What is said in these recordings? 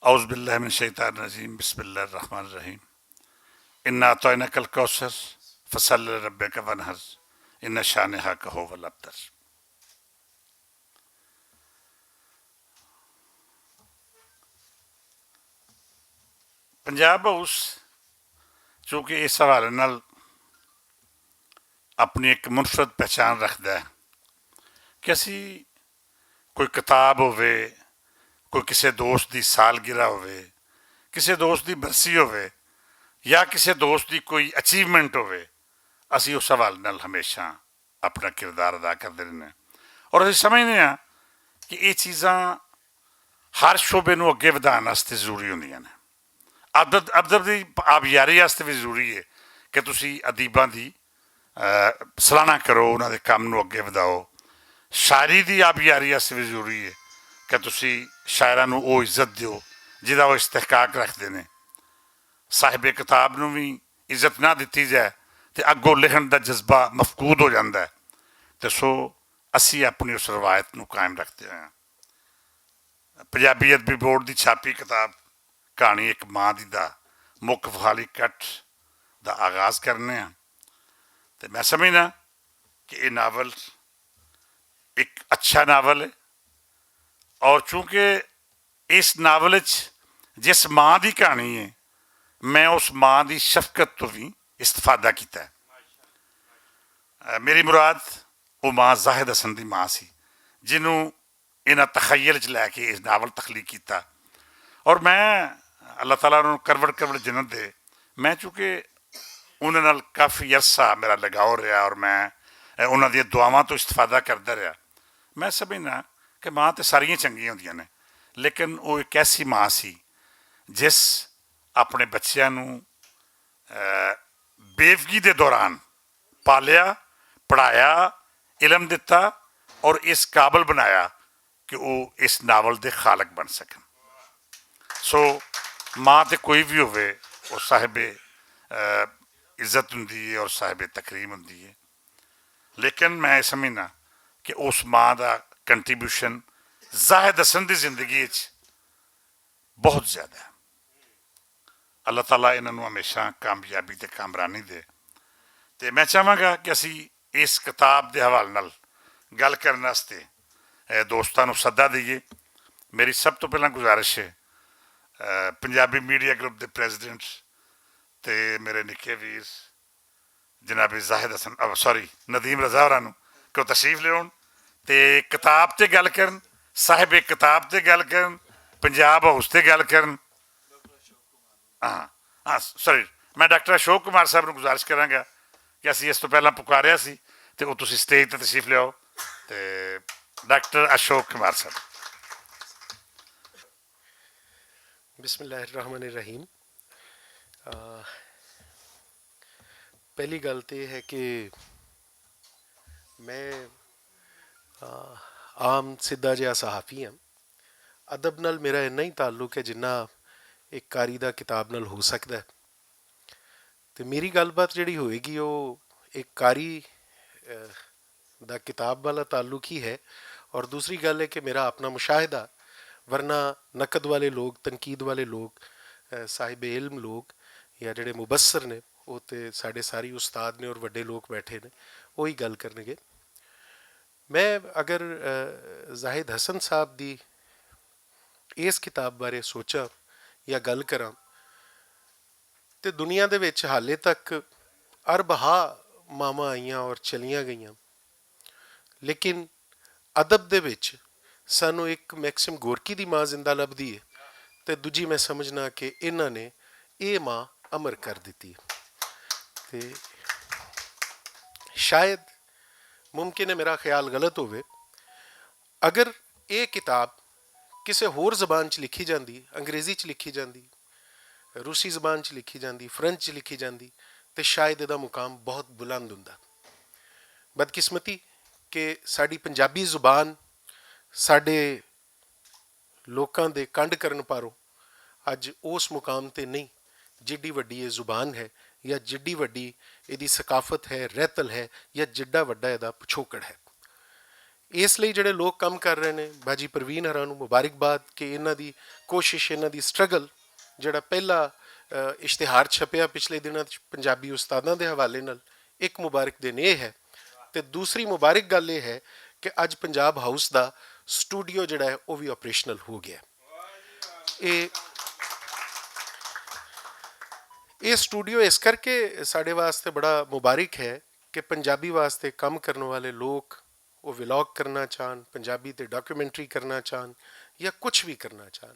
औज़ बिल्लाहि मिनश शैतानिर रजीम बिस्मिल्लाहिर रहमानिर रहीम इन्ना अतैनाकल कौसर फसल्लि लिरब्बिका वनहर इन्ना शानिअका हुवल अबतर। पंजाब हाउस चूँकि इस हवाले नाल अपनी एक मुनफरद पहचान रखता है कि असी कोई किताब होवे, कोई किसी दोस्त की सालगिरह होवे, किसी दोस्त की बरसी होवे या किसी दोस्त की कोई अचीवमेंट होवे, असी उस हवाले नाल हमेशा अपना किरदार अदा करते रहने और असी समझने हाँ कि ये चीज़ां हर शोबे नूं अगे वधाउण वास्ते जरूरी होंदियां ने। अदब की आबियारी वास्ते भी जरूरी है कि तुसी अदीबां की सराहना करो, उन्होंने काम नूं अगे वधाओ। शायरी की आबियारी वास्ते भी जरूरी है कि तुसी शायरां नूं वो इज्जत दिओ जिहदा वो इस्तेहकाक रखते हैं। साहिबे किताब नूं भी इज्जत ना दिती जाए तो अगों लिखण का जज्बा मफकूद हो जाता है। तो सो असी अपनी उस रवायत नूं कायम रखते हैं। पंजाबी अदबी बोर्ड की छापी किताब कहानी एक माँ दी दा मुख वखाली कट का आगाज़ करने तो मैं समझना कि ये नावल एक अच्छा नावल है और चूँकि इस नावल जिस माँ की कहानी है मैं उस माँ की शफकत तो भी इस्तेफादा किया है। मेरी मुराद वो माँ जाहिद हसन की माँ सी जिन्हों इन्हां तखयल च लैके इस नावल तखलीक किया और मैं अल्लाह ताला उन्होंने करवट करवट जन्नत दे। मैं चूँकि उन्होंने नाल काफ़ी अरसा मेरा लगाव रहा और मैं उन्होंने दी दुआवां तो इस्तेफादा करता रहा। मैं समझना कि माँ तो सारियां चंगियां होंदियां ने लेकिन वो एक ऐसी माँ सी जिस अपने बच्चों नूं बेवगी के दौरान पालिया, पढ़ाया, इलम दिता और इस काबिल बनाया कि वो इस नावल के खालक बन सकन। सो माँ तो कोई भी होवे वो साहिबे इज्जत होंदी है और साहिबे तकरीम होंदी है लेकिन मैं समझना कि उस माँ का कंट्रीब्यूशन जाहिद हसन की जिंदगी बहुत ज़्यादा है। अल्लाह ताला इन्हों हमेशा कामयाबी ते कामरानी दे। तो मैं चाहांगा कि असी इस किताब के हवाले नाल गल करने वास्ते दोस्तों को सद्दा दईए। मेरी सब तो पहला गुजारिश है पंजाबी मीडिया ग्रुप के प्रेजिडेंट तो मेरे निके वीर जनाबी जाहिद हसन सॉरी नदीम रजा होरां नूं कि तशरीफ लियाउण ते किताब ते गल करन, साहिबे किताब ते गल करन, पंजाब हाउस ते गल करन। हाँ हाँ सॉरी मैं डॉक्टर अशोक कुमार साहब को गुजारिश करांगा कि असी इस तो पहला पुकारिया सी ते वो तुसी स्टेज ते तशरीफ लियाओ। तो डॉक्टर अशोक कुमार साहब। बिस्मिल्लाहिर्रहमानिर्रहीम। पहली गल तो यह है कि मैं आम सीधा जिहा सहाफ़ी हाँ। अदब नाल मेरा इन्ना ही ताल्लुक है जिन्ना एक कारी दा किताब नाल हो सकता है। तो मेरी गलबात जिहड़ी होएगी वो एक कारी दा किताब वाला ताल्लुक ही है और दूसरी गल है कि मेरा अपना मुशाहिदा, वरना नकद वाले लोग, तनकीद वाले लोग, साहिब इल्म लोग या जिहड़े मुबसर ने वो तो साढ़े सारी उस्ताद ने और वड्डे लोग बैठे ने वो ही गल करनगे। मैं अगर जाहिद हसन साहब दी इस किताब बारे सोचा या गल करा तो दुनिया दे विच हाले तक अरबहा मावां आईयां और चलियां गईयां लेकिन अदब दे विच सानू एक मैक्सिम गोरकी दी माँ जिंदा लभदी है तो दूजी मैं समझना कि इन्हां ने ये माँ अमर कर दी। ते शायद मुमकिन है मेरा ख्याल गलत होवे, अगर ये किताब किसी होर जबान च लिखी जाती, अंग्रेज़ी च लिखी जाती, रूसी जबान च लिखी जाती, फ्रेंच च लिखी जाती तो शायद इसका मुकाम बहुत बुलंद हुंदा। बदकिस्मती कि साड़ी पंजाबी जुबान साढ़े लोगों के कंड करन पारों अज उस मुकाम ते नहीं जिड्डी वड्डी ये जुबान है या जिड्डी वड्डी इहदी सकाफत है, रहतल है या जिड्डा वड्डा इहदा पिछोकड़ है। ਇਸ ਲਈ ਜਿਹੜੇ ਲੋਕ ਕੰਮ ਕਰ ਰਹੇ ਨੇ, ਬਾਜੀ ਪ੍ਰਵੀਨ ਹਰਾਂ ਨੂੰ ਮੁਬਾਰਕਬਾਦ ਕਿ ਇਹਨਾਂ ਦੀ ਕੋਸ਼ਿਸ਼, ਇਹਨਾਂ ਦੀ ਸਟਰਗਲ, ਜਿਹੜਾ ਪਹਿਲਾ ਇਸ਼ਤਿਹਾਰ ਛਪਿਆ ਪਿਛਲੇ ਦਿਨਾਂ 'ਚ ਪੰਜਾਬੀ ਉਸਤਾਦਾਂ ਦੇ ਹਵਾਲੇ ਨਾਲ, ਇੱਕ ਮੁਬਾਰਕ ਦਿਨ ਇਹ ਹੈ। ਤੇ ਦੂਸਰੀ ਮੁਬਾਰਕ ਗੱਲ ਇਹ ਹੈ ਕਿ ਅੱਜ ਪੰਜਾਬ ਹਾਊਸ ਦਾ ਸਟੂਡੀਓ ਜਿਹੜਾ ਹੈ ਉਹ ਵੀ ਆਪਰੇਸ਼ਨਲ ਹੋ ਗਿਆ। ਇਹ ਸਟੂਡੀਓ ਇਸ ਕਰਕੇ ਸਾਡੇ ਵਾਸਤੇ ਬੜਾ ਮੁਬਾਰਕ ਹੈ ਕਿ ਪੰਜਾਬੀ ਵਾਸਤੇ ਕੰਮ ਕਰਨ ਵਾਲੇ ਲੋਕ, ਉਹ ਵਲੌਗ ਕਰਨਾ ਚਾਹਣ, ਪੰਜਾਬੀ ਤੇ ਡਾਕੂਮੈਂਟਰੀ ਕਰਨਾ ਚਾਹਣ ਜਾਂ ਕੁਝ ਵੀ ਕਰਨਾ ਚਾਹਣ,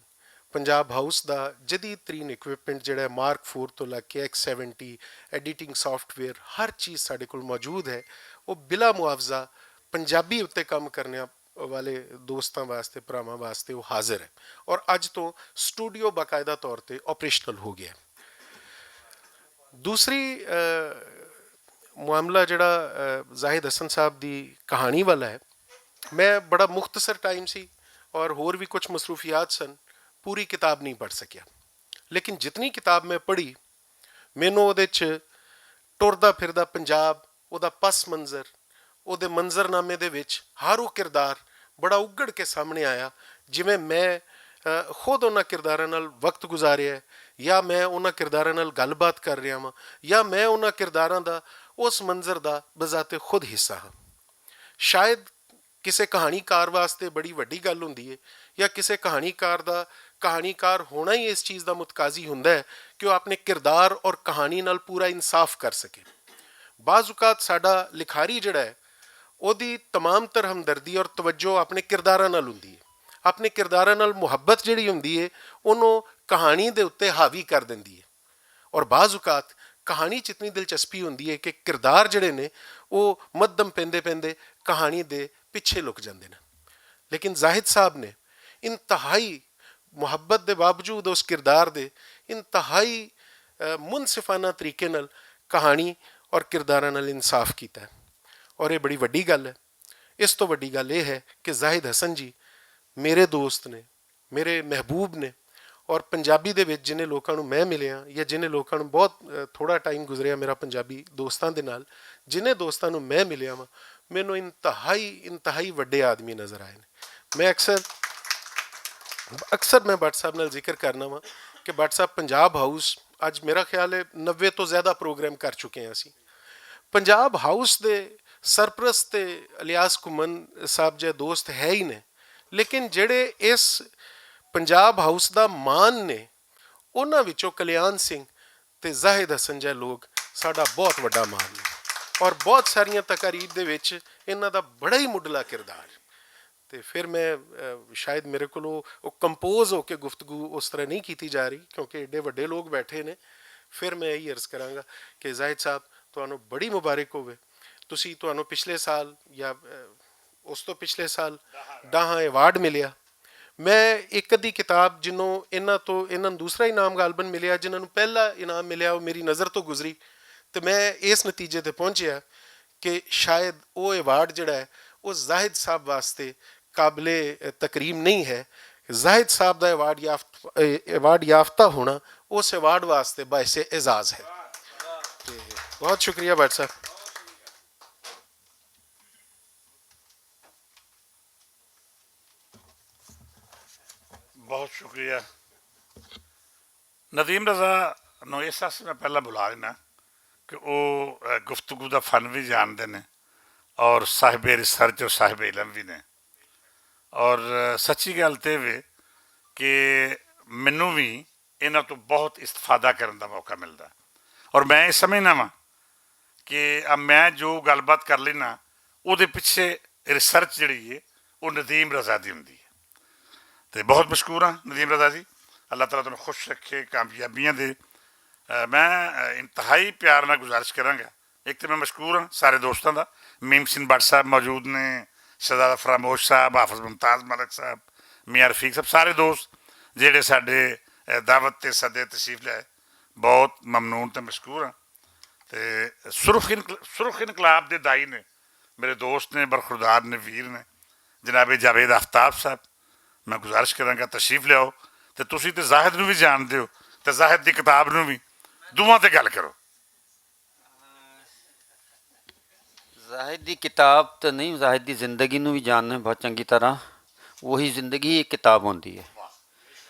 ਪੰਜਾਬ ਹਾਊਸ ਦਾ ਜਦੀਦ ਤਰੀਨ ਇਕਵਿਪਮੈਂਟ ਜਿਹੜਾ ਮਾਰਕ 4 ਤੋਂ ਲੈ ਕੇ X70 ਐਡੀਟਿੰਗ ਸੌਫਟਵੇਅਰ, ਹਰ ਚੀਜ਼ ਸਾਡੇ ਕੋਲ ਮੌਜੂਦ ਹੈ। ਉਹ ਬਿਲਾ ਮੁਆਵਜ਼ਾ ਪੰਜਾਬੀ ਉੱਤੇ ਕੰਮ ਕਰਨ ਵਾਲੇ ਦੋਸਤਾਂ ਵਾਸਤੇ, ਭਰਾਵਾਂ ਵਾਸਤੇ ਉਹ ਹਾਜ਼ਰ ਹੈ। ਔਰ ਅੱਜ ਤੋਂ ਸਟੂਡੀਓ ਬਾਕਾਇਦਾ ਤੌਰ ਤੇ ਆਪਰੇਸ਼ਨਲ ਹੋ ਗਿਆ। ਦੂਸਰੀ ਮਾਮਲਾ ਜਿਹੜਾ ਜ਼ਾਹਿਦ ਹਸਨ ਸਾਹਿਬ ਦੀ ਕਹਾਣੀ ਵਾਲਾ ਹੈ, ਮੈਂ ਬੜਾ ਮੁਖਤਸਰ ਟਾਈਮ ਸੀ ਔਰ ਹੋਰ ਵੀ ਕੁਝ ਮਸਰੂਫੀਆਤ ਸਨ, ਪੂਰੀ ਕਿਤਾਬ ਨਹੀਂ ਪੜ੍ਹ ਸਕਿਆ। ਲੇਕਿਨ ਜਿਤਨੀ ਕਿਤਾਬ ਮੈਂ ਪੜ੍ਹੀ, ਮੈਨੂੰ ਉਹਦੇ 'ਚ ਟੁਰਦਾ ਫਿਰਦਾ ਪੰਜਾਬ, ਉਹਦਾ ਪਸ ਮੰਜ਼ਰ, ਉਹਦੇ ਮੰਜ਼ਰਨਾਮੇ ਦੇ ਵਿੱਚ ਹਰ ਉਹ ਕਿਰਦਾਰ ਬੜਾ ਉਘੜ ਕੇ ਸਾਹਮਣੇ ਆਇਆ, ਜਿਵੇਂ ਮੈਂ ਖੁਦ ਉਹਨਾਂ ਕਿਰਦਾਰਾਂ ਨਾਲ ਵਕਤ ਗੁਜ਼ਾਰਿਆ, ਜਾਂ ਮੈਂ ਉਹਨਾਂ ਕਿਰਦਾਰਾਂ ਨਾਲ ਗੱਲਬਾਤ ਕਰ ਰਿਹਾ ਹਾਂ, ਜਾਂ ਮੈਂ ਉਹਨਾਂ ਕਿਰਦਾਰਾਂ ਦਾ, ਉਸ ਮੰਜ਼ਰ ਦਾ ਬਜ਼ਾਤੇ ਖੁਦ ਹਿੱਸਾ ਹਾਂ। ਸ਼ਾਇਦ ਕਿਸੇ ਕਹਾਣੀਕਾਰ ਵਾਸਤੇ ਬੜੀ ਵੱਡੀ ਗੱਲ ਹੁੰਦੀ ਹੈ, ਜਾਂ ਕਿਸੇ ਕਹਾਣੀਕਾਰ ਦਾ ਕਹਾਣੀਕਾਰ ਹੋਣਾ ਹੀ ਇਸ ਚੀਜ਼ ਦਾ ਮੁਤਕਾਜ਼ੀ ਹੁੰਦਾ ਹੈ ਕਿ ਉਹ ਆਪਣੇ ਕਿਰਦਾਰ ਔਰ ਕਹਾਣੀ ਨਾਲ ਪੂਰਾ ਇਨਸਾਫ ਕਰ ਸਕੇ। ਬਾਜ਼ ਔਕਾਤ ਸਾਡਾ ਲਿਖਾਰੀ ਜਿਹੜਾ ਹੈ, ਉਹਦੀ ਤਮਾਮ ਤਰ ਹਮਦਰਦੀ ਔਰ ਤਵੱਜੋ ਆਪਣੇ ਕਿਰਦਾਰਾਂ ਨਾਲ ਹੁੰਦੀ ਹੈ। ਆਪਣੇ ਕਿਰਦਾਰਾਂ ਨਾਲ ਮੁਹੱਬਤ ਜਿਹੜੀ ਹੁੰਦੀ ਹੈ, ਉਹਨੂੰ ਕਹਾਣੀ ਦੇ ਉੱਤੇ ਹਾਵੀ ਕਰ ਦਿੰਦੀ ਹੈ। ਔਰ ਬਾਜ਼ ਔਕਾਤ ਕਹਾਣੀ 'ਚ ਇਤਨੀ ਦਿਲਚਸਪੀ ਹੁੰਦੀ ਹੈ ਕਿ ਕਿਰਦਾਰ ਜਿਹੜੇ ਨੇ ਉਹ ਮੱਧਮ ਪੈਂਦੇ ਪੈਂਦੇ ਕਹਾਣੀ ਦੇ ਪਿੱਛੇ ਲੁਕ ਜਾਂਦੇ ਨੇ। ਲੇਕਿਨ ਜ਼ਾਹਿਦ ਸਾਹਿਬ ਨੇ ਇੰਤਹਾਈ ਮੁਹੱਬਤ ਦੇ ਬਾਵਜੂਦ ਉਸ ਕਿਰਦਾਰ ਦੇ ਇੰਤਹਾਈ ਮੁਨਸਿਫਾਨਾ ਤਰੀਕੇ ਨਾਲ ਕਹਾਣੀ ਔਰ ਕਿਰਦਾਰਾਂ ਨਾਲ ਇਨਸਾਫ ਕੀਤਾ ਹੈ, ਔਰ ਇਹ ਬੜੀ ਵੱਡੀ ਗੱਲ ਹੈ। ਇਸ ਤੋਂ ਵੱਡੀ ਗੱਲ ਇਹ ਹੈ ਕਿ ਜ਼ਾਹਿਦ ਹਸਨ ਜੀ ਮੇਰੇ ਦੋਸਤ ਨੇ, ਮੇਰੇ ਮਹਿਬੂਬ ਨੇ, ਔਰ ਪੰਜਾਬੀ ਦੇ ਵਿੱਚ ਜਿਹਨੇ ਲੋਕਾਂ ਨੂੰ ਮੈਂ ਮਿਲਿਆ, ਜਾਂ ਜਿਹਨੇ ਲੋਕਾਂ ਨੂੰ ਬਹੁਤ ਥੋੜ੍ਹਾ ਟਾਈਮ ਗੁਜ਼ਰਿਆ ਮੇਰਾ ਪੰਜਾਬੀ ਦੋਸਤਾਂ ਦੇ ਨਾਲ, ਜਿਹਨੇ ਦੋਸਤਾਂ ਨੂੰ ਮੈਂ ਮਿਲਿਆ ਵਾਂ, ਮੈਨੂੰ ਇੰਤਹਾਈ ਵੱਡੇ ਆਦਮੀ ਨਜ਼ਰ ਆਏ ਨੇ। ਮੈਂ ਅਕਸਰ ਮੈਂ ਭੱਟ ਸਾਹਿਬ ਨਾਲ ਜ਼ਿਕਰ ਕਰਨਾ ਵਾਂ ਕਿ ਭੱਟ ਸਾਹਿਬ ਪੰਜਾਬ ਹਾਊਸ ਅੱਜ ਮੇਰਾ ਖਿਆਲ ਹੈ 90 ਤੋਂ ਜ਼ਿਆਦਾ ਪ੍ਰੋਗਰਾਮ ਕਰ ਚੁੱਕੇ ਹਾਂ ਅਸੀਂ। ਪੰਜਾਬ ਹਾਊਸ ਦੇ ਸਰਪ੍ਰਸਤ ਤੇ ਇਲਿਆਸ ਘੁੰਮਣ ਸਾਹਿਬ ਜਿਹੇ ਦੋਸਤ ਹੈ ਹੀ ਨੇ, ਲੇਕਿਨ ਜਿਹੜੇ ਇਸ ਪੰਜਾਬ ਹਾਊਸ ਦਾ ਮਾਣ ਨੇ, ਉਹਨਾਂ ਵਿੱਚੋਂ ਕਲਿਆਣ ਸਿੰਘ ਤੇ ਜ਼ਾਹਿਦ ਹਸਨ ਜਿਹੇ ਲੋਕ ਸਾਡਾ ਬਹੁਤ ਵੱਡਾ ਮਾਣ ਨੇ। ਔਰ ਬਹੁਤ ਸਾਰੀਆਂ ਤਕਾਰੀਬ ਦੇ ਵਿੱਚ ਇਹਨਾਂ ਦਾ ਬੜਾ ਹੀ ਮੁੱਢਲਾ ਕਿਰਦਾਰ। ਤੇ ਫਿਰ ਮੈਂ ਸ਼ਾਇਦ ਮੇਰੇ ਕੋਲ ਉਹ ਕੰਪੋਜ਼ ਹੋ ਕੇ ਗੁਫ਼ਤਗੂ ਉਸ ਤਰ੍ਹਾਂ ਨਹੀਂ ਕੀਤੀ ਜਾ ਰਹੀ, ਕਿਉਂਕਿ ਏਡੇ ਵੱਡੇ ਲੋਕ ਬੈਠੇ ਨੇ। ਫਿਰ ਮੈਂ ਇਹੀ ਅਰਜ਼ ਕਰਾਂਗਾ ਕਿ ਜ਼ਾਹਿਦ ਸਾਹਿਬ ਤੁਹਾਨੂੰ ਬੜੀ ਮੁਬਾਰਕ ਹੋਵੇ। ਤੁਹਾਨੂੰ ਪਿਛਲੇ ਸਾਲ ਜਾਂ ਉਸ ਤੋਂ ਪਿਛਲੇ ਸਾਲ ਡਾਹਾਂ ਐਵਾਰਡ ਮਿਲਿਆ। ਮੈਂ ਇੱਕ ਅੱਧੀ ਕਿਤਾਬ ਜਿਹਨੂੰ ਇਹਨਾਂ ਨੂੰ ਦੂਸਰਾ ਇਨਾਮ ਗਾਲਬਨ ਮਿਲਿਆ, ਜਿਨ੍ਹਾਂ ਨੂੰ ਪਹਿਲਾ ਇਨਾਮ ਮਿਲਿਆ, ਉਹ ਮੇਰੀ ਨਜ਼ਰ ਤੋਂ ਗੁਜ਼ਰੀ, ਤੇ ਮੈਂ ਇਸ ਨਤੀਜੇ ਤੇ ਪਹੁੰਚਿਆ ਕਿ ਸ਼ਾਇਦ ਉਹ ਐਵਾਰਡ ਜਿਹੜਾ ਹੈ ਉਹ ਜ਼ਾਹਿਦ ਸਾਹਿਬ ਵਾਸਤੇ ਕਾਬਲੇ ਤਕਰੀਮ ਨਹੀਂ ਹੈ। ਜ਼ਾਹਿਦ ਸਾਹਿਬ ਦਾ ਐਵਾਰਡ ਯਾਫਤਾ ਹੋਣਾ ਉਸ ਐਵਾਰਡ ਵਾਸਤੇ ਬਾਇਸੇ ਇਜ਼ਾਜ਼ ਹੈ। ਬਹੁਤ ਸ਼ੁਕਰੀਆ ਭੱਟ ਸਾਹਿਬ। ਬਹੁਤ ਸ਼ੁਕਰੀਆ। ਨਦੀਮ ਰਜ਼ਾ ਨੂੰ ਇਸ ਵਾਸਤੇ ਮੈਂ ਪਹਿਲਾਂ ਬੁਲਾ ਦੇਣਾ ਕਿ ਉਹ ਗੁਫ਼ਤਗੂ ਦਾ ਫਨ ਵੀ ਜਾਣਦੇ ਨੇ ਔਰ ਸਾਹਿਬ ਰਿਸਰਚ ਔਰ ਸਾਹਿਬ ਇਲਮ ਵੀ ਨੇ। ਔਰ ਸੱਚੀ ਗੱਲ ਤੇ ਵੇ ਕਿ ਮੈਨੂੰ ਵੀ ਇਹਨਾਂ ਤੋਂ ਬਹੁਤ ਇਸਤਫਾਦਾ ਕਰਨ ਦਾ ਮੌਕਾ ਮਿਲਦਾ। ਔਰ ਮੈਂ ਇਹ ਸਮਝਦਾ ਵਾਂ ਕਿ ਮੈਂ ਜੋ ਗੱਲਬਾਤ ਕਰ ਲੈਣਾ, ਉਹਦੇ ਪਿੱਛੇ ਰਿਸਰਚ ਜਿਹੜੀ ਹੈ ਉਹ ਨਦੀਮ ਰਜ਼ਾ ਦੀ ਹੁੰਦੀ ਹੈ। ਤੇ ਬਹੁਤ ਮਸ਼ਕੂਰ ਹਾਂ ਨਦੀਮ ਰਜ਼ਾ ਜੀ, ਅੱਲਾਹ ਤਾਲਾ ਤੁਹਾਨੂੰ ਖੁਸ਼ ਰੱਖੇ, ਕਾਮਯਾਬੀਆਂ ਦੇ। ਮੈਂ ਇੰਤਹਾਈ ਪਿਆਰ ਨਾਲ ਗੁਜ਼ਾਰਿਸ਼ ਕਰਾਂਗਾ, ਇੱਕ ਤਾਂ ਮੈਂ ਮਸ਼ਕੂਰ ਹਾਂ ਸਾਰੇ ਦੋਸਤਾਂ ਦਾ। ਮੀਮ ਸਿੰਘ ਭੱਟ ਸਾਹਿਬ ਮੌਜੂਦ ਨੇ, ਸ਼ਹਜ਼ਾਦਾ ਫਰਾਮੋਸ਼ ਸਾਹਿਬ, ਹਾਫਿਜ਼ ਮੁਮਤਾਜ਼ ਮਲਕ ਸਾਹਿਬ, ਮੀਆਂ ਰਫੀਕ ਸਾਹਿਬ, ਸਾਰੇ ਦੋਸਤ ਜਿਹੜੇ ਸਾਡੇ ਦਾਵਤ ਤੇ ਸੱਦੇ ਤਸ਼ਰੀਫ ਲਿਆਏ, ਬਹੁਤ ਮਮਨੂਨ ਤੇ ਮਸ਼ਕੂਰ ਹਾਂ। ਤੇ ਸੁਰਖ ਇਨਕਲਾਬ ਦੇ ਦਾਈ ਨੇ, ਮੇਰੇ ਦੋਸਤ ਨੇ, ਬਰਖੁਰਦਾਰ ਨੇ, ਵੀਰ ਨੇ, ਜਨਾਬ ਜਾਵੇਦ ਆਫਤਾਬ ਸਾਹਿਬ। ਮੈਂ ਗੁਜ਼ਾਰਿਸ਼ ਕਰਾਂਗਾ ਤਸ਼ਰੀਫ ਲਿਆਓ, ਤੇ ਤੁਸੀਂ ਤੇ ਜ਼ਾਹਿਦ ਨੂੰ ਵੀ ਜਾਣਦੇ ਹੋ ਤੇ ਜ਼ਾਹਿਦ ਦੀ ਕਿਤਾਬ ਨੂੰ ਵੀ, ਦੋਵਾਂ ਤੇ ਗੱਲ ਕਰੋ। ਜ਼ਾਹਿਦ ਦੀ ਕਿਤਾਬ ਤਾਂ ਨਹੀਂ, ਜ਼ਾਹਿਦ ਦੀ ਜ਼ਿੰਦਗੀ ਨੂੰ ਵੀ ਜਾਣਨਾ ਬਹੁਤ ਚੰਗੀ ਤਰ੍ਹਾਂ। वही ज़िंदगी एक किताब होती है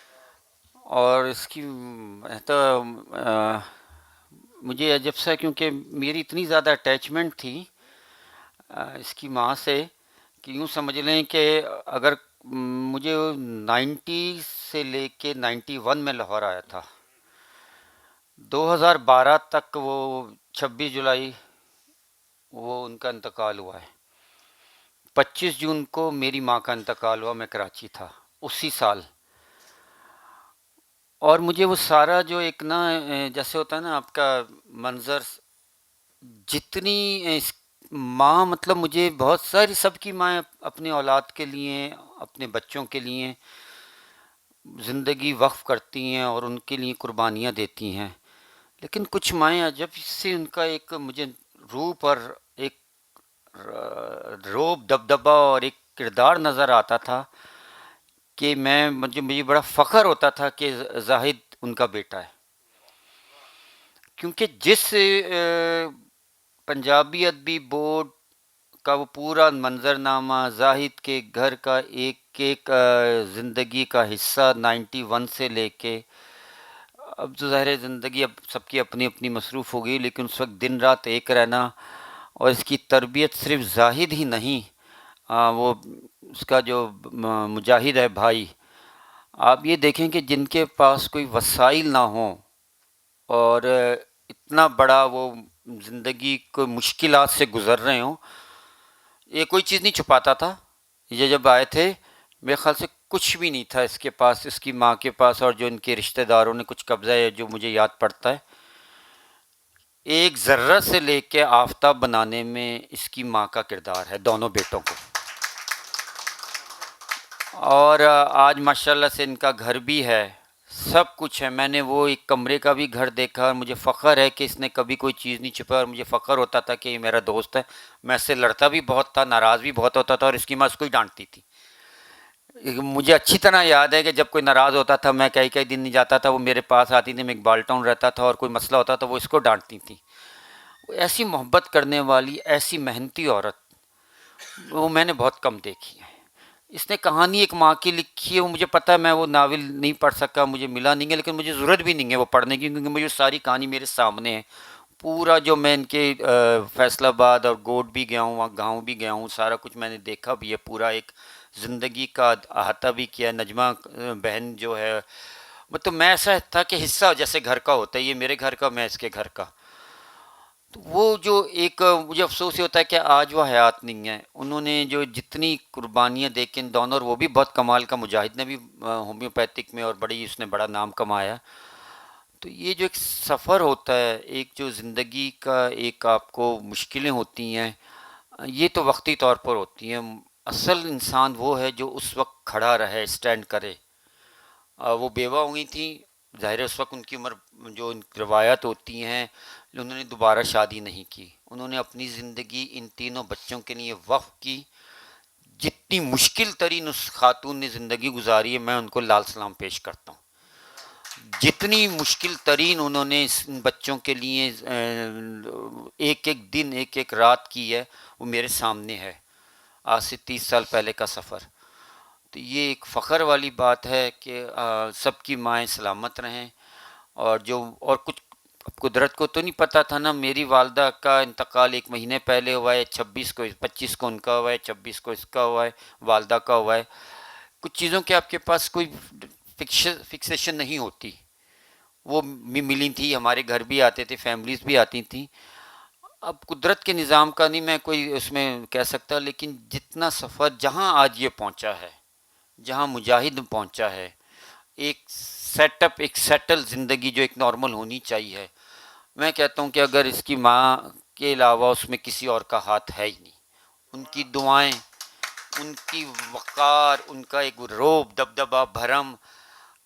और इसकी तो मुझे अजब सा, क्योंकि मेरी इतनी ज़्यादा अटैचमेंट थी इसकी माँ से कि यूँ समझ लें कि अगर मुझे 90 से लेके 91 में लाहौर आया था, 2012 तक वो 26 जुलाई वो उनका इंतकाल हुआ है। 25 जून को मेरी माँ का इंतकाल हुआ, मैं कराची था उसी साल। और मुझे वो सारा जो एक ना जैसे होता है ना आपका मंज़र, जितनी माँ, मतलब मुझे बहुत सारी, सबकी माँ अपनी औलाद के लिए, अपने बच्चों के लिए ज़िंदगी वक्फ़ करती हैं और उनके लिए कुर्बानियाँ देती हैं, लेकिन कुछ माएँ अजब से उनका एक मुझे रूप और एक रोब दबदबा और एक किरदार नज़र आता था कि मुझे बड़ा फ़ख्र होता था कि ज़ाहिद उनका बेटा है। क्योंकि जिस पंजाबी अदबी बोर्ड का वो पूरा मंजरनामा, ज़ाहिद के घर का एक एक ज़िंदगी का हिस्सा 91 से लेके, अब तो ज़ाहिर है ज़िंदगी अब सबकी अपनी अपनी मसरूफ़ हो गई, लेकिन उस वक्त दिन रात एक रहना और इसकी तरबियत सिर्फ ज़ाहिद ही नहीं, वो उसका जो मुजाहिद है भाई, आप ये देखें कि जिनके पास कोई वसाइल ना हो और इतना बड़ा वो ज़िंदगी को मुश्किलात से गुज़र रहे हों, ये कोई चीज़ नहीं छुपाता था। ये जब आए थे मेरे ख़्याल से कुछ भी नहीं था इसके पास, इसकी माँ के पास, और जो इनके रिश्तेदारों ने कुछ कब्ज़ा है, जो मुझे याद पड़ता है, एक ज़र्रा से लेके आफताब बनाने में इसकी माँ का किरदार है, दोनों बेटों को। और आज माशाल्लाह से इनका घर भी है, सब कुछ है। मैंने वो एक कमरे का भी घर देखा और मुझे फ़ख्र है कि इसने कभी कोई चीज़ नहीं छुपाई, और मुझे फ़ख्र होता था कि ये मेरा दोस्त है। मैं इससे लड़ता भी बहुत था, नाराज़ भी बहुत होता था, और इसकी माँ उसको ही डांटती थी। मुझे अच्छी तरह याद है कि जब कोई नाराज़ होता था, मैं कई कई दिन नहीं जाता था, वो मेरे पास आती थी, मैं इकबाल टाउन रहता था, और कोई मसला होता था वो इसको डांटती थी। ऐसी मोहब्बत करने वाली, ऐसी मेहनती औरत वो मैंने बहुत कम देखी है। इसने कहानी एक माँ की लिखी है, वो मुझे पता है, मैं वो नावल नहीं पढ़ सका, मुझे मिला नहीं है, लेकिन मुझे ज़रूरत भी नहीं है वो पढ़ने की, क्योंकि मुझे सारी कहानी मेरे सामने है। पूरा जो मैं इनके फैसलाबाद और गोड भी गया हूँ, वहाँ गाँव भी गया हूँ, सारा कुछ मैंने देखा भी है, पूरा एक ज़िंदगी का अहाता भी किया। नजमा बहन जो है, मतलब मैं ऐसा था कि हिस्सा जैसे घर का होता है, ये मेरे घर का, मैं इसके घर का। तो वो जो एक मुझे अफसोस ये होता है कि आज वो हयात नहीं है। उन्होंने जो जितनी कुर्बानियाँ दे के इन दोनों, और वो भी बहुत कमाल का, मुजाहिद ने भी होम्योपैथिक में और बड़ी उसने बड़ा नाम कमाया। तो ये जो एक सफ़र होता है, एक जो ज़िंदगी का एक आपको मुश्किलें होती हैं, ये तो वक्ती तौर पर होती हैं। असल इंसान वो है जो उस वक्त खड़ा रहे, स्टैंड करे। वो बेवा हुई थी, ज़ाहिर है उस वक्त उनकी उम्र, जो रवायत होती हैं, उन्होंने दोबारा शादी नहीं की। उन्होंने अपनी ज़िंदगी इन तीनों बच्चों के लिए वक्फ की। जितनी मुश्किल तरीन उस खातून ने ज़िंदगी गुजारी है, मैं उनको लाल सलाम पेश करता हूँ। जितनी मुश्किल तरीन उन्होंने इस बच्चों के लिए एक एक दिन, एक एक रात की है, वो मेरे सामने है। आज से 30 साल पहले का सफ़र। तो ये एक फ़ख्र वाली बात है कि सबकी माएँ सलामत रहें। और जो और कुछ कुदरत को तो नहीं पता था ना, मेरी वालदा का इंतकाल 1 महीने पहले हुआ है, 26 को, 25 को उनका हुआ है, 26 को इसका हुआ है, वालदा का हुआ है। कुछ चीज़ों के आपके पास कोई फिक्सेशन नहीं होती। वो मिली थी, हमारे घर भी आते थे, फैमिलीज़ भी आती थी। अब कुदरत के निज़ाम का नहीं मैं कोई उसमें कह सकता, लेकिन जितना सफ़र जहाँ आज ये पहुँचा है, जहाँ मुजाहिद पहुँचा है, एक सेटअप, एक सेटल ज़िंदगी जो एक नॉर्मल होनी चाहिए, मैं कहता हूँ कि अगर इसकी माँ के अलावा उसमें किसी और का हाथ है ही नहीं। उनकी दुआएं, उनकी वक़ार, उनका एक रोब दबदबा भरम,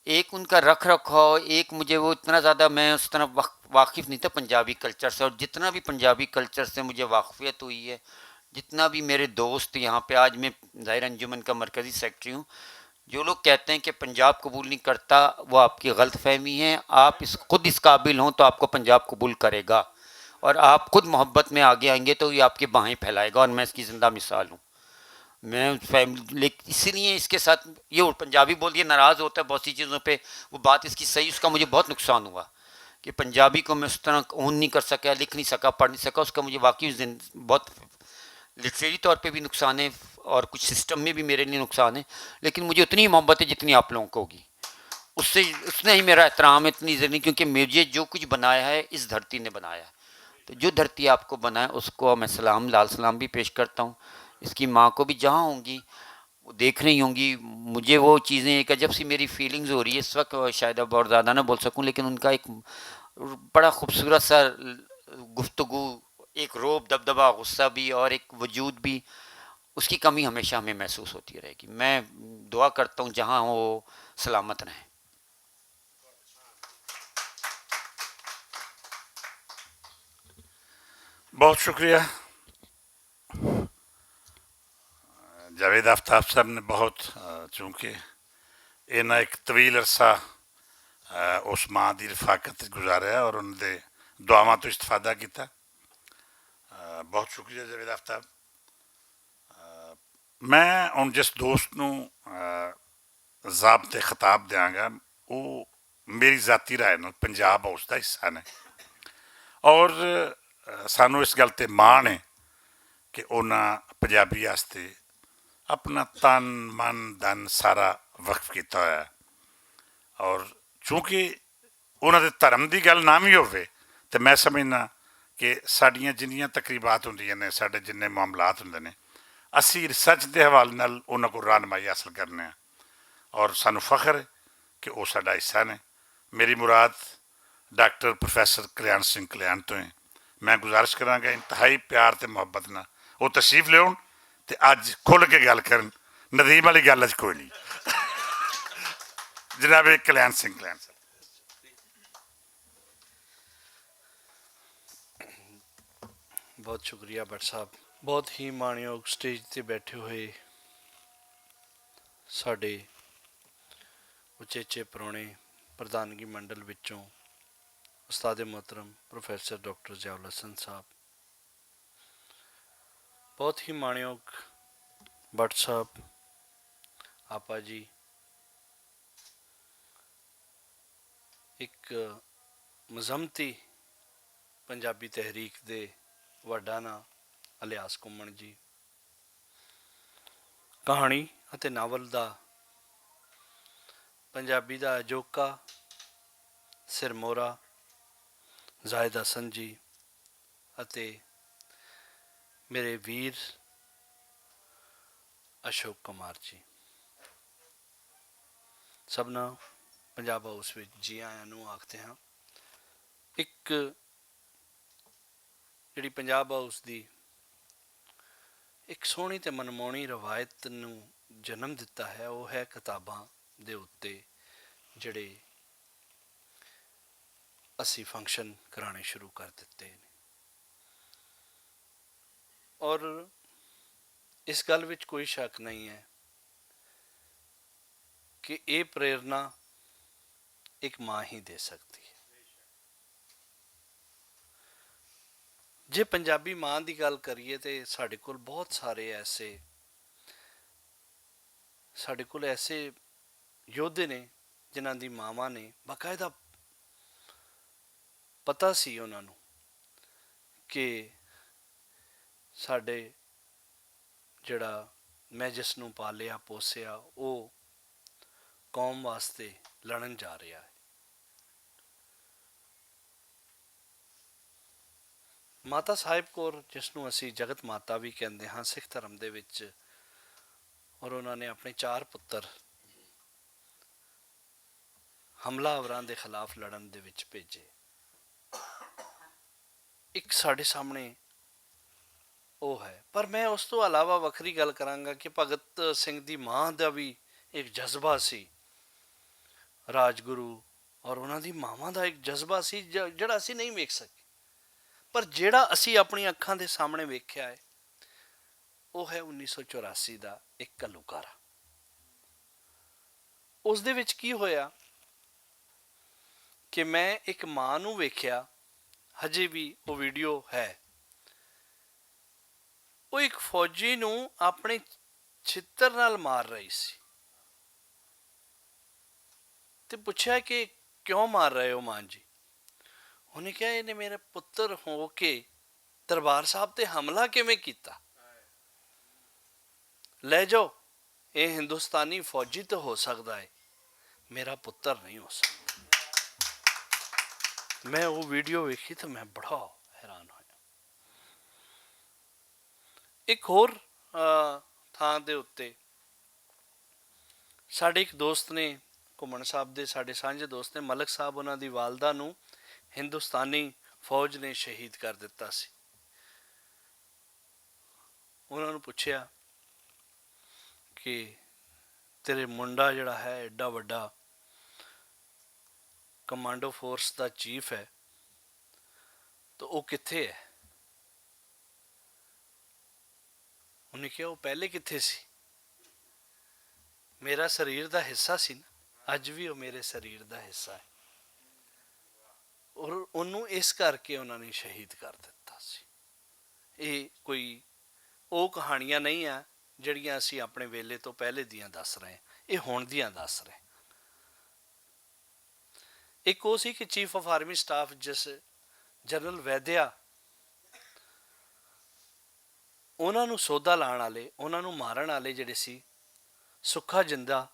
एक उनका रख रखाव, एक मुझे वो इतना ज़्यादा, मैं उस तरफ वाकिफ़ नहीं था पंजाबी कल्चर से, और जितना भी पंजाबी कल्चर से मुझे वाकफ़ियत हुई है, जितना भी मेरे दोस्त यहाँ पे, आज मैं ज़ाहिर अंजुमन का मरकज़ी सेक्रेटरी हूँ, जो लोग कहते हैं कि पंजाब कबूल नहीं करता, वो आपकी गलत फहमी है। आप खुद इस काबिल हों तो आपको पंजाब कबूल करेगा। اور آپ خود محبت میں آگے آئیں گے تو یہ آپ کے بائیں پھیلائے گا، اور میں اس کی زندہ مثال ہوں. میں فیملی اسی لیے اس کے ساتھ یہ پنجابی بول دیا ناراض ہوتا ہے بہت سی چیزوں پہ، وہ بات اس کی صحیح، اس کا مجھے بہت نقصان ہوا کہ پنجابی کو میں اس طرح اون نہیں کر سکا، لکھ نہیں سکا، پڑھ نہیں سکا. اس کا مجھے واقعی بہت لٹریری طور پہ بھی نقصان ہے، اور کچھ سسٹم میں بھی میرے لیے نقصان ہے. لیکن مجھے اتنی محبت ہے جتنی آپ لوگوں کو ہوگی، اس نے ہی میرا احترام ہے اتنی ضروری، کیونکہ مجھے جو کچھ بنایا ہے اس دھرتی نے بنایا ہے. تو جو دھرتی آپ کو بنایا اس کو میں سلام لال سلام بھی پیش کرتا ہوں. اس کی ماں کو بھی جہاں ہوں گی وہ دیکھ رہی ہوں گی. مجھے وہ چیزیں ایک عجب سی میری فیلنگز ہو رہی ہے اس وقت، شاید اب اور زیادہ نہ بول سکوں، لیکن ان کا ایک بڑا خوبصورت سا گفتگو، ایک روب دبدبا، غصہ بھی اور ایک وجود بھی، اس کی کمی ہمیشہ ہمیں محسوس ہوتی رہے گی. میں دعا کرتا ہوں جہاں وہ سلامت رہیں. بہت شکریہ. جاوید آفتاب صاحب نے بہت چونکہ انہیں ایک طویل عرصہ اس ماں کی رفاقت گزارا اور انہوں نے دعاواں تو استفادہ کیتا. بہت شکریہ جاوید آفتاب. میں ہوں جس دوست نو ضابطے خطاب دیاں گا وہ میری ذاتی رائے نال پنجاب ہاؤس کا حصہ نے، اور سانو اس گل تے مان ہے کہ انہاں پنجابی واسطے اپنا تن من دن سارا وقف کیتا ہوا ہے. اور چونکہ انہوں دے دھرم دی گل نہ بھی ہوئے تو میں سمجھنا کہ ساڈیاں جنیاں تقریبات ہوندیاں نے، ساڈے جننے معاملات ہوندے نے، اسی ریسرچ دے حوالے نال انہاں کو رہنمائی حاصل کرنے ہیں. اور سانو فخر ہے کہ وہ ساڈا حصہ نے. میری مراد ڈاکٹر پروفیسر کلیان سنگھ کلیان تو ہیں. میں گزارش کراں گا انتہائی پیار تے محبت نہ وہ تشریف لیاؤن تے اج کھل کے گل کرن. ندیم والی گل اج کوئی نہیں. جناب کلیان سنگھ کلیان صاحب. ਬਹੁਤ ਸ਼ੁਕਰੀਆ ਭੱਟ ਸਾਹਿਬ. ਬਹੁਤ ਹੀ ਮਾਣਯੋਗ ਸਟੇਜ ਤੇ ਬੈਠੇ ਹੋਏ ਸਾਡੇ ਉਚੇਚੇ ਪ੍ਰਾਹੁਣੇ, ਪ੍ਰਧਾਨਗੀ ਮੰਡਲ ਵਿੱਚੋਂ ਉਸਤਾਦ ਮੁਹਤਰਮ ਪ੍ਰੋਫੈਸਰ ਡਾਕਟਰ ਜ਼ਿਆਉਲ ਹਸਨ ਸਾਹਿਬ, ਬਹੁਤ ਹੀ ਮਾਣਯੋਗ ਭੱਟ ਸਾਹਿਬ, ਆਪਾ ਜੀ, ਇੱਕ ਮਜ਼ਮਤੀ ਪੰਜਾਬੀ ਤਹਿਰੀਕ ਦੇ ਵੱਡਾ ਨਾਂ ਇਲਿਆਸ ਘੁੰਮਣ ਜੀ, ਕਹਾਣੀ ਅਤੇ ਨਾਵਲ ਦਾ ਪੰਜਾਬੀ ਦਾ ਅਜੋਕਾ ਸਿਰਮੋਰਾ ਜ਼ਾਹਿਦ ਹਸਨ ਜੀ, ਅਤੇ ਮੇਰੇ ਵੀਰ ਅਸ਼ੋਕ ਕੁਮਾਰ ਜੀ, ਸਭਨਾਂ ਪੰਜਾਬ ਹਾਊਸ ਵਿੱਚ ਜੀ ਆਇਆਂ ਨੂੰ ਆਖਦੇ ਹਾਂ. ਇੱਕ ਜਿਹੜੀ ਪੰਜਾਬ ਹਾਊਸ ਦੀ ਇੱਕ ਸੋਹਣੀ ਅਤੇ ਮਨਮੋਹਣੀ ਰਵਾਇਤ ਨੂੰ ਜਨਮ ਦਿੱਤਾ ਹੈ ਉਹ ਹੈ ਕਿਤਾਬਾਂ ਦੇ ਉੱਤੇ ਜਿਹੜੇ ਅਸੀਂ ਫੰਕਸ਼ਨ ਕਰਾਉਣੇ ਸ਼ੁਰੂ ਕਰ ਦਿੱਤੇ ਨੇ. ਔਰ ਇਸ ਗੱਲ ਵਿੱਚ ਕੋਈ ਸ਼ੱਕ ਨਹੀਂ ਹੈ ਕਿ ਇਹ ਪ੍ਰੇਰਨਾ ਇੱਕ ਮਾਂ ਹੀ ਦੇ ਸਕਦੀ ਹੈ. ਜੇ ਪੰਜਾਬੀ ਮਾਂ ਦੀ ਗੱਲ ਕਰੀਏ ਤੇ ਸਾਡੇ ਕੋਲ ਬਹੁਤ ਸਾਰੇ ਐਸੇ ਯੋਧੇ ਨੇ ਜਿਨ੍ਹਾਂ ਦੀ ਮਾਵਾਂ ਨੇ ਬਾਕਾਇਦਾ ਪਤਾ ਸੀ ਉਹਨਾਂ ਨੂੰ ਕਿ ਸਾਡੇ ਜਿਹੜਾ ਮੈਂ ਜਿਸ ਨੂੰ ਪਾਲਿਆ ਪੋਸਿਆ ਉਹ ਕੌਮ ਵਾਸਤੇ ਲੜਨ ਜਾ ਰਿਹਾ ਹੈ. ਮਾਤਾ ਸਾਹਿਬ ਕੌਰ, ਜਿਸ ਨੂੰ ਅਸੀਂ ਜਗਤ ਮਾਤਾ ਵੀ ਕਹਿੰਦੇ ਹਾਂ ਸਿੱਖ ਧਰਮ ਦੇ ਵਿੱਚ, ਔਰ ਉਹਨਾਂ ਨੇ ਆਪਣੇ 4 ਪੁੱਤਰ ਹਮਲਾਵਰਾਂ ਦੇ ਖਿਲਾਫ ਲੜਨ ਦੇ ਵਿੱਚ ਭੇਜੇ. ਇੱਕ ਸਾਡੇ ਸਾਹਮਣੇ ਉਹ ਹੈ. ਪਰ ਮੈਂ ਉਸ ਤੋਂ ਇਲਾਵਾ ਵੱਖਰੀ ਗੱਲ ਕਰਾਂਗਾ ਕਿ ਭਗਤ ਸਿੰਘ ਦੀ ਮਾਂ ਦਾ ਵੀ ਇੱਕ ਜਜ਼ਬਾ ਸੀ, ਰਾਜਗੁਰੂ, ਔਰ ਉਹਨਾਂ ਦੀ ਮਾਵਾਂ ਦਾ ਇੱਕ ਜਜ਼ਬਾ ਸੀ ਜਿਹੜਾ ਅਸੀਂ ਨਹੀਂ ਵੇਖ ਸਕੇ, ਪਰ ਜਿਹੜਾ ਅਸੀਂ ਆਪਣੀਆਂ ਅੱਖਾਂ ਦੇ ਸਾਹਮਣੇ ਵੇਖਿਆ ਹੈ ਉਹ ਹੈ 1984 ਦਾ ਇੱਕ ਘੱਲੂਘਾਰਾ. ਉਸ ਦੇ ਵਿੱਚ ਕੀ ਹੋਇਆ ਕਿ ਮੈਂ ਇੱਕ ਮਾਂ ਨੂੰ ਵੇਖਿਆ ਹਜੇ ਵੀ ਉਹ ਵੀਡੀਓ ਹੈ। ਉਹ ਇੱਕ ਫੌਜੀ ਨੂੰ ਆਪਣੇ ਛਿੱਤਰ ਨਾਲ ਮਾਰ ਰਹੀ ਸੀ ਤੇ ਪੁੱਛਿਆ ਕਿ ਕਿਉਂ ਮਾਰ ਰਹੇ ਹੋ ਮਾਨ ਜੀ? ਉਹਨੇ ਕਿਹਾ ਇਹਨੇ ਮੇਰੇ ਪੁੱਤਰ ਹੋ ਕੇ ਦਰਬਾਰ ਸਾਹਿਬ ਤੇ ਹਮਲਾ ਕਿਵੇਂ ਕੀਤਾ? ਲੈ ਜਾਓ, ਇਹ ਹਿੰਦੁਸਤਾਨੀ ਫੌਜੀ ਤਾਂ ਹੋ ਸਕਦਾ ਹੈ, ਮੇਰਾ ਪੁੱਤਰ ਨਹੀਂ ਹੋ ਸਕਦਾ। ਮੈਂ ਉਹ ਵੀਡੀਓ ਵੇਖੀ ਤਾਂ ਮੈਂ ਬੜਾ ਹੈਰਾਨ ਹੋਇਆ। ਇੱਕ ਹੋਰ ਥਾਂ ਦੇ ਉੱਤੇ ਸਾਡੇ ਇੱਕ ਦੋਸਤ ਨੇ, ਘੁੰਮਣ ਸਾਹਿਬ ਦੇ ਸਾਡੇ ਸਾਂਝੇ ਦੋਸਤ ਨੇ, ਮਲਕ ਸਾਹਿਬ, ਉਹਨਾਂ ਦੀ ਵਾਲਦਾ ਨੂੰ ਹਿੰਦੁਸਤਾਨੀ ਫੌਜ ਨੇ ਸ਼ਹੀਦ ਕਰ ਦਿੱਤਾ ਸੀ। ਉਹਨਾਂ ਨੂੰ ਪੁੱਛਿਆ ਕਿ ਤੇਰੇ ਮੁੰਡਾ ਜਿਹੜਾ ਹੈ ਐਡਾ ਵੱਡਾ ਕਮਾਂਡੋ ਫੋਰਸ ਦਾ ਚੀਫ ਹੈ, ਤਾਂ ਉਹ ਕਿੱਥੇ ਹੈ? ਉਹਨੇ ਕਿਹਾ ਉਹ ਪਹਿਲੇ ਕਿੱਥੇ ਸੀ? ਮੇਰਾ ਸਰੀਰ ਦਾ ਹਿੱਸਾ ਸੀ ਨਾ, ਅੱਜ ਵੀ ਉਹ ਮੇਰੇ ਸਰੀਰ ਦਾ ਹਿੱਸਾ ਹੈ। ਔਰ ਉਹਨੂੰ ਇਸ ਕਰਕੇ ਉਹਨਾਂ ਨੇ ਸ਼ਹੀਦ ਕਰ ਦਿੱਤਾ ਸੀ। ਇਹ ਕੋਈ ਉਹ ਕਹਾਣੀਆਂ ਨਹੀਂ ਆ ਜਿਹੜੀਆਂ ਅਸੀਂ ਆਪਣੇ ਵੇਲੇ ਤੋਂ ਪਹਿਲੇ ਦੀਆਂ ਦੱਸ ਰਹੇ ਹਾਂ, ਇਹ ਹੁਣ ਦੀਆਂ ਦੱਸ ਰਹੇ। ਇੱਕ ਉਹ ਸੀ ਕਿ ਚੀਫ ਆਫ ਆਰਮੀ ਸਟਾਫ ਜਿਸ ਜਨਰਲ ਵੈਦਿਆ, ਉਹਨਾਂ ਨੂੰ ਸੌਦਾ ਲਾਉਣ ਵਾਲੇ, ਉਹਨਾਂ ਨੂੰ ਮਾਰਨ ਵਾਲੇ ਜਿਹੜੇ ਸੀ, ਸੁੱਖਾ ਜਿੰਦਾ,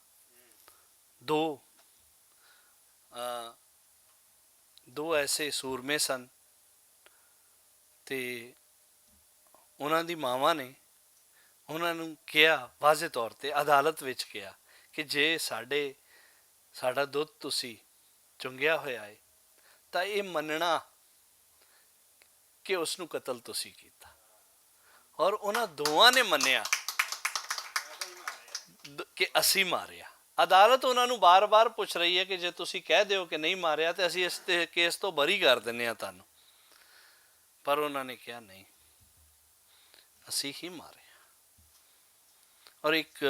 ਦੋ ਐਸੇ ਸੂਰਮੇ ਸਨ ਤੇ ਉਹਨਾਂ ਦੀ ਮਾਵਾਂ ਨੇ ਉਹਨਾਂ ਨੂੰ ਕਿਹਾ, ਵਾਜ਼ੇ ਤੌਰ ਤੇ ਅਦਾਲਤ ਵਿੱਚ ਕਿਹਾ ਕਿ ਜੇ ਸਾਡਾ ਦੁੱਧ ਤੁਸੀਂ ਚੁੰਗਿਆ ਹੋਇਆ ਹੈ ਤਾਂ ਇਹ ਮੰਨਣਾ ਕਿ ਉਸ ਨੂੰ ਕਤਲ ਤੁਸੀਂ ਕੀਤਾ। ਔਰ ਉਹਨਾਂ ਦੋਵਾਂ ਨੇ ਮੰਨਿਆ ਕਿ ਅਸੀਂ ਮਾਰਿਆ। ਅਦਾਲਤ ਉਹਨਾਂ ਨੂੰ ਬਾਰ-ਬਾਰ ਪੁੱਛ ਰਹੀ ਹੈ ਕਿ ਜੇ ਤੁਸੀਂ ਕਹਿ ਦਿਓ ਕਿ ਨਹੀਂ ਮਾਰਿਆ ਤੇ ਅਸੀਂ ਇਸ ਤੇ ਕੇਸ ਤੋਂ ਬਰੀ ਕਰ ਦਿੰਦੇ ਹਾਂ ਤੁਹਾਨੂੰ, ਪਰ ਉਹਨਾਂ ਨੇ ਕਿਹਾ ਨਹੀਂ, ਅਸੀਂ ਹੀ ਮਾਰਿਆ। ਔਰ ਇੱਕ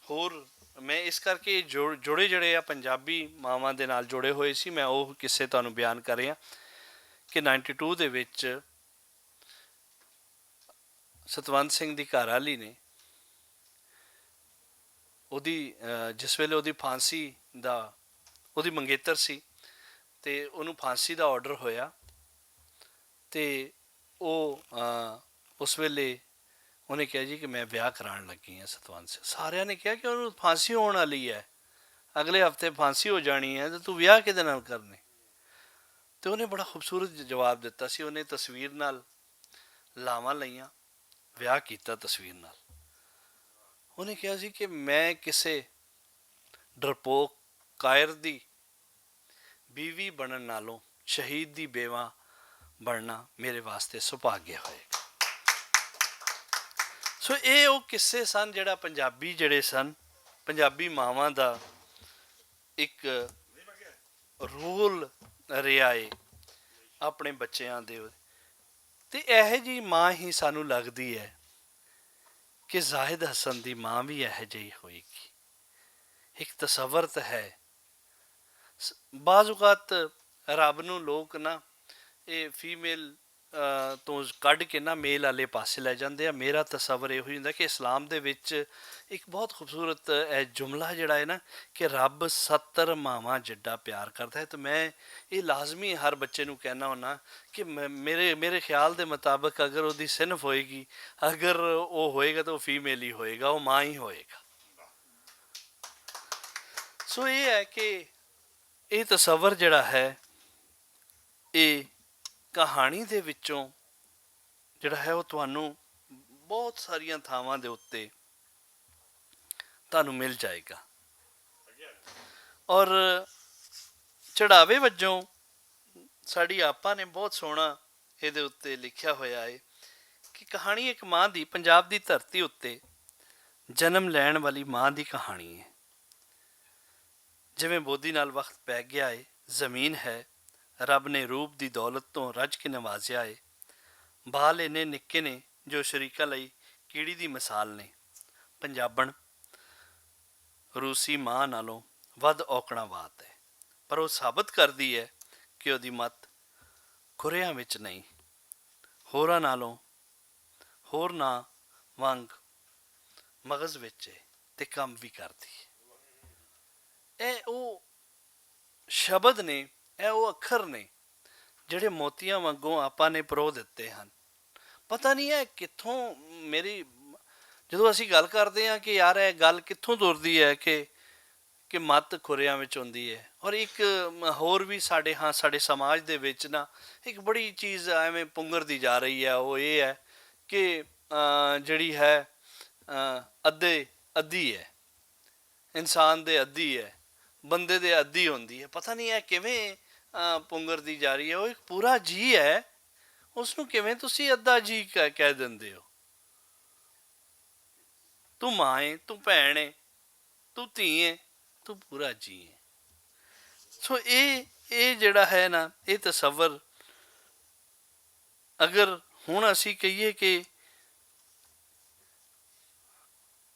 ਹੋਰ, ਮੈਂ ਇਸ ਕਰਕੇ ਜੁੜੇ ਜਿਹੜੇ ਆ ਪੰਜਾਬੀ ਮਾਵਾਂ ਦੇ ਨਾਲ ਜੁੜੇ ਹੋਏ ਸੀ, ਮੈਂ ਉਹ ਕਿੱਸੇ ਤੁਹਾਨੂੰ ਬਿਆਨ ਕਰ ਰਿਹਾ ਕਿ 92 ਦੇ ਵਿੱਚ ਸਤਵੰਤ ਸਿੰਘ ਦੀ ਘਰਵਾਲੀ ਨੇ, ਉਹਦੀ ਜਿਸ ਵੇਲੇ ਉਹਦੀ ਫਾਂਸੀ ਦਾ, ਉਹਦੀ ਮੰਗੇਤਰ ਸੀ ਤੇ ਉਹਨੂੰ ਫਾਂਸੀ ਦਾ ਆਰਡਰ ਹੋਇਆ ਤੇ ਉਹ ਉਸ ਵੇਲੇ ਉਹਨੇ ਕਿਹਾ ਜੀ ਕਿ ਮੈਂ ਵਿਆਹ ਕਰਾਉਣ ਲੱਗੀ ਹਾਂ ਸਤਵੰਤ ਸਿੰਘ। ਸਾਰਿਆਂ ਨੇ ਕਿਹਾ ਕਿ ਉਹਨੂੰ ਫਾਂਸੀ ਹੋਣ ਵਾਲੀ ਹੈ, ਅਗਲੇ ਹਫਤੇ ਫਾਂਸੀ ਹੋ ਜਾਣੀ ਹੈ, ਤੇ ਤੂੰ ਵਿਆਹ ਕਿਹਦੇ ਨਾਲ ਕਰਨੇ? ਤੇ ਉਹਨੇ ਬੜਾ ਖੂਬਸੂਰਤ ਜਵਾਬ ਦਿੱਤਾ ਸੀ। ਉਹਨੇ ਤਸਵੀਰ ਨਾਲ ਲਾਵਾਂ ਲਈਆਂ, ਵਿਆਹ ਕੀਤਾ ਤਸਵੀਰ ਨਾਲ। ਉਹਨੇ ਕਿਹਾ ਸੀ ਕਿ ਮੈਂ ਕਿਸੇ ਡਰਪੋਕ ਕਾਇਰ ਦੀ ਬੀਵੀ ਬਣਨ ਨਾਲੋਂ ਸ਼ਹੀਦ ਦੀ ਬੇਵਾ ਬਣਨਾ ਮੇਰੇ ਵਾਸਤੇ ਸੁਭਾਗਿਆ ਹੋਏਗਾ। ਸੋ ਇਹ ਉਹ ਕਿੱਸੇ ਸਨ ਜਿਹੜਾ ਪੰਜਾਬੀ ਜਿਹੜੇ ਸਨ, ਪੰਜਾਬੀ ਮਾਵਾਂ ਦਾ ਇੱਕ ਰੋਲ ਰਿਹਾ ਏ ਆਪਣੇ ਬੱਚਿਆਂ ਦੇ। ਤੇ ਇਹੋ ਜਿਹੀ ਮਾਂ ਹੀ ਸਾਨੂੰ ਲੱਗਦੀ ਹੈ ਕਿ ਜ਼ਾਹਿਦ ਹਸਨ ਦੀ ਮਾਂ ਵੀ ਇਹੋ ਜਿਹੀ ਹੋਏਗੀ। ਇੱਕ ਤਸਵਰ ਤਾਂ ਹੈ। ਬਾਜ਼ ਔਕਾਤ ਰੱਬ ਨੂੰ ਲੋਕ ਨਾ ਇਹ ਫੀਮੇਲ ਤੋਂ ਕੱਢ ਕੇ ਨਾ ਮੇਲ ਵਾਲੇ ਪਾਸੇ ਲੈ ਜਾਂਦੇ ਆ। ਮੇਰਾ ਤਸਵਰ ਇਹੋ ਹੀ ਹੁੰਦਾ ਕਿ ਇਸਲਾਮ ਦੇ ਵਿੱਚ ਇੱਕ ਬਹੁਤ ਖੂਬਸੂਰਤ ਇਹ ਜੁਮਲਾ ਜਿਹੜਾ ਹੈ ਨਾ ਕਿ ਰੱਬ 70 ਮਾਵਾਂ ਜਿੱਡਾ ਪਿਆਰ ਕਰਦਾ ਹੈ। ਤੇ ਮੈਂ ਇਹ ਲਾਜ਼ਮੀ ਹਰ ਬੱਚੇ ਨੂੰ ਕਹਿਣਾ ਹੁੰਦਾ ਕਿ ਮੇਰੇ ਖਿਆਲ ਦੇ ਮੁਤਾਬਕ ਅਗਰ ਉਹਦੀ ਸਿਨਫ ਹੋਏਗੀ, ਅਗਰ ਉਹ ਹੋਏਗਾ ਤਾਂ ਉਹ ਫੀਮੇਲ ਹੀ ਹੋਏਗਾ, ਉਹ ਮਾਂ ਹੀ ਹੋਏਗਾ। ਸੋ ਇਹ ਹੈ ਕਿ ਇਹ ਤਸਵਰ ਜਿਹੜਾ ਹੈ ਇਹ ਕਹਾਣੀ ਦੇ ਵਿੱਚੋਂ ਜਿਹੜਾ ਹੈ ਉਹ ਤੁਹਾਨੂੰ ਬਹੁਤ ਸਾਰੀਆਂ ਥਾਵਾਂ ਦੇ ਉੱਤੇ ਤੁਹਾਨੂੰ ਮਿਲ ਜਾਏਗਾ। ਔਰ ਚੜਾਵੇ ਵਜੋਂ ਸਾਡੀ ਆਪਾ ਨੇ ਬਹੁਤ ਸੋਹਣਾ ਇਹਦੇ ਉੱਤੇ ਲਿਖਿਆ ਹੋਇਆ ਹੈ ਕਿ ਕਹਾਣੀ ਇੱਕ ਮਾਂ ਦੀ, ਪੰਜਾਬ ਦੀ ਧਰਤੀ ਉੱਤੇ ਜਨਮ ਲੈਣ ਵਾਲੀ ਮਾਂ ਦੀ ਕਹਾਣੀ ਹੈ। ਜਿਵੇਂ ਬੋਧੀ ਨਾਲ ਵਕਤ ਪੈ ਗਿਆ ਹੈ, ਜ਼ਮੀਨ ਹੈ, ਰੱਬ ਨੇ ਰੂਪ ਦੀ ਦੌਲਤ ਤੋਂ ਰੱਜ ਕੇ ਨਵਾਜ਼ਿਆ ਏ। ਬਾਲ ਇੰਨੇ ਨਿੱਕੇ ਨੇ ਜੋ ਸ਼ਰੀਕਾਂ ਲਈ ਕੀੜੀ ਦੀ ਮਿਸਾਲ ਨੇ। ਪੰਜਾਬਣ ਰੂਸੀ ਮਾਂ ਨਾਲੋਂ ਵੱਧ ਔਕੜਾਂ ਬਾਤ ਹੈ, ਪਰ ਉਹ ਸਾਬਤ ਕਰਦੀ ਹੈ ਕਿ ਉਹਦੀ ਮੱਤ ਖੁਰਿਆਂ ਵਿੱਚ ਨਹੀਂ, ਹੋਰਾਂ ਨਾਲੋਂ ਹੋਰਨਾਂ ਵਾਂਗ ਮਗਜ਼ ਵਿੱਚ ਹੈ ਤੇ ਕੰਮ ਵੀ ਕਰਦੀ ਹੈ। ਇਹ ਉਹ ਸ਼ਬਦ ਨੇ, ਇਹ ਉਹ ਅੱਖਰ ਨੇ ਜਿਹੜੇ ਮੋਤੀਆਂ ਵਾਂਗੋਂ ਆਪਾਂ ਨੇ ਪਰੋ ਦਿੱਤੇ ਹਨ। ਪਤਾ ਨਹੀਂ ਹੈ ਕਿੱਥੋਂ ਮੇਰੀ, ਜਦੋਂ ਅਸੀਂ ਗੱਲ ਕਰਦੇ ਹਾਂ ਕਿ ਯਾਰ ਇਹ ਗੱਲ ਕਿੱਥੋਂ ਤੁਰਦੀ ਹੈ ਕਿ ਮੱਤ ਖੁਰਿਆਂ ਵਿੱਚ ਹੁੰਦੀ ਹੈ। ਔਰ ਇੱਕ ਹੋਰ ਵੀ ਸਾਡੇ ਸਮਾਜ ਦੇ ਵਿੱਚ ਨਾ ਇੱਕ ਬੜੀ ਚੀਜ਼ ਐਵੇਂ ਪੁੰਗਰਦੀ ਜਾ ਰਹੀ ਹੈ, ਉਹ ਇਹ ਹੈ ਕਿ ਜਿਹੜੀ ਹੈ ਅੱਧੀ ਹੈ, ਇਨਸਾਨ ਦੇ ਅੱਧੀ ਹੈ, ਬੰਦੇ ਦੇ ਅੱਧੀ ਹੁੰਦੀ ਹੈ। ਪਤਾ ਨਹੀਂ ਇਹ ਕਿਵੇਂ ਪੁੰਗਰਦੀ ਜਾ ਰਹੀ ਹੈ। ਉਹ ਇੱਕ ਪੂਰਾ ਜੀ ਹੈ, ਉਸ ਨੂੰ ਕਿਵੇਂ ਤੁਸੀਂ ਅੱਧਾ ਜੀ ਕਹਿ ਦਿੰਦੇ ਹੋ? ਤੂੰ ਮਾਂ ਹੈ, ਤੂੰ ਭੈਣ ਹੈ, ਤੂੰ ਧੀ ਹੈ, ਤੂੰ ਪੂਰਾ ਜੀ ਹੈ। ਸੋ ਇਹ ਜਿਹੜਾ ਹੈ ਨਾ, ਇਹ ਤਸੱਵਰ ਅਗਰ ਹੁਣ ਅਸੀਂ ਕਹੀਏ ਕਿ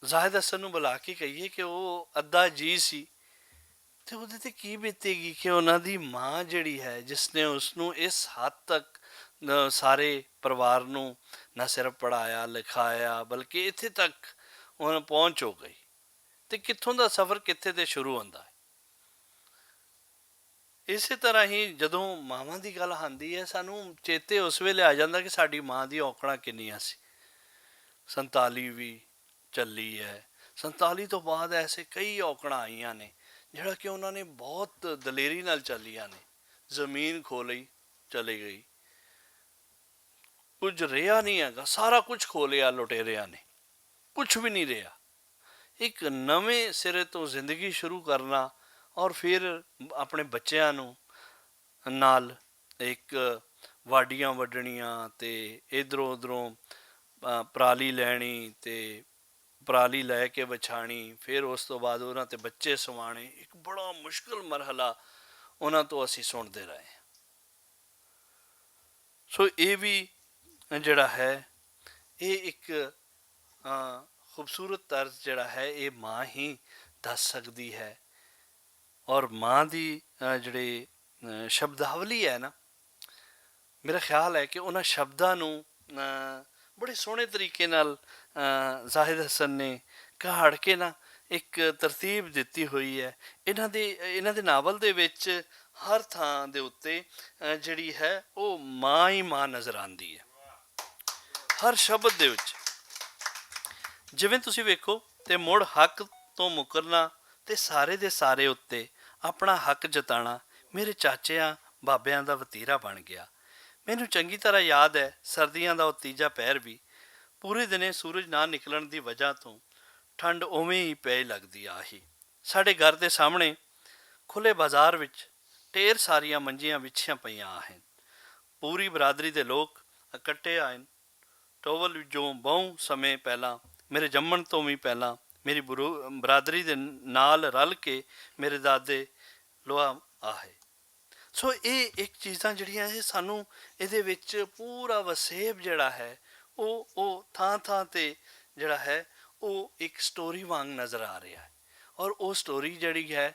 ਜ਼ਾਹਿਦ ਹਸਨ ਨੂੰ ਬੁਲਾ ਕੇ ਕਹੀਏ ਕਿ ਉਹ ਅੱਧਾ ਜੀ ਸੀ, ਤੇ ਉਹਦੇ ਤੇ ਕੀ ਬੀਤੇਗੀ ਕਿ ਉਹਨਾਂ ਦੀ ਮਾਂ ਜਿਹੜੀ ਹੈ, ਜਿਸ ਨੇ ਉਸਨੂੰ ਇਸ ਹੱਦ ਤੱਕ ਸਾਰੇ ਪਰਿਵਾਰ ਨੂੰ ਨਾ ਸਿਰਫ ਪੜ੍ਹਾਇਆ ਲਿਖਾਇਆ, ਬਲਕਿ ਇੱਥੇ ਤੱਕ ਉਹਨਾਂ ਪਹੁੰਚ ਹੋ ਗਈ। ਤੇ ਕਿੱਥੋਂ ਦਾ ਸਫ਼ਰ ਕਿੱਥੇ ਤੇ ਸ਼ੁਰੂ ਹੁੰਦਾ ਹੈ। ਇਸੇ ਤਰ੍ਹਾਂ ਹੀ ਜਦੋਂ ਮਾਵਾਂ ਦੀ ਗੱਲ ਆਉਂਦੀ ਹੈ, ਸਾਨੂੰ ਚੇਤੇ ਉਸ ਵੇਲੇ ਆ ਜਾਂਦਾ ਕਿ ਸਾਡੀ ਮਾਂ ਦੀ ਔਕੜਾਂ ਕਿੰਨੀਆਂ ਸੀ। 47 ਵੀ ਚੱਲੀ ਹੈ, 47 ਤੋਂ ਬਾਅਦ ਐਸੇ ਕਈ ਔਕੜਾਂ ਆਈਆਂ ਨੇ ਜਿਹੜਾ ਕਿ ਉਹਨਾਂ ਨੇ ਬਹੁਤ ਦਲੇਰੀ ਨਾਲ ਚੱਲੀਆਂ ਨੇ। ਜ਼ਮੀਨ ਖੋ ਲਈ, ਚਲੀ ਗਈ, ਕੁਝ ਰਿਹਾ ਨਹੀਂ ਹੈਗਾ, ਸਾਰਾ ਕੁਝ ਖੋ ਲਿਆ ਲੁਟੇਰਿਆਂ ਨੇ, ਕੁਝ ਵੀ ਨਹੀਂ ਰਿਹਾ। ਇੱਕ ਨਵੇਂ ਸਿਰੇ ਤੋਂ ਜ਼ਿੰਦਗੀ ਸ਼ੁਰੂ ਕਰਨਾ, ਔਰ ਫਿਰ ਆਪਣੇ ਬੱਚਿਆਂ ਨੂੰ ਨਾਲ ਇੱਕ ਵਾਢੀਆਂ ਵੱਢਣੀਆਂ ਤੇ ਇੱਧਰੋਂ ਉੱਧਰੋਂ ਪਰਾਲੀ ਲੈਣੀ ਤੇ ਪਰਾਲੀ ਲੈ ਕੇ ਵਿਛਾਣੀ, ਫਿਰ ਉਸ ਤੋਂ ਬਾਅਦ ਉਹਨਾਂ ਤੇ ਬੱਚੇ ਸਵਾਣੇ। ਇੱਕ ਬੜਾ ਮੁਸ਼ਕਿਲ ਮਰਹਲਾ ਉਹਨਾਂ ਤੋਂ ਅਸੀਂ ਸੁਣਦੇ ਰਹੇ। ਸੋ ਇਹ ਵੀ ਜਿਹੜਾ ਹੈ, ਇਹ ਇੱਕ ਖੂਬਸੂਰਤ ਤਰਜ਼ ਜਿਹੜਾ ਹੈ, ਇਹ ਮਾਂ ਹੀ ਦੱਸ ਸਕਦੀ ਹੈ। ਔਰ ਮਾਂ ਦੀ ਜਿਹੜੇ ਸ਼ਬਦਾਵਲੀ ਹੈ ਨਾ, ਮੇਰਾ ਖਿਆਲ ਹੈ ਕਿ ਉਹਨਾਂ ਸ਼ਬਦਾਂ ਨੂੰ ਬੜੇ ਸੋਹਣੇ ਤਰੀਕੇ ਨਾਲ ਜ਼ਾਹਿਦ ਹਸਨ ਨੇ ਕਾੜ ਕੇ ਨਾ ਇੱਕ ਤਰਤੀਬ ਦਿੱਤੀ ਹੋਈ ਹੈ। ਇਹਨਾਂ ਦੇ ਨਾਵਲ ਦੇ ਵਿੱਚ ਹਰ ਥਾਂ ਦੇ ਉੱਤੇ ਜਿਹੜੀ ਹੈ ਉਹ ਮਾਂ ਹੀ ਮਾਂ ਨਜ਼ਰ ਆਉਂਦੀ ਹੈ, ਹਰ ਸ਼ਬਦ ਦੇ ਵਿੱਚ। ਜਿਵੇਂ ਤੁਸੀਂ ਵੇਖੋ, ਤੇ ਮੁੜ ਹੱਕ ਤੋਂ ਮੁਕਰਨਾ ਤੇ ਸਾਰੇ ਦੇ ਸਾਰੇ ਉੱਤੇ ਆਪਣਾ ਹੱਕ ਜਤਾਣਾ ਮੇਰੇ ਚਾਚਿਆਂ ਬਾਬਿਆਂ ਦਾ ਵਤੀਰਾ ਬਣ ਗਿਆ। ਮੈਨੂੰ ਚੰਗੀ ਤਰ੍ਹਾਂ ਯਾਦ ਹੈ, ਸਰਦੀਆਂ ਦਾ ਉਹ ਤੀਜਾ ਪਹਿਰ ਵੀ, ਪੂਰੇ ਦਿਨੇ ਸੂਰਜ ਨਾ ਨਿਕਲਣ ਦੀ ਵਜ੍ਹਾ ਤੋਂ ਠੰਡ ਉਵੇਂ ਹੀ ਪੈ ਲੱਗਦੀ ਆਹੀ। ਸਾਡੇ ਘਰ ਦੇ ਸਾਹਮਣੇ ਖੁੱਲ੍ਹੇ ਬਾਜ਼ਾਰ ਵਿੱਚ ਢੇਰ ਸਾਰੀਆਂ ਮੰਜੀਆਂ ਵਿਛੀਆਂ ਪਈਆਂ ਹਨ। ਪੂਰੀ ਬਰਾਦਰੀ ਦੇ ਲੋਕ ਇਕੱਠੇ ਆਏ। ਟੋਵਲ ਜੋ ਬਹੁ ਸਮੇਂ ਪਹਿਲਾਂ, ਮੇਰੇ ਜੰਮਣ ਤੋਂ ਵੀ ਪਹਿਲਾਂ, ਮੇਰੀ ਬਰਾਦਰੀ ਦੇ ਨਾਲ ਰਲ ਕੇ ਮੇਰੇ ਦਾਦੇ ਲੋਹਾ ਆਏ। ਸੋ ਇਹ ਇੱਕ ਚੀਜ਼ਾਂ ਜਿਹੜੀਆਂ ਇਹ ਸਾਨੂੰ ਇਹਦੇ ਵਿੱਚ ਪੂਰਾ ਵਸੇਬ ਜਿਹੜਾ ਹੈ ਉਹ ਥਾਂ ਥਾਂ 'ਤੇ ਜਿਹੜਾ ਹੈ ਉਹ ਇੱਕ ਸਟੋਰੀ ਵਾਂਗ ਨਜ਼ਰ ਆ ਰਿਹਾ ਹੈ। ਔਰ ਉਹ ਸਟੋਰੀ ਜਿਹੜੀ ਹੈ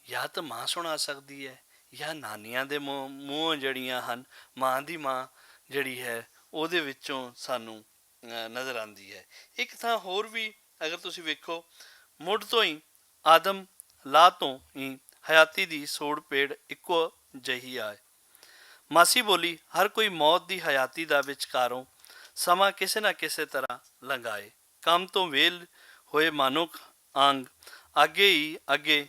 ਜਾਂ ਤਾਂ ਮਾਂ ਸੁਣਾ ਸਕਦੀ ਹੈ, ਜਾਂ ਨਾਨੀਆਂ ਦੇ ਮੂੰਹੋਂ ਜਿਹੜੀਆਂ ਹਨ, ਮਾਂ ਦੀ ਮਾਂ ਜਿਹੜੀ ਹੈ ਉਹਦੇ ਵਿੱਚੋਂ ਸਾਨੂੰ ਨਜ਼ਰ ਆਉਂਦੀ ਹੈ। ਇੱਕ ਥਾਂ ਹੋਰ ਵੀ ਅਗਰ ਤੁਸੀਂ ਵੇਖੋ, ਮੁੱਢ ਤੋਂ ਹੀ ਆਦਮ ਲਾ ਤੋਂ ਹੀ ਹਯਾਤੀ ਦੀ ਸੋੜ ਪੇੜ ਇੱਕੋ ਜਿਹੀ ਆਏ। ਮਾਸੀ ਬੋਲੀ, ਹਰ ਕੋਈ ਮੌਤ ਦੀ ਹਯਾਤੀ ਦਾ ਵਿਚਕਾਰੋਂ ਸਮਾਂ ਕਿਸੇ ਨਾ ਕਿਸੇ ਤਰ੍ਹਾਂ ਲੰਘਾਏ। ਕੰਮ ਤੋਂ ਵੇਲ ਹੋਏ ਮਾਨੁਖ ਆਂਗ ਅੱਗੇ ਹੀ ਅੱਗੇ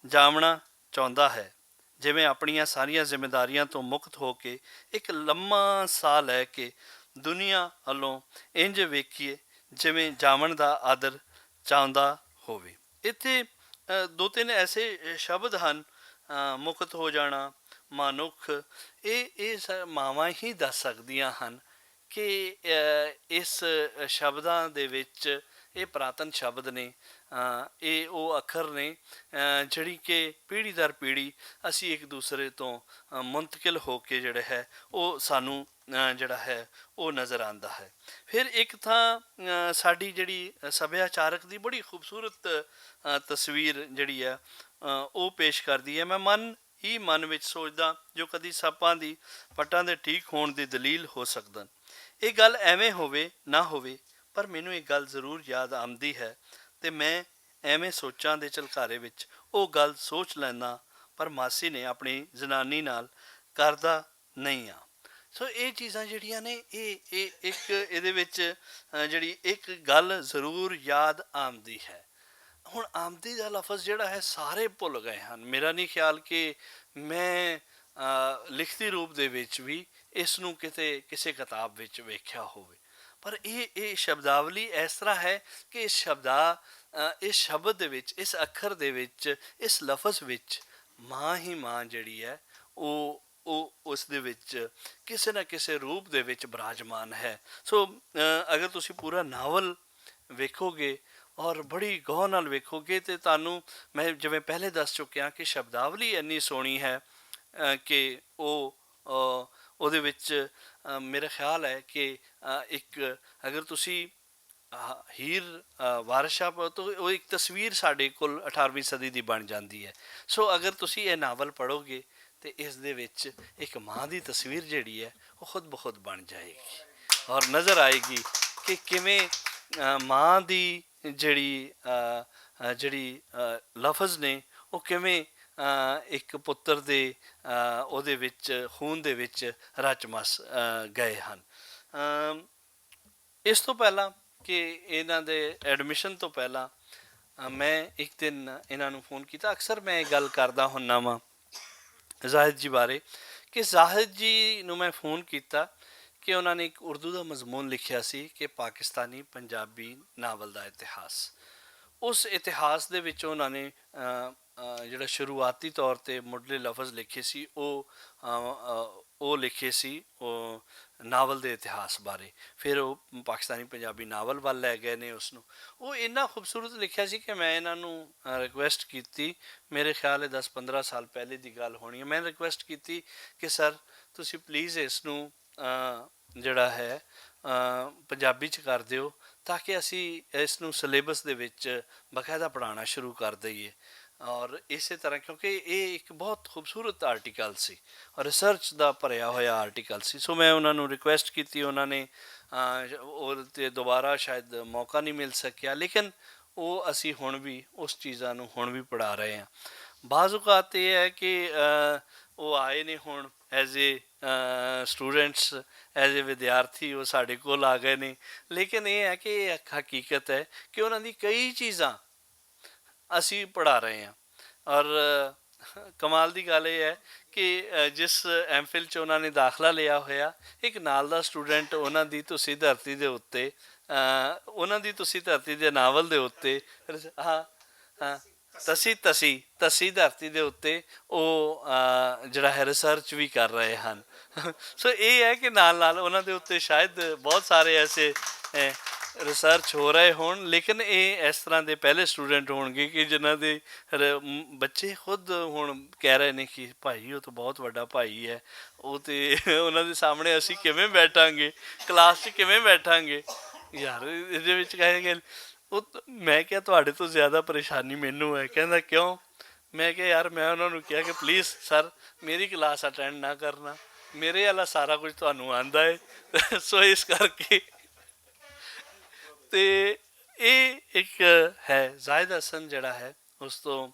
ਜਾਵਣਾ ਚਾਹੁੰਦਾ ਹੈ, ਜਿਵੇਂ ਆਪਣੀਆਂ ਸਾਰੀਆਂ ਜ਼ਿੰਮੇਦਾਰੀਆਂ ਤੋਂ ਮੁਕਤ ਹੋ ਕੇ ਇੱਕ ਲੰਮਾ ਸਾਹ ਲੈ ਕੇ ਦੁਨੀਆ ਵੱਲੋਂ ਇੰਝ ਵੇਖੀਏ ਜਿਵੇਂ ਜਾਵਣ ਦਾ ਆਦਰ ਚਾਹੁੰਦਾ ਹੋਵੇ। ਇੱਥੇ ਦੋ ਤਿੰਨ ਐਸੇ ਸ਼ਬਦ ਹਨ, ਮੁਕਤ ਹੋ ਜਾਣਾ, ਮਨੁੱਖ, ਇਹ ਮਾਵਾਂ ਹੀ ਦੱਸ ਸਕਦੀਆਂ ਹਨ ਕਿ ਇਸ ਸ਼ਬਦਾਂ ਦੇ ਵਿੱਚ ਇਹ ਪੁਰਾਤਨ ਸ਼ਬਦ ਨੇ, ਇਹ ਉਹ ਅੱਖਰ ਨੇ ਜਿਹੜੀ ਕਿ ਪੀੜ੍ਹੀ ਦਰ ਪੀੜ੍ਹੀ ਅਸੀਂ ਇੱਕ ਦੂਸਰੇ ਤੋਂ ਮੁੰਤਕਿਲ ਹੋ ਕੇ ਜਿਹੜਾ ਹੈ ਉਹ ਸਾਨੂੰ ਜਿਹੜਾ ਹੈ ਉਹ ਨਜ਼ਰ ਆਉਂਦਾ ਹੈ। ਫਿਰ ਇੱਕ ਥਾਂ ਸਾਡੀ ਜਿਹੜੀ ਸੱਭਿਆਚਾਰਕ ਦੀ ਬੜੀ ਖੂਬਸੂਰਤ ਤਸਵੀਰ ਜਿਹੜੀ ਹੈ ਉਹ ਪੇਸ਼ ਕਰਦੀ ਹੈ। ਮੈਂ ਮਨ ਹੀ ਮਨ ਵਿੱਚ ਸੋਚਦਾ ਜੋ ਕਦੀ ਸੱਪਾਂ ਦੀ ਪੱਟਾਂ ਦੇ ਠੀਕ ਹੋਣ ਦੀ ਦਲੀਲ ਹੋ ਸਕਦਨ। ਇਹ ਗੱਲ ਐਵੇਂ ਹੋਵੇ ਨਾ ਹੋਵੇ, ਪਰ ਮੈਨੂੰ ਇੱਕ ਗੱਲ ਜ਼ਰੂਰ ਯਾਦ ਆਉਂਦੀ ਹੈ ਤੇ ਮੈਂ ਐਵੇਂ ਸੋਚਾਂ ਦੇ ਝਲਕਾਰੇ ਵਿੱਚ ਉਹ ਗੱਲ ਸੋਚ ਲੈਂਦਾ, ਪਰ ਮਾਸੀ ਨੇ ਆਪਣੀ ਜ਼ਨਾਨੀ ਨਾਲ ਕਰਦਾ ਨਹੀਂ ਆ। ਸੋ ਇਹ ਚੀਜ਼ਾਂ ਜਿਹੜੀਆਂ ਨੇ ਇਹ ਇੱਕ ਇਹਦੇ ਵਿੱਚ ਜਿਹੜੀ ਇੱਕ ਗੱਲ ਜ਼ਰੂਰ ਯਾਦ ਆਉਂਦੀ ਹੈ। ਹੁਣ ਆਮਦੀ ਦਾ ਲਫ਼ਜ਼ ਜਿਹੜਾ ਹੈ ਸਾਰੇ ਭੁੱਲ ਗਏ ਹਨ। ਮੇਰਾ ਨਹੀਂ ਖਿਆਲ ਕਿ ਮੈਂ ਲਿਖਤੀ ਰੂਪ ਦੇ ਵਿੱਚ ਵੀ ਇਸ ਨੂੰ ਕਿਤੇ ਕਿਸੇ ਕਿਤਾਬ ਵਿੱਚ ਵੇਖਿਆ ਹੋਵੇ, ਪਰ ਇਹ ਸ਼ਬਦਾਵਲੀ ਇਸ ਤਰ੍ਹਾਂ ਹੈ ਕਿ ਇਸ ਸ਼ਬਦ ਦੇ ਵਿੱਚ, ਇਸ ਅੱਖਰ ਦੇ ਵਿੱਚ, ਇਸ ਲਫ਼ਜ਼ ਵਿੱਚ ਮਾਂ ਹੀ ਮਾਂ ਜਿਹੜੀ ਹੈ ਉਹ ਉਸ ਦੇ ਵਿੱਚ ਕਿਸੇ ਨਾ ਕਿਸੇ ਰੂਪ ਦੇ ਵਿੱਚ ਬਿਰਾਜਮਾਨ ਹੈ। ਸੋ ਅਗਰ ਤੁਸੀਂ ਪੂਰਾ ਨਾਵਲ ਵੇਖੋਗੇ ਔਰ ਬੜੀ ਗੌਰ ਨਾਲ ਵੇਖੋਗੇ ਤੇ ਤੁਹਾਨੂੰ, ਮੈਂ ਜਿਵੇਂ ਪਹਿਲੇ ਦੱਸ ਚੁੱਕਿਆ ਕਿ ਸ਼ਬਦਾਵਲੀ ਇੰਨੀ ਸੋਹਣੀ ਹੈ ਕਿ ਉਹਦੇ ਵਿੱਚ ਮੇਰਾ ਖਿਆਲ ਹੈ ਕਿ ਇੱਕ ਅਗਰ ਤੁਸੀਂ ਹੀਰ ਵਾਰਿਸ ਸ਼ਾਹ ਤੋਂ ਉਹ ਇੱਕ ਤਸਵੀਰ ਸਾਡੇ ਕੋਲ 18ਵੀਂ ਸਦੀ ਦੀ ਬਣ ਜਾਂਦੀ ਹੈ। ਸੋ ਅਗਰ ਤੁਸੀਂ ਇਹ ਨਾਵਲ ਪੜ੍ਹੋਗੇ ਤੇ ਇਸ ਦੇ ਵਿੱਚ ਇੱਕ ਮਾਂ ਦੀ ਤਸਵੀਰ ਜਿਹੜੀ ਹੈ ਉਹ ਖੁਦ ਬਖੁਦ ਬਣ ਜਾਏਗੀ ਔਰ ਨਜ਼ਰ ਆਏਗੀ ਕਿ ਕਿਵੇਂ ਮਾਂ ਦੀ ਜਿਹੜੀ ਲਫ਼ਜ਼ ਨੇ ਉਹ ਕਿਵੇਂ ਇੱਕ ਪੁੱਤਰ ਦੇ ਉਹਦੇ ਵਿੱਚ ਖੂਨ ਦੇ ਵਿੱਚ ਰਚ ਮਸ ਗਏ ਹਨ। ਇਸ ਤੋਂ ਪਹਿਲਾਂ ਕਿ ਇਹਨਾਂ ਦੇ ਐਡਮਿਸ਼ਨ ਤੋਂ ਪਹਿਲਾਂ ਮੈਂ ਇੱਕ ਦਿਨ ਇਹਨਾਂ ਨੂੰ ਫ਼ੋਨ ਕੀਤਾ। ਅਕਸਰ ਮੈਂ ਇਹ ਗੱਲ ਕਰਦਾ ਹੁੰਦਾ ਵਾਂ ਜ਼ਾਹਿਦ ਜੀ ਬਾਰੇ ਕਿ ਜ਼ਾਹਿਦ ਜੀ ਨੂੰ ਮੈਂ ਫ਼ੋਨ ਕੀਤਾ ਕਿ ਉਹਨਾਂ ਨੇ ਇੱਕ ਉਰਦੂ ਦਾ ਮਜ਼ਮੂਨ ਲਿਖਿਆ ਸੀ ਕਿ ਪਾਕਿਸਤਾਨੀ ਪੰਜਾਬੀ ਨਾਵਲ ਦਾ ਇਤਿਹਾਸ। ਉਸ ਇਤਿਹਾਸ ਦੇ ਵਿੱਚ ਉਹਨਾਂ ਨੇ ਜਿਹੜਾ ਸ਼ੁਰੂਆਤੀ ਤੌਰ 'ਤੇ ਮੁੱਢਲੇ ਲਫ਼ਜ਼ ਲਿਖੇ ਸੀ ਉਹ ਲਿਖੇ ਸੀ ਉਹ ਨਾਵਲ ਦੇ ਇਤਿਹਾਸ ਬਾਰੇ। ਫਿਰ ਉਹ ਪਾਕਿਸਤਾਨੀ ਪੰਜਾਬੀ ਨਾਵਲ ਵੱਲ ਲੈ ਗਏ ਨੇ ਉਸ ਨੂੰ। ਉਹ ਇੰਨਾ ਖੂਬਸੂਰਤ ਲਿਖਿਆ ਸੀ ਕਿ ਮੈਂ ਇਹਨਾਂ ਨੂੰ ਰਿਕੁਐਸਟ ਕੀਤੀ, ਮੇਰੇ ਖਿਆਲ ਹੈ 10-15 ਸਾਲ ਪਹਿਲੇ ਦੀ ਗੱਲ ਹੋਣੀ ਹੈ, ਮੈਂ ਰਿਕੁਐਸਟ ਕੀਤੀ ਕਿ ਸਰ ਤੁਸੀਂ ਪਲੀਜ਼ ਇਸ ਨੂੰ ਜਿਹੜਾ ਹੈ ਪੰਜਾਬੀ 'ਚ ਕਰ ਦਿਓ ਤਾਂ ਕਿ ਅਸੀਂ ਇਸ ਨੂੰ ਸਿਲੇਬਸ ਦੇ ਵਿੱਚ ਬਾਕਾਇਦਾ ਪੜ੍ਹਾਉਣਾ ਸ਼ੁਰੂ ਕਰ ਦਈਏ। ਔਰ ਇਸੇ ਤਰ੍ਹਾਂ ਕਿਉਂਕਿ ਇਹ ਇੱਕ ਬਹੁਤ ਖੂਬਸੂਰਤ ਆਰਟੀਕਲ ਸੀ ਔਰ ਰਿਸਰਚ ਦਾ ਭਰਿਆ ਹੋਇਆ ਆਰਟੀਕਲ ਸੀ। ਸੋ ਮੈਂ ਉਹਨਾਂ ਨੂੰ ਰਿਕੁਐਸਟ ਕੀਤੀ, ਉਹਨਾਂ ਨੇ ਉਹ 'ਤੇ ਦੁਬਾਰਾ ਸ਼ਾਇਦ ਮੌਕਾ ਨਹੀਂ ਮਿਲ ਸਕਿਆ, ਲੇਕਿਨ ਉਹ ਅਸੀਂ ਹੁਣ ਵੀ ਉਸ ਚੀਜ਼ਾਂ ਨੂੰ ਹੁਣ ਵੀ ਪੜ੍ਹਾ ਰਹੇ ਹਾਂ। ਬਾਜ਼ ਔਕਾਤ ਇਹ ਹੈ ਕਿ ਉਹ ਆਏ ਨੇ ਹੁਣ as a students, as a ਵਿਦਿਆਰਥੀ ਉਹ ਸਾਡੇ ਕੋਲ ਆ ਗਏ ਨੇ, ਲੇਕਿਨ ਇਹ ਹੈ ਕਿ ਇਹ ਹਕੀਕਤ ਹੈ ਕਿ ਉਹਨਾਂ ਦੀ ਕਈ ਚੀਜ਼ਾਂ ਅਸੀਂ ਪੜ੍ਹਾ ਰਹੇ ਹਾਂ। ਔਰ ਕਮਾਲ ਦੀ ਗੱਲ ਇਹ ਹੈ ਕਿ ਜਿਸ ਐਮਫਿਲ 'ਚ ਉਹਨਾਂ ਨੇ ਦਾਖਲਾ ਲਿਆ ਹੋਇਆ, ਇੱਕ ਨਾਲ ਦਾ ਸਟੂਡੈਂਟ ਉਹਨਾਂ ਦੀ ਤੁਸੀਂ ਧਰਤੀ ਦੇ ਉੱਤੇ ਦੇ ਨਾਵਲ ਦੇ ਉੱਤੇ ਤਸੀ ਧਰਤੀ ਦੇ ਉੱਤੇ ਉਹ ਜਿਹੜਾ ਹੈ ਰਿਸਰਚ ਵੀ ਕਰ ਰਹੇ ਹਨ। ਸੋ ਇਹ ਹੈ ਕਿ ਨਾਲ ਨਾਲ ਉਹਨਾਂ ਦੇ ਉੱਤੇ ਸ਼ਾਇਦ ਬਹੁਤ ਸਾਰੇ ਐਸੇ ਰਿਸਰਚ ਹੋ ਰਹੇ ਹੋਣ, ਲੇਕਿਨ ਇਹ ਇਸ ਤਰ੍ਹਾਂ ਦੇ ਪਹਿਲੇ ਸਟੂਡੈਂਟ ਹੋਣਗੇ ਕਿ ਜਿਨ੍ਹਾਂ ਦੇ ਬੱਚੇ ਖੁਦ ਹੁਣ ਕਹਿ ਰਹੇ ਨੇ ਕਿ ਭਾਈ ਉਹ ਤਾਂ ਬਹੁਤ ਵੱਡਾ ਭਾਈ ਹੈ, ਉਹ ਤਾਂ ਉਹਨਾਂ ਦੇ ਸਾਹਮਣੇ ਅਸੀਂ ਕਿਵੇਂ ਬੈਠਾਂਗੇ, ਕਲਾਸ 'ਚ ਕਿਵੇਂ ਬੈਠਾਂਗੇ ਯਾਰ। ਇਹਦੇ ਵਿੱਚ ਕਹੇਗੇ ਮੈਂ ਕਿਹਾ ਤੁਹਾਡੇ ਤੋਂ ਜ਼ਿਆਦਾ ਪਰੇਸ਼ਾਨੀ ਮੈਨੂੰ ਹੈ। ਕਹਿੰਦਾ ਕਿਉਂ? ਮੈਂ ਕਿਹਾ ਯਾਰ ਮੈਂ ਉਹਨਾਂ ਨੂੰ ਕਿਹਾ ਕਿ ਪਲੀਜ਼ ਸਰ ਮੇਰੀ ਕਲਾਸ ਅਟੈਂਡ ਨਾ ਕਰਨਾ, ਮੇਰੇ ਵਾਲਾ ਸਾਰਾ ਕੁਝ ਤੁਹਾਨੂੰ ਆਉਂਦਾ ਹੈ। ਸੋ ਇਸ ਕਰਕੇ ਤੇ ਇਹ ਇੱਕ ਹੈ ਜ਼ਾਹਿਦ ਹਸਨ ਜਿਹੜਾ ਹੈ ਉਸ ਤੋਂ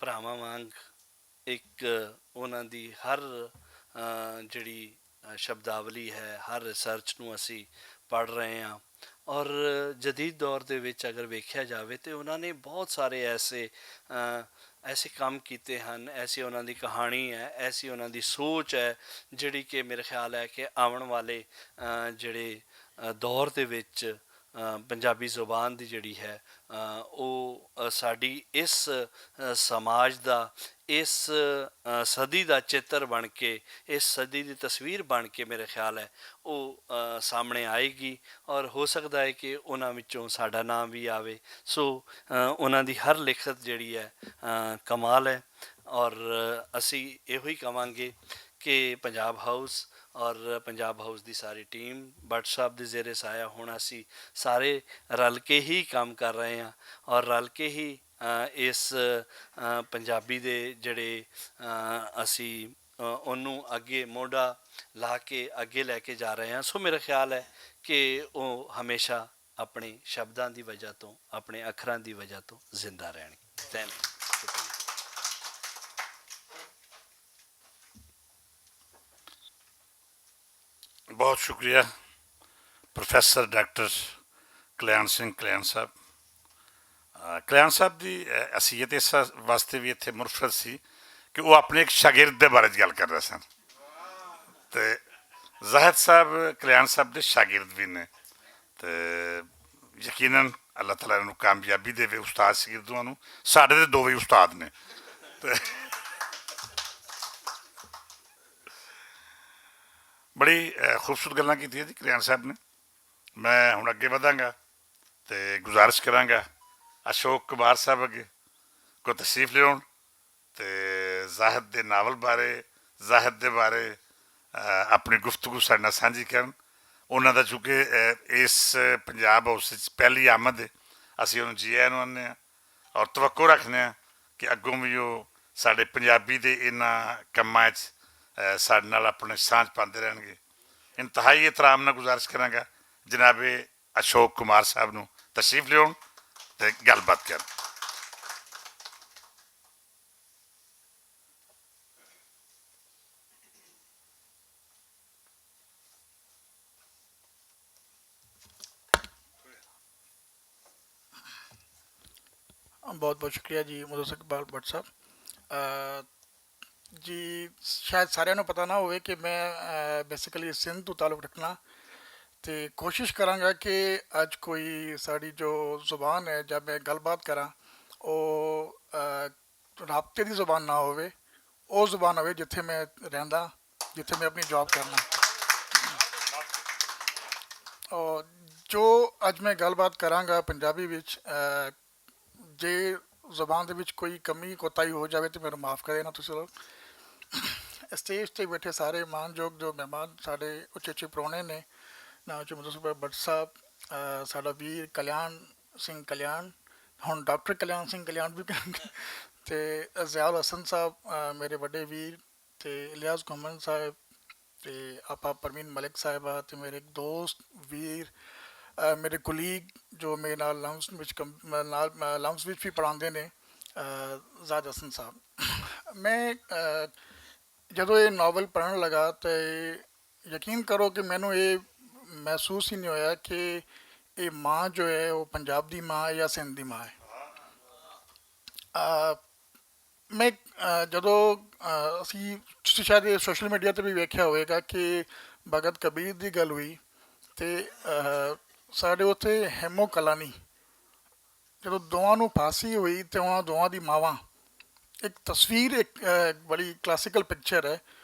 ਭਰਾਵਾਂ ਵਾਂਗ ਇੱਕ ਉਹਨਾਂ ਦੀ ਹਰ ਜਿਹੜੀ ਸ਼ਬਦਾਵਲੀ ਹੈ, ਹਰ ਰਿਸਰਚ ਨੂੰ ਅਸੀਂ ਪੜ੍ਹ ਰਹੇ ਹਾਂ। ਔਰ ਜਦੀਦ ਦੌਰ ਦੇ ਵਿੱਚ ਅਗਰ ਵੇਖਿਆ ਜਾਵੇ ਤਾਂ ਉਹਨਾਂ ਨੇ ਬਹੁਤ ਸਾਰੇ ਐਸੇ ਕੰਮ ਕੀਤੇ ਹਨ, ਐਸੀ ਉਹਨਾਂ ਦੀ ਕਹਾਣੀ ਹੈ, ਐਸੀ ਉਹਨਾਂ ਦੀ ਸੋਚ ਹੈ ਜਿਹੜੀ ਕਿ ਮੇਰੇ ਖਿਆਲ ਹੈ ਕਿ ਆਉਣ ਵਾਲੇ ਜਿਹੜੇ ਦੌਰ ਦੇ ਵਿੱਚ ਪੰਜਾਬੀ ਜ਼ੁਬਾਨ ਦੀ ਜਿਹੜੀ ਹੈ ਉਹ ਸਾਡੀ ਇਸ ਸਮਾਜ ਦਾ, ਇਸ ਸਦੀ ਦਾ ਚਿੱਤਰ ਬਣ ਕੇ, ਇਸ ਸਦੀ ਦੀ ਤਸਵੀਰ ਬਣ ਕੇ ਮੇਰੇ ਖਿਆਲ ਹੈ ਉਹ ਸਾਹਮਣੇ ਆਏਗੀ। ਔਰ ਹੋ ਸਕਦਾ ਹੈ ਕਿ ਉਹਨਾਂ ਵਿੱਚੋਂ ਸਾਡਾ ਨਾਮ ਵੀ ਆਵੇ। ਸੋ ਉਹਨਾਂ ਦੀ ਹਰ ਲਿਖਤ ਜਿਹੜੀ ਹੈ ਕਮਾਲ ਹੈ। ਔਰ ਅਸੀਂ ਇਹੋ ਹੀ ਕਹਾਂਗੇ ਕਿ ਪੰਜਾਬ ਹਾਊਸ ਔਰ ਪੰਜਾਬ ਹਾਊਸ ਦੀ ਸਾਰੀ ਟੀਮ ਭੱਟ ਸਾਹਿਬ ਦੇ ਜ਼ੇਰੇ ਸਾਇਆ ਹੁਣ ਅਸੀਂ ਸਾਰੇ ਰਲ ਕੇ ਹੀ ਕੰਮ ਕਰ ਰਹੇ ਹਾਂ ਔਰ ਰਲ ਕੇ ਹੀ ਇਸ ਪੰਜਾਬੀ ਦੇ ਜਿਹੜੇ ਅਸੀਂ ਉਹਨੂੰ ਅੱਗੇ ਮੋਢਾ ਲਾ ਕੇ ਅੱਗੇ ਲੈ ਕੇ ਜਾ ਰਹੇ ਹਾਂ। ਸੋ ਮੇਰਾ ਖਿਆਲ ਹੈ ਕਿ ਉਹ ਹਮੇਸ਼ਾ ਆਪਣੇ ਸ਼ਬਦਾਂ ਦੀ ਵਜ੍ਹਾ ਤੋਂ, ਆਪਣੇ ਅੱਖਰਾਂ ਦੀ ਵਜ੍ਹਾ ਤੋਂ ਜ਼ਿੰਦਾ ਰਹਿਣਗੇ। Thank you. ਬਹੁਤ ਸ਼ੁਕਰੀਆ ਪ੍ਰੋਫੈਸਰ ਡਾਕਟਰ ਕਲਿਆਣ ਸਿੰਘ ਕਲਿਆਣ ਸਾਹਿਬ। ਕਲਿਆਣ ਸਾਹਿਬ ਦੀ ਅਸੀਅਤ ਇਸ ਵਾਸਤੇ ਵੀ ਇੱਥੇ ਮੁਰਫਤ ਸੀ ਕਿ ਉਹ ਆਪਣੇ ਇੱਕ ਸ਼ਾਗਿਰਦ ਦੇ ਬਾਰੇ 'ਚ ਗੱਲ ਕਰ ਰਹੇ ਸਨ ਅਤੇ ਜ਼ਾਹਿਦ ਸਾਹਿਬ ਕਲਿਆਣ ਸਾਹਿਬ ਦੇ ਸ਼ਾਗਿਰਦ ਵੀ ਨੇ ਅਤੇ ਯਕੀਨਨ ਅੱਲਾਹ ਤਾਲਾ ਨੂੰ ਕਾਮਯਾਬੀ ਦੇਵੇ ਉਸਤਾਦ ਸ਼ਾਗਿਰਦਾਂ ਨੂੰ। ਸਾਡੇ ਦੇ ਦੋਵੇਂ ਉਸਤਾਦ ਨੇ ਅਤੇ ਬੜੀ ਖੂਬਸੂਰਤ ਗੱਲਾਂ ਕੀਤੀਆਂ ਜੀ ਕਲਿਆਣ ਸਾਹਿਬ ਨੇ। ਮੈਂ ਹੁਣ ਅੱਗੇ ਵਧਾਂਗਾ ਅਤੇ ਗੁਜ਼ਾਰਿਸ਼ ਕਰਾਂਗਾ ਅਸ਼ੋਕ ਕੁਮਾਰ ਸਾਹਿਬ ਅੱਗੇ ਕੋਈ ਤਸ਼ਰੀਫ ਲਿਆਉਣ ਅਤੇ ਜ਼ਾਹਿਦ ਦੇ ਨਾਵਲ ਬਾਰੇ, ਜ਼ਾਹਿਦ ਦੇ ਬਾਰੇ ਆਪਣੀ ਗੁਫ਼ਤਗੂ ਸਾਡੇ ਨਾਲ ਸਾਂਝੀ ਕਰਨ। ਉਹਨਾਂ ਦਾ ਚੂੰਕਿ ਇਸ ਪੰਜਾਬ ਹਾਊਸ 'ਚ ਪਹਿਲੀ ਆਮਦ ਹੈ, ਅਸੀਂ ਉਹਨੂੰ ਜੀ ਆਇਆਂ ਨੂੰ ਆਉਂਦੇ ਹਾਂ ਔਰ ਤਵੱਕੋ ਰੱਖਦੇ ਹਾਂ ਕਿ ਅੱਗੋਂ ਵੀ ਉਹ ਸਾਡੇ ਪੰਜਾਬੀ ਦੇ ਇਹਨਾਂ ਕੰਮਾਂ 'ਚ ਸਾਡੇ ਨਾਲ ਆਪਣੇ ਸਾਂਝ ਪਾਉਂਦੇ ਰਹਿਣਗੇ। ਇੰਤਹਾਈ ਇਤਰਾਮ ਨਾਲ ਗੁਜ਼ਾਰਿਸ਼ ਕਰਾਂਗਾ ਜਨਾਬੇ ਅਸ਼ੋਕ ਕੁਮਾਰ ਸਾਹਿਬ ਨੂੰ ਤਸ਼ਰੀਫ ਲਿਆਉਣ ਅਤੇ ਗੱਲਬਾਤ ਕਰਨ। ਬਹੁਤ ਬਹੁਤ ਸ਼ੁਕਰੀਆ ਜੀ ਮੁਦੱਸਰ ਇਕਬਾਲ ਭੱਟ ਸਾਹਿਬ। ਜੀ ਸ਼ਾਇਦ ਸਾਰਿਆਂ ਨੂੰ ਪਤਾ ਨਾ ਹੋਵੇ ਕਿ ਮੈਂ ਬੇਸਿਕਲੀ ਸਿੰਧ ਤੋਂ ਤਾਲੁਕ ਰੱਖਣਾ ਅਤੇ ਕੋਸ਼ਿਸ਼ ਕਰਾਂਗਾ ਕਿ ਅੱਜ ਕੋਈ ਸਾਡੀ ਜੋ ਜ਼ੁਬਾਨ ਹੈ ਜਦ ਮੈਂ ਗੱਲਬਾਤ ਕਰਾਂ ਉਹ ਰਾਬਤੇ ਦੀ ਜ਼ੁਬਾਨ ਨਾ ਹੋਵੇ, ਉਹ ਜ਼ੁਬਾਨ ਹੋਵੇ ਜਿੱਥੇ ਮੈਂ ਰਹਿੰਦਾ, ਜਿੱਥੇ ਮੈਂ ਆਪਣੀ ਜੌਬ ਕਰਨਾ। ਔਰ ਜੋ ਅੱਜ ਮੈਂ ਗੱਲਬਾਤ ਕਰਾਂਗਾ ਪੰਜਾਬੀ ਵਿੱਚ, ਜੇ ਜ਼ੁਬਾਨ ਦੇ ਵਿੱਚ ਕੋਈ ਕਮੀ ਕੋਤਾਹੀ ਹੋ ਜਾਵੇ ਤਾਂ ਮੈਨੂੰ ਮਾਫ਼ ਕਰੇ ਨਾ ਤੁਸੀਂ ਲੋਕ। ਸਟੇਜ 'ਤੇ ਬੈਠੇ ਸਾਰੇ ਮਾਣਯੋਗ ਜੋ ਮਹਿਮਾਨ ਸਾਡੇ ਉੱਚੇ ਉੱਚੇ ਪ੍ਰਾਹੁਣੇ ਨੇ, ਨਾ ਚ ਮੁਦੱਸਰ ਭੱਟ ਸਾਹਿਬ, ਸਾਡਾ ਵੀਰ ਕਲਿਆਣ ਸਿੰਘ ਕਲਿਆਣ, ਹੁਣ ਡਾਕਟਰ ਕਲਿਆਣ ਸਿੰਘ ਕਲਿਆਣ ਵੀ ਕਹਾਂਗੇ, ਅਤੇ ਜ਼ਿਆਉਲ ਹਸਨ ਸਾਹਿਬ ਮੇਰੇ ਵੱਡੇ ਵੀਰ, ਅਤੇ ਇਲਿਆਸ ਘੁੰਮਣ ਸਾਹਿਬ, ਅਤੇ ਆਪਾ ਪਰਵੀਨ ਮਲਿਕ ਸਾਹਿਬਾ, ਅਤੇ ਮੇਰੇ ਇੱਕ ਦੋਸਤ ਵੀਰ, ਮੇਰੇ ਕੁਲੀਗ ਜੋ ਮੇਰੇ ਨਾਲ ਲੰਮਸ ਵਿੱਚ ਵੀ ਪੜ੍ਹਾਉਂਦੇ ਨੇ, ਜ਼ਾਦ ਹਸਨ ਸਾਹਿਬ। ਮੈਂ ਜਦੋਂ ਇਹ ਨਾਵਲ ਪੜ੍ਹਨ ਲੱਗਾ ਤਾਂ ਯਕੀਨ ਕਰੋ ਕਿ ਮੈਨੂੰ ਇਹ ਮਹਿਸੂਸ ਹੀ ਨਹੀਂ ਹੋਇਆ ਕਿ ਇਹ ਮਾਂ ਜੋ ਹੈ ਉਹ ਪੰਜਾਬ ਦੀ ਮਾਂ ਹੈ ਜਾਂ ਸਿੰਧ ਦੀ ਮਾਂ ਹੈ। ਮੈਂ ਜਦੋਂ ਅਸੀਂ ਤੁਸੀਂ ਸ਼ਾਇਦ ਇਹ ਸੋਸ਼ਲ ਮੀਡੀਆ 'ਤੇ ਵੀ ਵੇਖਿਆ ਹੋਵੇਗਾ ਕਿ ਭਗਤ ਕਬੀਰ ਦੀ ਗੱਲ ਹੋਈ ਅਤੇ ਸਾਡੇ ਉੱਥੇ ਹੈਮੋ ਕਲਾਨੀ ਜਦੋਂ ਦੋਵਾਂ ਨੂੰ ਫਾਂਸੀ ਹੋਈ ਅਤੇ ਉਹਨਾਂ ਦੋਵਾਂ ਦੀ ਮਾਵਾਂ, ਇੱਕ ਤਸਵੀਰ, ਇੱਕ ਬੜੀ ਕਲਾਸੀਕਲ ਪਿਕਚਰ ਹੈ,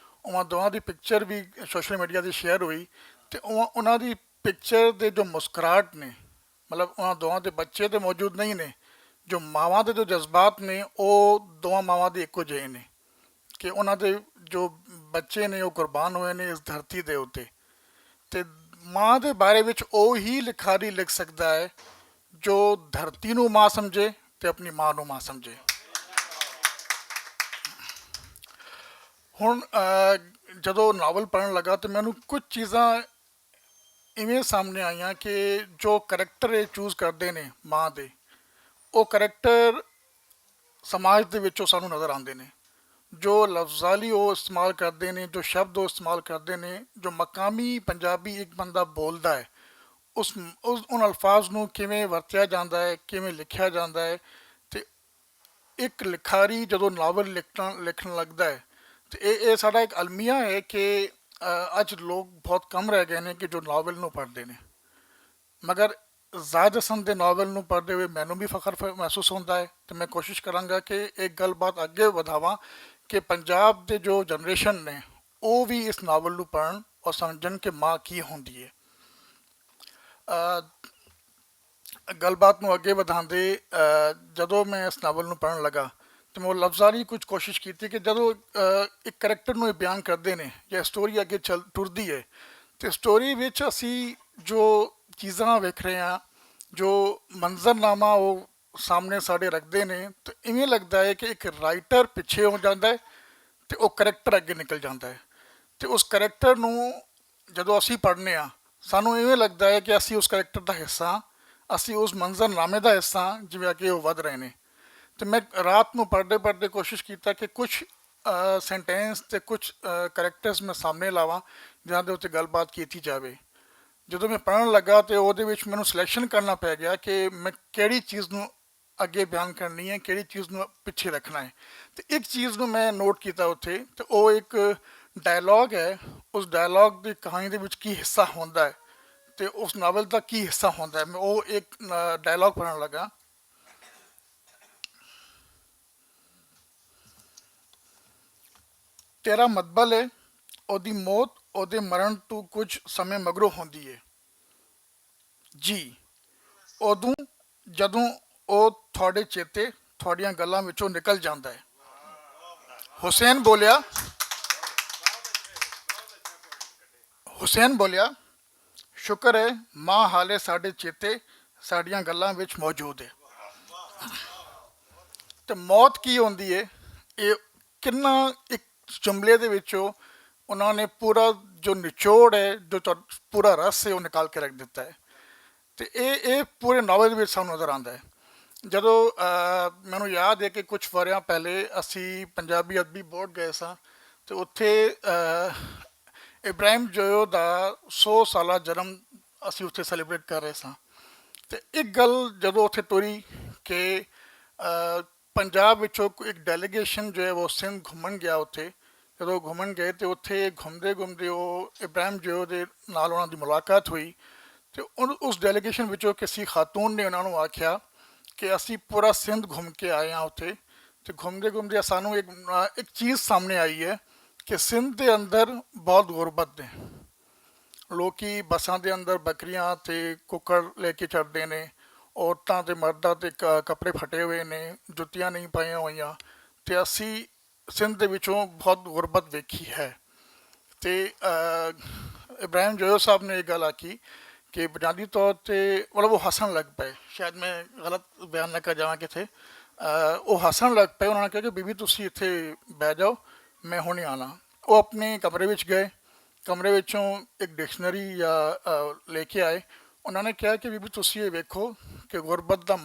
ਉਹਨਾਂ ਦੋਵਾਂ ਦੀ ਪਿਕਚਰ ਵੀ ਸੋਸ਼ਲ ਮੀਡੀਆ 'ਤੇ ਸ਼ੇਅਰ ਹੋਈ ਅਤੇ ਉਹਨਾਂ ਦੀ ਪਿਕਚਰ ਦੇ ਜੋ ਮੁਸਕਰਾਹਟ ਨੇ, ਮਤਲਬ ਉਹਨਾਂ ਦੋਵਾਂ ਦੇ ਬੱਚੇ ਤਾਂ ਮੌਜੂਦ ਨਹੀਂ ਨੇ, ਜੋ ਮਾਵਾਂ ਦੇ ਜੋ ਜਜ਼ਬਾਤ ਨੇ ਉਹ ਦੋਵਾਂ ਮਾਵਾਂ ਦੇ ਇੱਕੋ ਜਿਹੇ ਨੇ ਕਿ ਉਹਨਾਂ ਦੇ ਜੋ ਬੱਚੇ ਨੇ ਉਹ ਕੁਰਬਾਨ ਹੋਏ ਨੇ ਇਸ ਧਰਤੀ ਦੇ ਉੱਤੇ। ਅਤੇ ਮਾਂ ਦੇ ਬਾਰੇ ਵਿੱਚ ਉਹ ਹੀ ਲਿਖਾਰੀ ਲਿਖ ਸਕਦਾ ਹੈ ਜੋ ਧਰਤੀ ਨੂੰ ਮਾਂ ਸਮਝੇ ਅਤੇ ਆਪਣੀ ਮਾਂ ਨੂੰ ਮਾਂ ਸਮਝੇ। ਹੁਣ ਜਦੋਂ ਨਾਵਲ ਪੜ੍ਹਨ ਲੱਗਾ ਤਾਂ ਮੈਨੂੰ ਕੁਝ ਚੀਜ਼ਾਂ ਇਵੇਂ ਸਾਹਮਣੇ ਆਈਆਂ ਕਿ ਜੋ ਕਰੈਕਟਰ ਇਹ ਚੂਜ਼ ਕਰਦੇ ਨੇ ਮਾਂ ਦੇ, ਉਹ ਕਰੈਕਟਰ ਸਮਾਜ ਦੇ ਵਿੱਚੋਂ ਸਾਨੂੰ ਨਜ਼ਰ ਆਉਂਦੇ ਨੇ। ਜੋ ਲਫ਼ਜ਼ਾਲੀ ਉਹ ਇਸਤੇਮਾਲ ਕਰਦੇ ਨੇ, ਜੋ ਸ਼ਬਦ ਉਹ ਇਸਤੇਮਾਲ ਕਰਦੇ ਨੇ, ਜੋ ਮਕਾਮੀ ਪੰਜਾਬੀ ਇੱਕ ਬੰਦਾ ਬੋਲਦਾ ਹੈ, ਉਸ ਉਨ ਅਲਫਾਜ਼ ਨੂੰ ਕਿਵੇਂ ਵਰਤਿਆ ਜਾਂਦਾ ਹੈ, ਕਿਵੇਂ ਲਿਖਿਆ ਜਾਂਦਾ ਹੈ। ਅਤੇ ਇੱਕ ਲਿਖਾਰੀ ਜਦੋਂ ਨਾਵਲ ਲਿਖਣ ਲੱਗਦਾ ਹੈ ਅਤੇ ਇਹ ਸਾਡਾ ਇੱਕ ਅਲਮੀਆ ਹੈ ਕਿ ਅੱਜ ਲੋਕ ਬਹੁਤ ਕਮ ਰਹਿ ਗਏ ਨੇ ਕਿ ਜੋ ਨਾਵਲ ਨੂੰ ਪੜ੍ਹਦੇ ਨੇ, ਮਗਰ ਜ਼ਾਦ ਹਸਨ ਦੇ ਨਾਵਲ ਨੂੰ ਪੜ੍ਹਦੇ ਹੋਏ ਮੈਨੂੰ ਵੀ ਫਖਰ ਮਹਿਸੂਸ ਹੁੰਦਾ ਹੈ। ਅਤੇ ਮੈਂ ਕੋਸ਼ਿਸ਼ ਕਰਾਂਗਾ ਕਿ ਇਹ ਗੱਲਬਾਤ ਅੱਗੇ ਵਧਾਵਾਂ ਕਿ ਪੰਜਾਬ ਦੇ ਜੋ ਜਨਰੇਸ਼ਨ ਨੇ ਉਹ ਵੀ ਇਸ ਨਾਵਲ ਨੂੰ ਪੜ੍ਹਨ ਔਰ ਸਮਝਣ ਕਿ ਮਾਂ ਕੀ ਹੁੰਦੀ ਹੈ। ਗੱਲਬਾਤ ਨੂੰ ਅੱਗੇ ਵਧਾਉਂਦੇ ਜਦੋਂ ਮੈਂ ਇਸ ਨਾਵਲ ਨੂੰ ਪੜ੍ਹਨ ਲੱਗਾ ਅਤੇ ਮੈਂ ਉਹ ਲਫ਼ਜ਼ਾਂ ਦੀ ਕੁਝ ਕੋਸ਼ਿਸ਼ ਕੀਤੀ ਕਿ ਜਦੋਂ ਇੱਕ ਕਰੈਕਟਰ ਨੂੰ ਇਹ ਬਿਆਨ ਕਰਦੇ ਨੇ ਜਾਂ ਸਟੋਰੀ ਅੱਗੇ ਟੁਰਦੀ ਹੈ ਅਤੇ ਸਟੋਰੀ ਵਿੱਚ ਅਸੀਂ ਜੋ ਚੀਜ਼ਾਂ ਵੇਖ ਰਹੇ ਹਾਂ, ਜੋ ਮੰਜ਼ਰਨਾਮਾ ਉਹ ਸਾਹਮਣੇ ਸਾਡੇ ਰੱਖਦੇ ਨੇ ਤਾਂ ਇਵੇਂ ਲੱਗਦਾ ਹੈ ਕਿ ਇੱਕ ਰਾਈਟਰ ਪਿੱਛੇ ਹੋ ਜਾਂਦਾ ਹੈ ਤੇ ਉਹ ਕਰੈਕਟਰ ਅੱਗੇ ਨਿਕਲ ਜਾਂਦਾ ਹੈ ਤੇ ਉਸ ਕਰੈਕਟਰ ਨੂੰ ਜਦੋਂ ਅਸੀਂ ਪੜ੍ਹਨੇ ਆ ਸਾਨੂੰ ਇਵੇਂ ਲੱਗਦਾ ਹੈ ਕਿ ਅਸੀਂ ਉਸ ਕਰੈਕਟਰ ਦਾ ਹਿੱਸਾ ਹਾਂ, ਅਸੀਂ ਉਸ ਮੰਜ਼ਰਨਾਮੇ ਦਾ ਹਿੱਸਾ ਹਾਂ ਜਿਵੇਂ ਅੱਗੇ ਉਹ ਵੱਧ ਰਹੇ ਨੇ। ਤੇ ਮੈਂ ਰਾਤ ਨੂੰ ਪੜ੍ਹਦੇ ਪੜ੍ਹਦੇ ਕੋਸ਼ਿਸ਼ ਕੀਤਾ ਕਿ ਕੁਝ ਸੈਂਟੈਂਸ ਤੇ ਕੁਝ ਕਰੈਕਟਰਸ ਮੈਂ ਸਾਹਮਣੇ ਲਾਵਾਂ ਜਿਨ੍ਹਾਂ ਦੇ ਉੱਤੇ ਗੱਲਬਾਤ ਕੀਤੀ ਜਾਵੇ। ਜਦੋਂ ਮੈਂ ਪੜ੍ਹਨ ਲੱਗਾ ਤੇ ਉਹਦੇ ਵਿੱਚ ਮੈਨੂੰ ਸਿਲੈਕਸ਼ਨ ਕਰਨਾ ਪੈ ਗਿਆ ਕਿ ਮੈਂ ਕਿਹੜੀ ਚੀਜ਼ ਨੂੰ ਅੱਗੇ ਬਿਆਨ ਕਰਨੀ ਹੈ, ਕਿਹੜੀ ਚੀਜ਼ ਨੂੰ ਪਿੱਛੇ ਰੱਖਣਾ ਹੈ। ਤੇ ਇੱਕ ਚੀਜ਼ ਨੂੰ ਮੈਂ ਨੋਟ ਕੀਤਾ ਉੱਥੇ ਤੇ ਉਹ ਇੱਕ ਡਾਇਲੌਗ ਹੈ। ਉਸ ਡਾਇਲੌਗ ਦੀ ਕਹਾਣੀ ਦੇ ਵਿੱਚ ਕੀ ਹਿੱਸਾ ਹੁੰਦਾ ਹੈ ਤੇ ਉਸ ਨਾਵਲ ਦਾ ਕੀ ਹਿੱਸਾ ਹੁੰਦਾ ਹੈ। ਮੈਂ ਉਹ ਇੱਕ ਡਾਇਲੌਗ ਪੜ੍ਹਨ ਲੱਗਾ। ਤੇਰਾ ਮਤਬਲ ਹੈ ਉਹਦੀ ਮੌਤ ਉਹਦੇ ਮਰਨ ਤੋਂ ਕੁਝ ਸਮੇਂ ਮਗਰੋਂ ਹੁੰਦੀ ਹੈ ਜੀ, ਉਦੋਂ ਜਦੋਂ ਉਹ ਤੁਹਾਡੇ ਚੇਤੇ ਤੁਹਾਡੀਆਂ ਗੱਲਾਂ ਵਿੱਚੋਂ ਨਿਕਲ ਜਾਂਦਾ ਹੈ। ਹੁਸੈਨ ਬੋਲਿਆ ਸ਼ੁਕਰ ਹੈ ਮਾਂ ਹਾਲੇ ਸਾਡੇ ਚੇਤੇ ਸਾਡੀਆਂ ਗੱਲਾਂ ਵਿੱਚ ਮੌਜੂਦ ਹੈ। ਤੇ ਮੌਤ ਕੀ ਹੁੰਦੀ ਹੈ ਇਹ ਕਿੰਨਾ ਇੱਕ ਜੁਮਲੇ ਦੇ ਵਿੱਚੋਂ ਉਹਨਾਂ ਨੇ ਪੂਰਾ ਜੋ ਨਿਚੋੜ ਹੈ ਜੋ ਪੂਰਾ ਰਸ ਹੈ ਉਹ ਨਿਕਾਲ ਕੇ ਰੱਖ ਦਿੱਤਾ ਹੈ। ਤੇ ਇਹ ਪੂਰੇ ਨਾਵਲ ਦੇ ਵਿੱਚ ਸਾਨੂੰ ਨਜ਼ਰ ਆਉਂਦਾ ਹੈ। ਜਦੋਂ ਮੈਨੂੰ ਯਾਦ ਹੈ ਕਿ ਕੁਝ ਵਰ੍ਹਿਆਂ ਪਹਿਲੇ ਅਸੀਂ ਪੰਜਾਬੀ ਅਦਬੀ ਬੋਰਡ ਗਏ ਸਾਂ ਤੇ ਉੱਥੇ ਇਬਰਾਹਿਮ ਜੋਇਓ ਦਾ 100 ਸਾਲਾ ਜਨਮ ਅਸੀਂ ਉੱਥੇ ਸੈਲੀਬ੍ਰੇਟ ਕਰ ਰਹੇ ਸਾਂ। ਤੇ ਇੱਕ ਗੱਲ ਜਦੋਂ ਉੱਥੇ ਤੁਰੀ ਕਿ ਪੰਜਾਬ ਵਿੱਚੋਂ ਇੱਕ ਡੈਲੀਗੇਸ਼ਨ ਜੋ ਹੈ ਉਹ ਸਿੰਧ ਘੁੰਮਣ ਗਿਆ। ਉੱਥੇ ਜਦੋਂ ਘੁੰਮਣ ਗਏ ਤੇ ਉੱਥੇ ਘੁੰਮਦੇ ਘੁੰਮਦੇ ਉਹ ਇਬਰਾਹਿਮ ਜੋਇਓ ਦੇ ਨਾਲ ਉਹਨਾਂ ਦੀ ਮੁਲਾਕਾਤ ਹੋਈ ਤੇ ਉਸ ਡੈਲੀਗੇਸ਼ਨ ਵਿੱਚੋਂ ਕਿਸੇ ਖਾਤੂਨ ਨੇ ਉਹਨਾਂ ਨੂੰ ਆਖਿਆ ਕਿ ਅਸੀਂ ਪੂਰਾ ਸਿੰਧ ਘੁੰਮ ਕੇ ਆਏ ਹਾਂ ਉੱਥੇ ਤੇ ਘੁੰਮਦੇ ਘੁੰਮਦੇ ਸਾਨੂੰ ਇੱਕ ਚੀਜ਼ ਸਾਹਮਣੇ ਆਈ ਹੈ ਕਿ ਸਿੰਧ ਦੇ ਅੰਦਰ ਬਹੁਤ ਗੁਰਬਤ ਨੇ। ਲੋਕੀ ਬੱਸਾਂ ਦੇ ਅੰਦਰ ਬੱਕਰੀਆਂ ਤੇ ਕੁੱਕੜ ਲੈ ਕੇ ਚੜ੍ਹਦੇ ਨੇ, ਔਰਤਾਂ ਤੇ ਮਰਦਾਂ ਤੇ ਕੱਪੜੇ ਫਟੇ ਹੋਏ ਨੇ, ਜੁੱਤੀਆਂ ਨਹੀਂ ਪਾਈਆਂ ਹੋਈਆਂ ਤੇ ਅਸੀਂ ਸਿੰਧ ਦੇ ਵਿੱਚੋਂ ਬਹੁਤ ਗੁਰਬਤ ਵੇਖੀ ਹੈ। ਤੇ ਇਬਰਾਹਿਮ ਜੋਇਓ ਸਾਹਿਬ ਨੇ ਇਹ ਗੱਲ ਆਖੀ ਕਿ ਬੁਨਿਆਦੀ ਤੌਰ 'ਤੇ ਮਤਲਬ ਉਹ ਹੱਸਣ ਲੱਗ ਪਏ। ਸ਼ਾਇਦ ਮੈਂ ਗਲਤ ਬਿਆਨ ਨਾ ਕਰ ਜਾਵਾਂ ਕਿਤੇ। ਉਹ ਹੱਸਣ ਲੱਗ ਪਏ। ਉਹਨਾਂ ਨੇ ਕਿਹਾ ਕਿ ਬੀਬੀ ਤੁਸੀਂ ਇੱਥੇ ਬਹਿ ਜਾਓ, ਮੈਂ ਹੁਣੇ ਆਉਣਾ। ਉਹ ਆਪਣੇ ਕਮਰੇ ਵਿੱਚ ਗਏ, ਕਮਰੇ ਵਿੱਚੋਂ ਇੱਕ ਡਿਕਸ਼ਨਰੀ ਜਾਂ ਲੈ ਕੇ ਆਏ। ਉਹਨਾਂ ਨੇ ਕਿਹਾ ਕਿ ਬੀਬੀ ਤੁਸੀਂ ਇਹ ਵੇਖੋ ਕਿ ਗੁਰਬਤ ਦਾ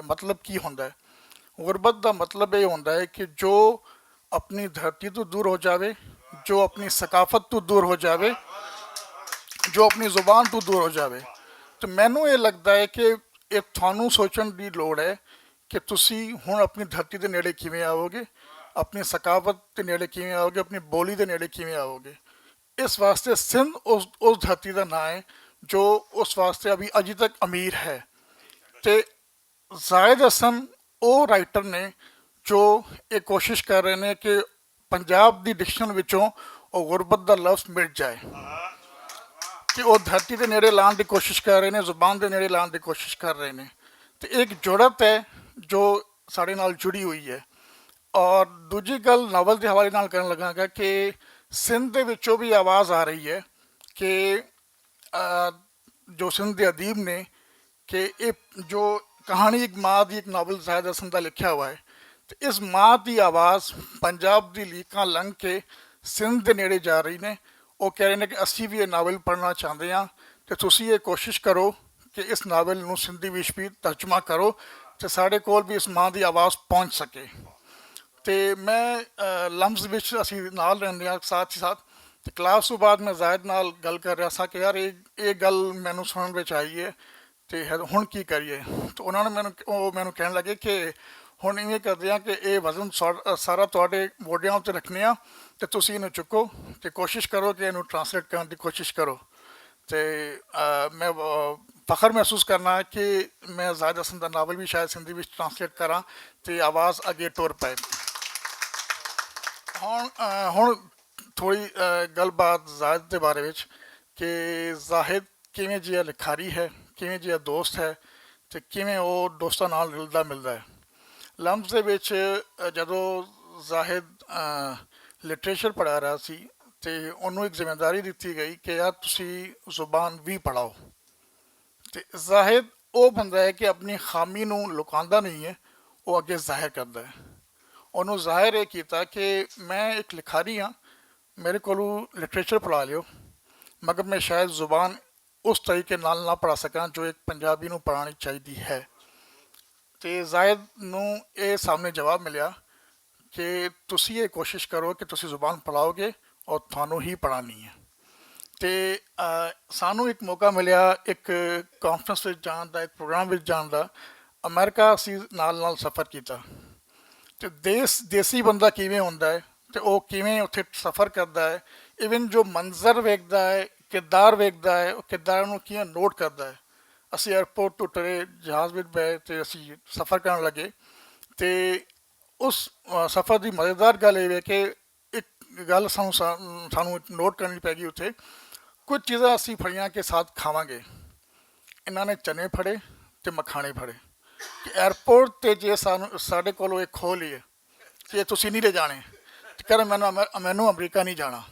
ਮਤਲਬ ਕੀ ਹੁੰਦਾ ਹੈ। ਗੁਰਬਤ ਦਾ ਮਤਲਬ ਇਹ ਹੁੰਦਾ ਹੈ ਕਿ ਜੋ ਆਪਣੀ ਧਰਤੀ ਤੋਂ ਦੂਰ ਹੋ ਜਾਵੇ, ਜੋ ਆਪਣੀ ਸਕਾਫਤ ਤੋਂ ਦੂਰ ਹੋ ਜਾਵੇ, ਜੋ ਆਪਣੀ ਜ਼ੁਬਾਨ ਤੋਂ ਦੂਰ ਹੋ ਜਾਵੇ। ਤੇ ਮੈਨੂੰ ਇਹ ਲੱਗਦਾ ਹੈ ਕਿ ਇਹ ਤੁਹਾਨੂੰ ਸੋਚਣ ਦੀ ਲੋੜ ਹੈ ਕਿ ਤੁਸੀਂ ਹੁਣ ਆਪਣੀ ਧਰਤੀ ਦੇ ਨੇੜੇ ਕਿਵੇਂ ਆਓਗੇ, ਆਪਣੀ ਸਕਾਫਤ ਦੇ ਨੇੜੇ ਕਿਵੇਂ ਆਓਗੇ, ਆਪਣੀ ਬੋਲੀ ਦੇ ਨੇੜੇ ਕਿਵੇਂ ਆਓਗੇ। ਇਸ ਵਾਸਤੇ ਸਿੰਧ ਉਸ ਧਰਤੀ ਦਾ ਨਾਂ ਹੈ ਜੋ ਉਸ ਵਾਸਤੇ ਅਜੇ ਤੱਕ ਅਮੀਰ ਹੈ। ਤੇ ਜ਼ਾਹਿਦ ਹਸਨ ਉਹ ਰਾਈਟਰ ਨੇ ਜੋ ਇਹ ਕੋਸ਼ਿਸ਼ ਕਰ ਰਹੇ ਨੇ ਕਿ ਪੰਜਾਬ ਦੀ ਡਿਕਸ਼ਨ ਵਿੱਚੋਂ ਉਹ ਗੁਰਬਤ ਦਾ ਲਫ਼ਜ਼ ਮਿਟ ਜਾਏ, ਕਿ ਉਹ ਧਰਤੀ ਦੇ ਨੇੜੇ ਲਾਉਣ ਦੀ ਕੋਸ਼ਿਸ਼ ਕਰ ਰਹੇ ਨੇ, ਜ਼ੁਬਾਨ ਦੇ ਨੇੜੇ ਲਾਉਣ ਦੀ ਕੋਸ਼ਿਸ਼ ਕਰ ਰਹੇ ਨੇ। ਤੇ ਇੱਕ ਜੁੜਤ ਹੈ ਜੋ ਸਾਡੇ ਨਾਲ ਜੁੜੀ ਹੋਈ ਹੈ। ਔਰ ਦੂਜੀ ਗੱਲ ਨਾਵਲ ਦੇ ਹਵਾਲੇ ਨਾਲ ਕਰਨ ਲੱਗਾਂਗਾ ਕਿ ਸਿੰਧ ਦੇ ਵਿੱਚੋਂ ਵੀ ਆਵਾਜ਼ ਆ ਰਹੀ ਹੈ ਕਿ ਜੋ ਸਿੰਧ ਦੇ ਅਦੀਬ ਨੇ ਕਿ ਇਹ ਜੋ ਕਹਾਣੀ ਇੱਕ ਮਾਂ ਦੀ, ਇੱਕ ਨਾਵਲ ਜ਼ਾਹਿਦ ਹਸਨ ਦਾ ਲਿਖਿਆ ਹੋਇਆ ਹੈ ਤੇ ਇਸ ਮਾਂ ਦੀ ਆਵਾਜ਼ ਪੰਜਾਬ ਦੀ ਲੀਕਾਂ ਲੰਘ ਕੇ ਸਿੰਧ ਦੇ ਨੇੜੇ ਜਾ ਰਹੀ ਨੇ। ਉਹ ਕਹਿ ਰਹੇ ਨੇ ਕਿ ਅਸੀਂ ਵੀ ਇਹ ਨਾਵਲ ਪੜ੍ਹਨਾ ਚਾਹੁੰਦੇ ਹਾਂ ਤੇ ਤੁਸੀਂ ਇਹ ਕੋਸ਼ਿਸ਼ ਕਰੋ ਕਿ ਇਸ ਨਾਵਲ ਨੂੰ ਸਿੰਧੀ ਵਿੱਚ ਵੀ ਤਰਜਮਾ ਕਰੋ ਤੇ ਸਾਡੇ ਕੋਲ ਵੀ ਇਸ ਮਾਂ ਦੀ ਆਵਾਜ਼ ਪਹੁੰਚ ਸਕੇ। ਤੇ ਮੈਂ ਲਮਜ਼ ਵਿੱਚ ਅਸੀਂ ਨਾਲ ਰਹਿੰਦੇ ਹਾਂ ਸਾਥ ਹੀ ਸਾਥ। ਤੇ ਕਲਾਸ ਤੋਂ ਬਾਅਦ ਮੈਂ ਜ਼ਾਹਿਦ ਨਾਲ ਗੱਲ ਕਰ ਰਿਹਾ ਸਾਂ ਕਿ ਯਾਰ ਇਹ ਗੱਲ ਮੈਨੂੰ ਸੁਣਨ ਵਿੱਚ ਆਈ ਹੈ ਤੇ ਹੁਣ ਕੀ ਕਰੀਏ। ਤੇ ਉਹਨਾਂ ਨੇ ਮੈਨੂੰ ਕਹਿਣ ਲੱਗੇ ਕਿ ਹੁਣ ਇਵੇਂ ਕਰਦੇ ਹਾਂ ਕਿ ਇਹ ਵਜ਼ਨ ਸਾਰਾ ਤੁਹਾਡੇ ਮੋਢਿਆਂ ਉੱਤੇ ਰੱਖਣੇ ਆ ਤੇ ਤੁਸੀਂ ਇਹਨੂੰ ਚੁੱਕੋ ਤੇ ਕੋਸ਼ਿਸ਼ ਕਰੋ ਕਿ ਇਹਨੂੰ ਟਰਾਂਸਲੇਟ ਕਰਨ ਦੀ ਕੋਸ਼ਿਸ਼ ਕਰੋ। ਤੇ ਮੈਂ ਫਖਰ ਮਹਿਸੂਸ ਕਰਨਾ ਕਿ ਮੈਂ ਜ਼ਾਹਿਦ ਹਸਨ ਦਾ ਨਾਵਲ ਵੀ ਸ਼ਾਇਦ ਸਿੰਧੀ ਵਿੱਚ ਟਰਾਂਸਲੇਟ ਕਰਾਂ ਤੇ ਆਵਾਜ਼ ਅੱਗੇ ਟੁਰ ਪਏ। ਹੁਣ ਥੋੜ੍ਹੀ ਗੱਲਬਾਤ ਜ਼ਾਹਿਦ ਦੇ ਬਾਰੇ ਵਿੱਚ ਕਿ ਜ਼ਾਹਿਦ ਕਿਵੇਂ ਜਿਹਾ ਲਿਖਾਰੀ ਹੈ, ਕਿਵੇਂ ਜਿਹਾ ਦੋਸਤ ਹੈ ਤੇ ਕਿਵੇਂ ਉਹ ਦੋਸਤਾਂ ਨਾਲ ਮਿਲਦਾ ਹੈ। ਲਮਜ਼ ਦੇ ਵਿੱਚ ਜਦੋਂ ਜ਼ਾਹਿਦ ਲਿਟਰੇਚਰ ਪੜ੍ਹਾ ਰਿਹਾ ਸੀ ਤੇ ਉਹਨੂੰ ਇੱਕ ਜ਼ਿੰਮੇਵਾਰੀ ਦਿੱਤੀ ਗਈ ਕਿ ਯਾਰ ਤੁਸੀਂ ਜ਼ੁਬਾਨ ਵੀ ਪੜ੍ਹਾਓ। ਤੇ ਜ਼ਾਹਿਦ ਉਹ ਬੰਦਾ ਹੈ ਕਿ ਆਪਣੀ ਖਾਮੀ ਨੂੰ ਲੁਕਾਉਂਦਾ ਨਹੀਂ ਹੈ, ਉਹ ਅੱਗੇ ਜ਼ਾਹਿਰ ਕਰਦਾ ਹੈ। ਉਹਨੂੰ ਜ਼ਾਹਿਰ ਇਹ ਕੀਤਾ ਕਿ ਮੈਂ ਇੱਕ ਲਿਖਾਰੀ ਹਾਂ, ਮੇਰੇ ਕੋਲੋਂ ਲਿਟਰੇਚਰ ਪੜ੍ਹਾ ਲਿਓ, ਮਗਰ ਮੈਂ ਸ਼ਾਇਦ ਜ਼ੁਬਾਨ ਉਸ ਤਰੀਕੇ ਨਾਲ ਨਾ ਪੜ੍ਹਾ ਸਕਾਂ ਜੋ ਇੱਕ ਪੰਜਾਬੀ ਨੂੰ ਪੜ੍ਹਾਉਣੀ ਚਾਹੀਦੀ ਹੈ। ਅਤੇ ਜ਼ਾਹਿਦ ਨੂੰ ਇਹ ਸਾਹਮਣੇ ਜਵਾਬ ਮਿਲਿਆ ਕਿ ਤੁਸੀਂ ਇਹ ਕੋਸ਼ਿਸ਼ ਕਰੋ ਕਿ ਤੁਸੀਂ ਜ਼ੁਬਾਨ ਪੜ੍ਹਾਓਗੇ ਔਰ ਤੁਹਾਨੂੰ ਹੀ ਪੜ੍ਹਾਉਣੀ ਹੈ। ਅਤੇ ਸਾਨੂੰ ਇੱਕ ਮੌਕਾ ਮਿਲਿਆ ਇੱਕ ਕਾਨਫਰੰਸ ਵਿੱਚ ਜਾਣ ਦਾ, ਇੱਕ ਪ੍ਰੋਗਰਾਮ ਵਿੱਚ ਜਾਣ ਦਾ। ਅਮਰੀਕਾ ਅਸੀਂ ਨਾਲ ਸਫ਼ਰ ਕੀਤਾ, ਅਤੇ ਦੇਸੀ ਬੰਦਾ ਕਿਵੇਂ ਹੁੰਦਾ ਹੈ ਅਤੇ ਉਹ ਕਿਵੇਂ ਉੱਥੇ ਸਫ਼ਰ ਕਰਦਾ ਹੈ, ਇਵਨ ਜੋ ਮੰਜ਼ਰ ਵੇਖਦਾ ਹੈ, ਕਿਰਦਾਰ ਵੇਖਦਾ ਹੈ, ਉਹ ਕਿਰਦਾਰ ਨੂੰ ਕਿਵੇਂ ਨੋਟ ਕਰਦਾ ਹੈ। ਅਸੀਂ ਏਅਰਪੋਰਟ ਤੋਂ ਟਰੇ, ਜਹਾਜ਼ ਵਿੱਚ ਬਹਿ ਅਤੇ ਅਸੀਂ ਸਫ਼ਰ ਕਰਨ ਲੱਗੇ। ਅਤੇ ਉਸ ਸਫ਼ਰ ਦੀ ਮਜ਼ੇਦਾਰ ਗੱਲ ਇਹ ਹੈ ਕਿ ਇੱਕ ਗੱਲ ਸਾਨੂੰ ਨੋਟ ਕਰਨੀ ਪੈ ਗਈ ਉੱਥੇ। ਕੁਝ ਚੀਜ਼ਾਂ ਅਸੀਂ ਫੜੀਆਂ ਕਿ ਸਾਥ ਖਾਵਾਂਗੇ। ਇਹਨਾਂ ਨੇ ਚਨੇ ਫੜੇ ਅਤੇ ਮਖਾਣੇ ਫੜੇ ਕਿ ਏਅਰਪੋਰਟ 'ਤੇ ਜੇ ਸਾਡੇ ਕੋਲੋਂ ਇਹ ਖੋਹ ਲਈਏ ਕਿ ਇਹ ਤੁਸੀਂ ਨਹੀਂ ਲੈ ਜਾਣੇ, ਕਹਿੰਦੇ ਮੈਨੂੰ ਅਮਰੀਕਾ ਨਹੀਂ ਜਾਣਾ।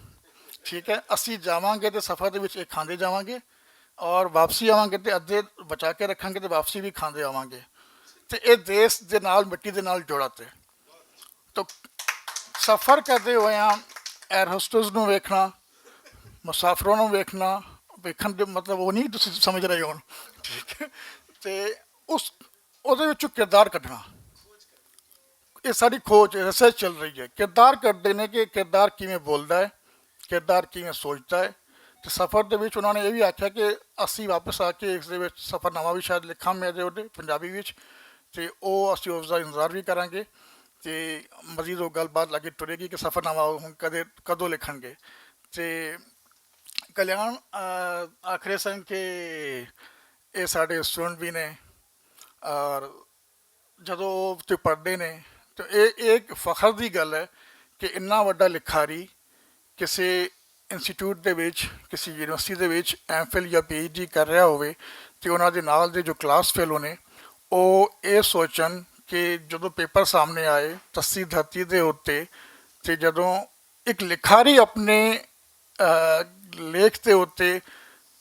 ਠੀਕ ਹੈ, ਅਸੀਂ ਜਾਵਾਂਗੇ ਅਤੇ ਸਫ਼ਰ ਦੇ ਵਿੱਚ ਇਹ ਖਾਂਦੇ ਜਾਵਾਂਗੇ ਔਰ ਵਾਪਸੀ ਆਵਾਂਗੇ ਅਤੇ ਅੱਧੇ ਬਚਾ ਕੇ ਰੱਖਾਂਗੇ ਅਤੇ ਵਾਪਸੀ ਵੀ ਖਾਂਦੇ ਆਵਾਂਗੇ। ਅਤੇ ਇਹ ਦੇਸ਼ ਦੇ ਨਾਲ, ਮਿੱਟੀ ਦੇ ਨਾਲ ਜੋੜਾ। ਤੇ ਤਾਂ ਸਫ਼ਰ ਕਰਦੇ ਹੋਇਆਂ 에ਅਰ ਹੋਸਟਸ ਨੂੰ ਵੇਖਣਾ, ਮੁਸਾਫਰਾਂ ਨੂੰ ਵੇਖਣ ਦੇ ਮਤਲਬ ਉਹ ਨਹੀਂ ਤੁਸੀਂ ਸਮਝ ਰਹੇ ਹੋਣ। ਠੀਕ ਹੈ, ਅਤੇ ਉਹਦੇ ਵਿੱਚੋਂ ਕਿਰਦਾਰ ਕੱਢਣਾ, ਇਹ ਸਾਡੀ ਖੋਜ ਰਿਸਰਚ ਚੱਲ ਰਹੀ ਹੈ। ਕਿਰਦਾਰ ਕੱਢਦੇ ਨੇ ਕਿ ਕਿਰਦਾਰ ਕਿਵੇਂ ਬੋਲਦਾ ਹੈ, ਕਿਰਦਾਰ ਕਿਵੇਂ ਸੋਚਦਾ ਹੈ। ਅਤੇ ਸਫ਼ਰ ਦੇ ਵਿੱਚ ਉਹਨਾਂ ਨੇ ਇਹ ਵੀ ਆਖਿਆ ਕਿ ਅਸੀਂ ਵਾਪਸ ਆ ਕੇ ਇਸ ਦੇ ਵਿੱਚ ਸਫ਼ਰਨਾਮਾ ਵੀ ਸ਼ਾਇਦ ਲਿਖਾਂ ਮੈਂ ਉਹਦੇ ਪੰਜਾਬੀ ਵਿੱਚ, ਅਤੇ ਉਹ ਅਸੀਂ ਉਸਦਾ ਇੰਤਜ਼ਾਰ ਵੀ ਕਰਾਂਗੇ। ਅਤੇ ਮਜ਼ੀਦ ਉਹ ਗੱਲਬਾਤ ਲੱਗੇ ਤੁਰੇਗੀ ਕਿ ਸਫ਼ਰਨਾਮਾ ਹੁਣ ਕਦੋਂ ਲਿਖਣਗੇ। ਅਤੇ ਕਲਿਆਣ ਆਖਰੇ ਸਨ ਕਿ ਇਹ ਸਾਡੇ ਸਟੂਡੈਂਟ ਵੀ ਨੇ ਔਰ ਜਦੋਂ ਉਹ ਉੱਥੇ ਪੜ੍ਹਦੇ ਨੇ ਤਾਂ ਇਹ ਇੱਕ ਫਖਰ ਦੀ ਗੱਲ ਹੈ ਕਿ ਇੰਨਾ ਵੱਡਾ ਲਿਖਾਰੀ ਕਿਸੇ ਇੰਸਟੀਟਿਊਟ ਦੇ ਵਿੱਚ, ਕਿਸੇ ਯੂਨੀਵਰਸਿਟੀ ਦੇ ਵਿੱਚ ਐਮਫਿਲ ਜਾਂ PhD ਕਰ ਰਿਹਾ ਹੋਵੇ ਅਤੇ ਉਹਨਾਂ ਦੇ ਨਾਲ ਦੇ ਜੋ ਕਲਾਸ ਫੈਲੋ ਨੇ ਉਹ ਇਹ ਸੋਚਣ ਕਿ ਜਦੋਂ ਪੇਪਰ ਸਾਹਮਣੇ ਆਏ ਤਸੀ ਧਰਤੀ ਦੇ ਉੱਤੇ, ਅਤੇ ਜਦੋਂ ਇੱਕ ਲਿਖਾਰੀ ਆਪਣੇ ਲੇਖ ਦੇ ਉੱਤੇ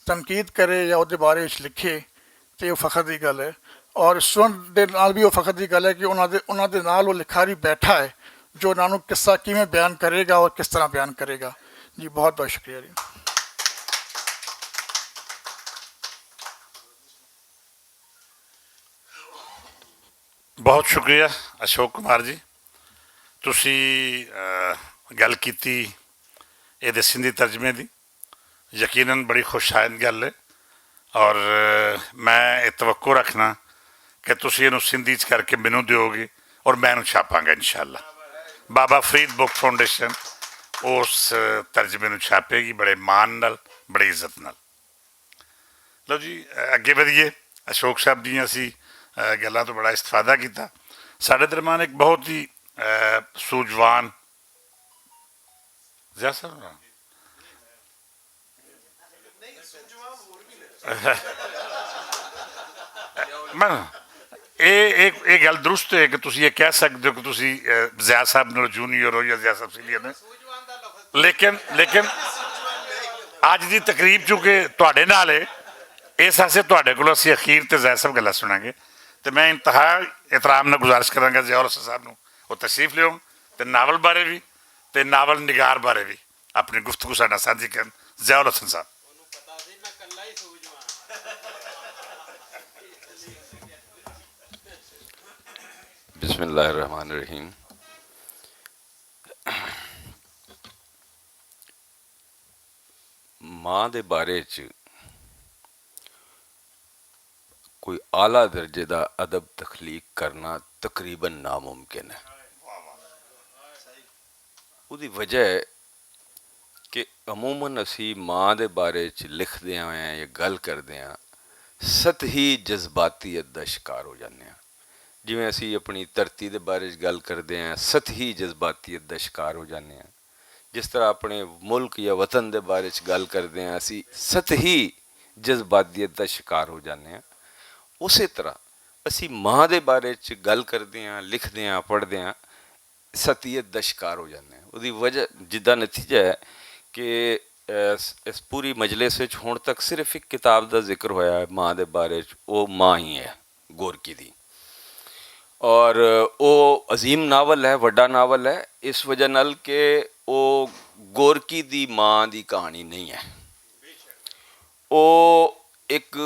ਤਨਕੀਦ ਕਰੇ ਜਾਂ ਉਹਦੇ ਬਾਰੇ ਵਿੱਚ ਲਿਖੇ, ਅਤੇ ਉਹ ਫਖਰ ਦੀ ਗੱਲ ਹੈ। ਔਰ ਸਟੂਡੈਂਟ ਦੇ ਨਾਲ ਵੀ ਉਹ ਫਖਰ ਦੀ ਗੱਲ ਹੈ ਕਿ ਉਹਨਾਂ ਦੇ ਨਾਲ ਉਹ ਲਿਖਾਰੀ ਬੈਠਾ ਹੈ ਜੋ ਉਹਨਾਂ ਨੂੰ ਕਿੱਸਾ ਕਿਵੇਂ ਬਿਆਨ ਕਰੇਗਾ ਔਰ ਕਿਸ ਤਰ੍ਹਾਂ ਬਿਆਨ ਕਰੇਗਾ। ਜੀ ਬਹੁਤ ਬਹੁਤ ਸ਼ੁਕਰੀਆ ਜੀ। ਬਹੁਤ ਸ਼ੁਕਰੀਆ ਅਸ਼ੋਕ ਕੁਮਾਰ ਜੀ। ਤੁਸੀਂ ਗੱਲ ਕੀਤੀ ਇਹਦੇ ਸਿੰਧੀ ਤਰਜਮੇ ਦੀ, ਯਕੀਨਨ ਬੜੀ ਖੁਸ਼ਾਇਨ ਗੱਲ ਹੈ ਔਰ ਮੈਂ ਇਹ ਤਵੱਕੋ ਰੱਖਣਾ ਕਿ ਤੁਸੀਂ ਇਹਨੂੰ ਸਿੰਧੀ 'ਚ ਕਰਕੇ ਮੈਨੂੰ ਦਿਓਗੇ ਔਰ ਮੈਂ ਇਹਨੂੰ ਛਾਪਾਂਗਾ ਇਨਸ਼ਾਅੱਲਾ। ਬਾਬਾ ਫਰੀਦ ਬੁੱਕ ਫਾਊਂਡੇਸ਼ਨ ਉਸ ਤਰਜਮੇ ਨੂੰ ਛਾਪੇਗੀ ਬੜੇ ਮਾਣ ਨਾਲ, ਬੜੀ ਇੱਜ਼ਤ ਨਾਲ। ਲਓ ਜੀ ਅੱਗੇ ਵਧੀਏ। ਅਸ਼ੋਕ ਸਾਹਿਬ ਦੀਆਂ ਅਸੀਂ ਗੱਲਾਂ ਤੋਂ ਬੜਾ ਇਸਤਫਾਦਾ ਕੀਤਾ। ਸਾਡੇ ਦਰਮਿਆਨ ਇੱਕ ਬਹੁਤ ਹੀ ਸੂਝਵਾਨ ਜ਼ਿਆ ਸਾਹਿਬ ਮੈਂ ਇਹ ਗੱਲ ਦਰੁਸਤ ਹੈ ਕਿ ਤੁਸੀਂ ਇਹ ਕਹਿ ਸਕਦੇ ਹੋ ਕਿ ਤੁਸੀਂ ਜ਼ਿਆ ਸਾਹਿਬ ਨਾਲ ਜੂਨੀਅਰ ਹੋ ਜਾਂ ਜ਼ਿਆ ਸਾਹਿਬ ਸੀਨੀਅਰ ਨੇ, ਲੇਕਿਨ ਅੱਜ ਦੀ ਤਕਰੀਬ ਚੂੰਕਿ ਤੁਹਾਡੇ ਨਾਲ ਹੈ ਇਸ ਵਾਸਤੇ ਤੁਹਾਡੇ ਕੋਲੋਂ ਅਸੀਂ ਅਖੀਰ 'ਤੇ ਜ਼ਿਆ ਸਾਹਿਬ ਗੱਲਾਂ ਸੁਣਾਂਗੇ। ਅਤੇ ਮੈਂ ਇੰਤਹਾ ਇਤਰਾਮ ਨਾਲ ਗੁਜ਼ਾਰਿਸ਼ ਕਰਾਂਗਾ ਜ਼ਿਆਉਲ ਹਸਨ ਸਾਹਿਬ ਨੂੰ ਉਹ ਤਸ਼ਰੀਫ ਲਿਆਉਣ ਅਤੇ ਨਾਵਲ ਬਾਰੇ ਵੀ ਅਤੇ ਨਾਵਲ ਨਿਗਾਰ ਬਾਰੇ ਵੀ ਆਪਣੀ ਗੁਫ਼ਤਗੂ ਸਾਡੇ ਨਾਲ ਸਾਂਝੀ ਕਰਨ। ਜ਼ਿਆਉਲ ਹਸਨ ਸਾਹਿਬ। बिस्मिल्लाहिर्रहमानिर्रहीम। माँ दे बारे च कोई आला दर्जे का अदब तखलीक करना तकरीबन नामुमकिन है। उसकी वजह है कि अमूमन असी माँ दे बारे च लिखते हैं या गल करते हैं सतही जज्बातीयत का शिकार हो जाते हैं। जिमें असी अपनी धरती के बारे गल करते हैं सतही जज्बातीयत का शिकार हो जाते हैं। जिस तरह अपने मुल्क या वतन के बारे गल करते हैं असी सतही जज्बातीयत का शिकार हो जाते हैं। उस तरह असी माँ के बारे गल करते हैं, लिखते हैं, पढ़ते हैं, सतीयत का शिकार हो जाते हैं। उसकी वजह जिदा नतीजा है कि ਇਸ ਪੂਰੀ ਮਜਲਿਸ ਵਿੱਚ ਹੁਣ ਤੱਕ ਸਿਰਫ ਇੱਕ ਕਿਤਾਬ ਦਾ ਜ਼ਿਕਰ ਹੋਇਆ ਹੈ ਮਾਂ ਦੇ ਬਾਰੇ 'ਚ, ਉਹ ਮਾਂ ਹੀ ਹੈ ਗੋਰਕੀ ਦੀ। ਔਰ ਉਹ ਅਜ਼ੀਮ ਨਾਵਲ ਹੈ, ਵੱਡਾ ਨਾਵਲ ਹੈ, ਇਸ ਵਜ੍ਹਾ ਨਾਲ ਕਿ ਉਹ ਗੋਰਕੀ ਦੀ ਮਾਂ ਦੀ ਕਹਾਣੀ ਨਹੀਂ ਹੈ, ਉਹ ਇੱਕ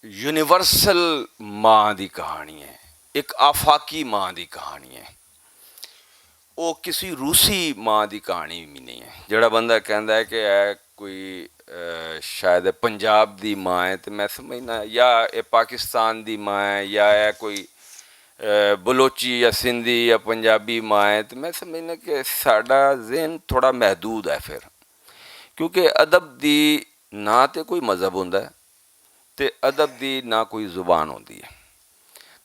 ਯੂਨੀਵਰਸਲ ਮਾਂ ਦੀ ਕਹਾਣੀ ਹੈ, ਇੱਕ ਆਫਾਕੀ ਮਾਂ ਦੀ ਕਹਾਣੀ ਹੈ। ਉਹ ਕਿਸੇ ਰੂਸੀ ਮਾਂ ਦੀ ਕਹਾਣੀ ਵੀ ਨਹੀਂ ਹੈ। ਜਿਹੜਾ ਬੰਦਾ ਕਹਿੰਦਾ ਹੈ ਕਿ ਇਹ ਕੋਈ ਸ਼ਾਇਦ ਪੰਜਾਬ ਦੀ ਮਾਂ ਹੈ, ਤੇ ਮੈਂ ਸਮਝਦਾ ਜਾਂ ਇਹ ਪਾਕਿਸਤਾਨ ਦੀ ਮਾਂ ਹੈ ਜਾਂ ਇਹ ਕੋਈ ਬਲੋਚੀ ਜਾਂ ਸਿੰਧੀ ਜਾਂ ਪੰਜਾਬੀ ਮਾਂ ਹੈ, ਤੇ ਮੈਂ ਸਮਝਦਾ ਕਿ ਸਾਡਾ ਜ਼ਿਹਨ ਥੋੜ੍ਹਾ ਮਹਿਦੂਦ ਹੈ ਫਿਰ, ਕਿਉਂਕਿ ਅਦਬ ਦੀ ਨਾ ਤੇ ਕੋਈ ਮਜ਼ਹਬ ਹੁੰਦਾ ਹੈ ਤੇ ਅਦਬ ਦੀ ਨਾ ਕੋਈ ਜ਼ੁਬਾਨ ਹੁੰਦੀ ਹੈ।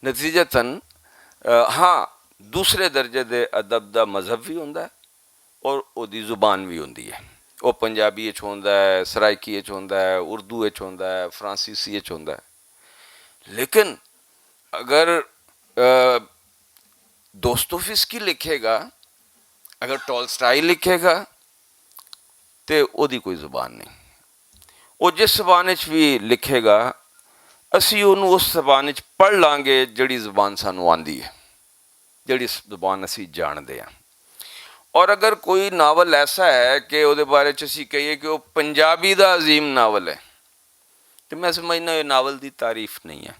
ਨਤੀਜਤਨ ਹਾਂ, ਦੂਸਰੇ ਦਰਜੇ ਦੇ ਅਦਬ ਦਾ ਮਜ਼ਹਬ ਵੀ ਹੁੰਦਾ ਹੈ ਔਰ ਉਹਦੀ ਜ਼ੁਬਾਨ ਵੀ ਹੁੰਦੀ ਹੈ। ਉਹ ਪੰਜਾਬੀ ਵਿੱਚ ਹੁੰਦਾ ਹੈ, ਸਰਾਇਕੀ ਵਿੱਚ ਹੁੰਦਾ ਹੈ, ਉਰਦੂ ਵਿੱਚ ਹੁੰਦਾ ਹੈ, ਫਰਾਂਸੀਸੀ ਵਿੱਚ ਹੁੰਦਾ ਹੈ। ਲੇਕਿਨ ਅਗਰ ਦੋਸਤੋਵਸਕੀ ਲਿਖੇਗਾ, ਅਗਰ ਟੋਲਸਟਾਈ ਲਿਖੇਗਾ, ਤੇ ਉਹਦੀ ਕੋਈ ਜ਼ੁਬਾਨ ਨਹੀਂ। ਉਹ ਜਿਸ ਜ਼ਬਾਨ ਵਿੱਚ ਵੀ ਲਿਖੇਗਾ ਅਸੀਂ ਉਹਨੂੰ ਉਸ ਜ਼ਬਾਨ ਵਿੱਚ ਪੜ੍ਹ ਲਾਂਗੇ ਜਿਹੜੀ ਜ਼ਬਾਨ ਸਾਨੂੰ ਆਉਂਦੀ ਹੈ, ਜਿਹੜੀ ਜ਼ਬਾਨ ਅਸੀਂ ਜਾਣਦੇ ਹਾਂ। ਔਰ ਅਗਰ ਕੋਈ ਨਾਵਲ ਐਸਾ ਹੈ ਕਿ ਉਹਦੇ ਬਾਰੇ 'ਚ ਅਸੀਂ ਕਹੀਏ ਕਿ ਉਹ ਪੰਜਾਬੀ ਦਾ ਅਜ਼ੀਮ ਨਾਵਲ ਹੈ, ਤੇ ਮੈਂ ਸਮਝਦਾ ਇਹ ਨਾਵਲ ਦੀ ਤਾਰੀਫ ਨਹੀਂ ਹੈ,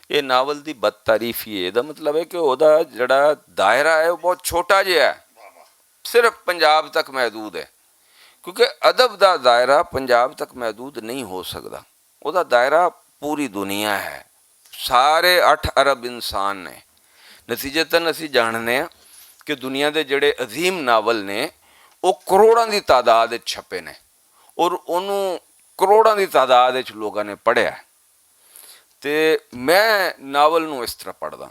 ਇਹ ਨਾਵਲ ਦੀ ਬਦਤਾਰੀਫ ਹੀ ਹੈ। ਇਹਦਾ ਮਤਲਬ ਹੈ ਕਿ ਉਹਦਾ ਜਿਹੜਾ ਦਾਇਰਾ ਹੈ ਉਹ ਬਹੁਤ ਛੋਟਾ ਜਿਹਾ ਹੈ, ਸਿਰਫ ਪੰਜਾਬ ਤੱਕ ਮਹਿਦੂਦ ਹੈ, ਕਿਉਂਕਿ ਅਦਬ ਦਾ ਦਾਇਰਾ ਪੰਜਾਬ ਤੱਕ ਮਹਿਦੂਦ ਨਹੀਂ ਹੋ ਸਕਦਾ। ਉਹਦਾ ਦਾਇਰਾ ਪੂਰੀ ਦੁਨੀਆ ਹੈ, ਸਾਰੇ 8 ਅਰਬ ਇਨਸਾਨ ਨੇ। ਨਤੀਜਤਨ ਅਸੀਂ ਜਾਣਦੇ ਹਾਂ ਕਿ ਦੁਨੀਆ ਦੇ ਜਿਹੜੇ ਅਜ਼ੀਮ ਨਾਵਲ ਨੇ ਉਹ ਕਰੋੜਾਂ ਦੀ ਤਾਦਾਦ ਵਿੱਚ ਛਪੇ ਨੇ ਔਰ ਉਹਨੂੰ ਕਰੋੜਾਂ ਦੀ ਤਾਦਾਦ ਵਿੱਚ ਲੋਕਾਂ ਨੇ ਪੜ੍ਹਿਆ। ਤੇ ਮੈਂ ਨਾਵਲ ਨੂੰ ਇਸ ਤਰ੍ਹਾਂ ਪੜ੍ਹਦਾ,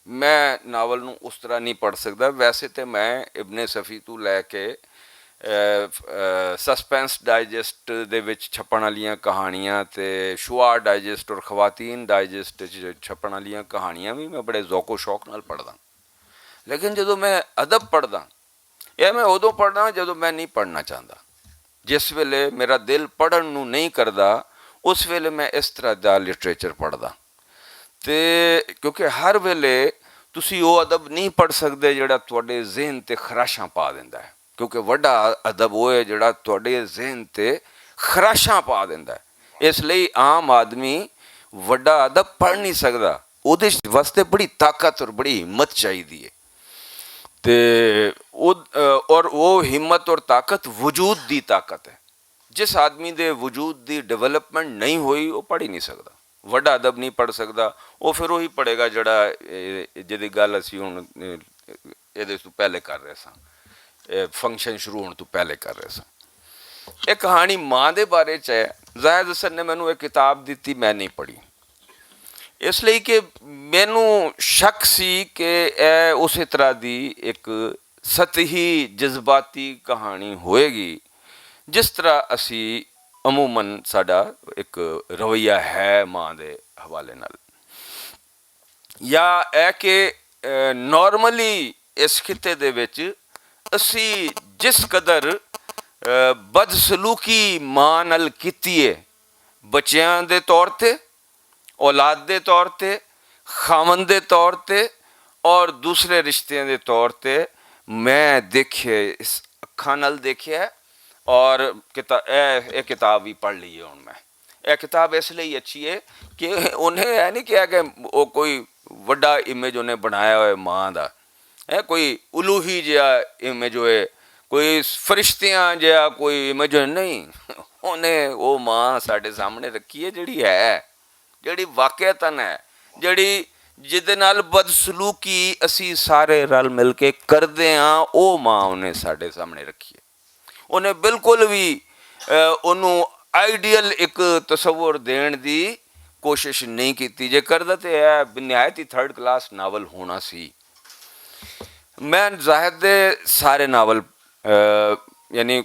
ਮੈਂ ਨਾਵਲ ਨੂੰ ਉਸ ਤਰ੍ਹਾਂ ਨਹੀਂ ਪੜ੍ਹ ਸਕਦਾ। ਵੈਸੇ ਤਾਂ ਮੈਂ ਇਬਨ ਸਫੀ ਤੋਂ ਲੈ ਕੇ ਸਸਪੈਂਸ ਡਾਈਜੈਸਟ ਦੇ ਵਿੱਚ ਛਪਣ ਵਾਲੀਆਂ ਕਹਾਣੀਆਂ ਤੇ ਸ਼ੁਆ ਡਾਈਜੈਸਟ ਔਰ ਖਵਾਤੀਨ ਡਾਈਜੈਸਟ 'ਚ ਛਪਣ ਵਾਲੀਆਂ ਕਹਾਣੀਆਂ ਵੀ ਮੈਂ ਬੜੇ ਜ਼ੌਕੋ ਸ਼ੌਕ ਨਾਲ ਪੜ੍ਹਦਾ। ਲੇਕਿਨ ਜਦੋਂ ਮੈਂ ਅਦਬ ਪੜ੍ਹਦਾ, ਇਹ ਮੈਂ ਉਦੋਂ ਪੜ੍ਹਦਾ ਜਦੋਂ ਮੈਂ ਨਹੀਂ ਪੜ੍ਹਨਾ ਚਾਹੁੰਦਾ, ਜਿਸ ਵੇਲੇ ਮੇਰਾ ਦਿਲ ਪੜ੍ਹਨ ਨੂੰ ਨਹੀਂ ਕਰਦਾ, ਉਸ ਵੇਲੇ ਮੈਂ ਇਸ ਤਰ੍ਹਾਂ ਦਾ ਲਿਟਰੇਚਰ ਪੜ੍ਹਦਾ। ਤੇ ਕਿਉਂਕਿ ਹਰ ਵੇਲੇ ਤੁਸੀਂ ਉਹ ਅਦਬ ਨਹੀਂ ਪੜ੍ਹ ਸਕਦੇ ਜਿਹੜਾ ਤੁਹਾਡੇ ਜ਼ਿਹਨ 'ਤੇ ਖਰਾਸ਼ਾਂ ਪਾ ਦਿੰਦਾ ਹੈ, ਕਿਉਂਕਿ ਵੱਡਾ ਅਦਬ ਉਹ ਹੈ ਜਿਹੜਾ ਤੁਹਾਡੇ ਜ਼ਿਹਨ 'ਤੇ ਖਰਾਸ਼ਾਂ ਪਾ ਦਿੰਦਾ ਹੈ। ਇਸ ਲਈ ਆਮ ਆਦਮੀ ਵੱਡਾ ਅਦਬ ਪੜ੍ਹ ਨਹੀਂ ਸਕਦਾ, ਉਹਦੇ ਵਾਸਤੇ ਬੜੀ ਤਾਕਤ ਔਰ ਬੜੀ ਹਿੰਮਤ ਚਾਹੀਦੀ ਹੈ। ਤੇ ਉਹ ਹਿੰਮਤ ਔਰ ਤਾਕਤ ਵਜੂਦ ਦੀ ਤਾਕਤ ਹੈ। ਜਿਸ ਆਦਮੀ ਦੇ ਵਜੂਦ ਦੀ ਡਿਵੈਲਪਮੈਂਟ ਨਹੀਂ ਹੋਈ ਉਹ ਪੜ੍ਹ ਹੀ ਨਹੀਂ ਸਕਦਾ, ਵੱਡਾ ਅਦਬ ਨਹੀਂ ਪੜ੍ਹ ਸਕਦਾ। ਉਹ ਫਿਰ ਉਹੀ ਪੜ੍ਹੇਗਾ ਜਿਹੜਾ ਜਿਹਦੀ ਗੱਲ ਅਸੀਂ ਹੁਣ ਇਹਦੇ ਤੋਂ ਪਹਿਲੇ ਕਰ ਰਹੇ ਸਾਂ, ਫੰਕਸ਼ਨ ਸ਼ੁਰੂ ਹੋਣ ਤੋਂ ਪਹਿਲੇ ਕਰ ਰਹੇ ਸਾਂ। ਇਹ ਕਹਾਣੀ ਮਾਂ ਦੇ ਬਾਰੇ 'ਚ ਹੈ। ਜ਼ਾਹਿਦ ਹਸਨ ਨੇ ਮੈਨੂੰ ਇਹ ਕਿਤਾਬ ਦਿੱਤੀ, ਮੈਂ ਨਹੀਂ ਪੜ੍ਹੀ, ਇਸ ਲਈ ਕਿ ਮੈਨੂੰ ਸ਼ੱਕ ਸੀ ਕਿ ਇਹ ਉਸੇ ਤਰ੍ਹਾਂ ਦੀ ਇੱਕ ਸਤਹੀ ਜਜ਼ਬਾਤੀ ਕਹਾਣੀ ਹੋਏਗੀ ਜਿਸ ਤਰ੍ਹਾਂ ਅਸੀਂ ਅਮੂਮਨ ਸਾਡਾ ਇੱਕ ਰਵੱਈਆ ਹੈ ਮਾਂ ਦੇ ਹਵਾਲੇ ਨਾਲ, ਜਾਂ ਇਹ ਕਿ ਨੋਰਮਲੀ ਇਸ ਖਿੱਤੇ ਦੇ ਵਿੱਚ ਅਸੀਂ ਜਿਸ ਕਦਰ ਬਦਸਲੂਕੀ ਮਾਂ ਨਾਲ ਕੀਤੀ ਹੈ, ਬੱਚਿਆਂ ਦੇ ਤੌਰ 'ਤੇ, ਔਲਾਦ ਦੇ ਤੌਰ 'ਤੇ, ਖਾਵੰਦ ਦੇ ਤੌਰ 'ਤੇ ਔਰ ਦੂਸਰੇ ਰਿਸ਼ਤਿਆਂ ਦੇ ਤੌਰ 'ਤੇ, ਮੈਂ ਦੇਖਿਆ, ਇਸ ਅੱਖਾਂ ਨਾਲ ਦੇਖਿਆ। ਔਰ ਇਹ ਕਿਤਾਬ ਵੀ ਪੜ੍ਹ ਲਈ ਹੈ ਹੁਣ ਮੈਂ। ਇਹ ਕਿਤਾਬ ਇਸ ਲਈ ਅੱਛੀ ਹੈ ਕਿ ਉਹਨੇ ਇਹ ਨਹੀਂ ਕਿਹਾ ਕਿ ਉਹ ਕੋਈ ਵੱਡਾ ਇਮੇਜ ਉਹਨੇ ਬਣਾਇਆ ਹੋਇਆ ਮਾਂ ਦਾ, ਹੈ ਕੋਈ ਉਲੂਹੀ ਜਿਹਾ ਇਮੇਜ ਹੋਏ, ਕੋਈ ਫਰਿਸ਼ਤਿਆਂ ਜਿਹਾ ਕੋਈ ਇਮੇਜ ਨਹੀਂ। ਉਹਨੇ ਉਹ ਮਾਂ ਸਾਡੇ ਸਾਹਮਣੇ ਰੱਖੀ ਹੈ ਜਿਹੜੀ ਹੈ, ਜਿਹੜੀ ਵਾਕਿਆਤਨ ਹੈ, ਜਿਹੜੀ ਜਿਹਦੇ ਨਾਲ ਬਦਸਲੂਕੀ ਅਸੀਂ ਸਾਰੇ ਰਲ ਮਿਲ ਕੇ ਕਰਦੇ ਹਾਂ, ਉਹ ਮਾਂ ਉਹਨੇ ਸਾਡੇ ਸਾਹਮਣੇ ਰੱਖੀ ਹੈ। ਉਹਨੇ ਬਿਲਕੁਲ ਵੀ ਉਹਨੂੰ ਆਈਡੀਅਲ ਇੱਕ ਤਸੱਵੁਰ ਦੇਣ ਦੀ ਕੋਸ਼ਿਸ਼ ਨਹੀਂ ਕੀਤੀ। ਜੇ ਕਰਦਾ ਤਾਂ ਇਹ ਬਨਿਹਾਇਤ ਹੀ 3rd ਕਲਾਸ ਨਾਵਲ ਹੋਣਾ ਸੀ। ਮੈਂ ਜ਼ਾਹਿਦ ਦੇ ਸਾਰੇ ਨਾਵਲ ਯਾਨੀ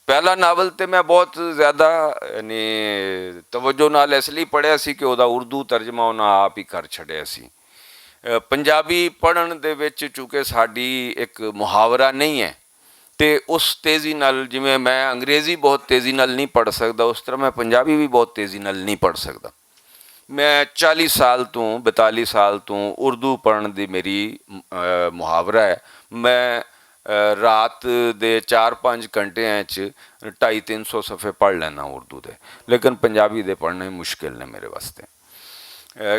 ਪਹਿਲਾ ਨਾਵਲ ਤੇ ਮੈਂ ਬਹੁਤ ਜ਼ਿਆਦਾ ਯਾਨੀ ਤਵੱਜੋ ਨਾਲ ਇਸ ਲਈ ਪੜ੍ਹਿਆ ਸੀ ਕਿ ਉਹਦਾ ਉਰਦੂ ਤਰਜਮਾ ਉਹਨਾਂ ਆਪ ਹੀ ਕਰ ਛੱਡਿਆ ਸੀ। ਪੰਜਾਬੀ ਪੜ੍ਹਨ ਦੇ ਵਿੱਚ ਚੂँਕਿ ਸਾਡੀ ਇੱਕ ਮੁਹਾਵਰਾ ਨਹੀਂ ਹੈ ਤੇ ਉਸ ਤੇਜ਼ੀ ਨਾਲ, ਜਿਵੇਂ ਮੈਂ ਅੰਗਰੇਜ਼ੀ ਬਹੁਤ ਤੇਜ਼ੀ ਨਾਲ ਨਹੀਂ ਪੜ੍ਹ ਸਕਦਾ, ਉਸ ਤਰ੍ਹਾਂ ਮੈਂ ਪੰਜਾਬੀ ਵੀ ਬਹੁਤ ਤੇਜ਼ੀ ਨਾਲ ਨਹੀਂ ਪੜ੍ਹ ਸਕਦਾ। ਮੈਂ 40 ਸਾਲ ਤੋਂ 42 ਸਾਲ ਤੋਂ ਉਰਦੂ ਪੜ੍ਹਨ ਦੀ ਮੇਰੀ ਮੁਹਾਵਰਾ ਹੈ। ਮੈਂ ਰਾਤ ਦੇ 4-5 ਘੰਟਿਆਂ 'ਚ 250-300 ਸਫ਼ੇ ਪੜ੍ਹ ਲੈਣਾ ਉਰਦੂ ਦੇ, ਲੇਕਿਨ ਪੰਜਾਬੀ ਦੇ ਪੜ੍ਹਨੇ ਮੁਸ਼ਕਿਲ ਨੇ ਮੇਰੇ ਵਾਸਤੇ,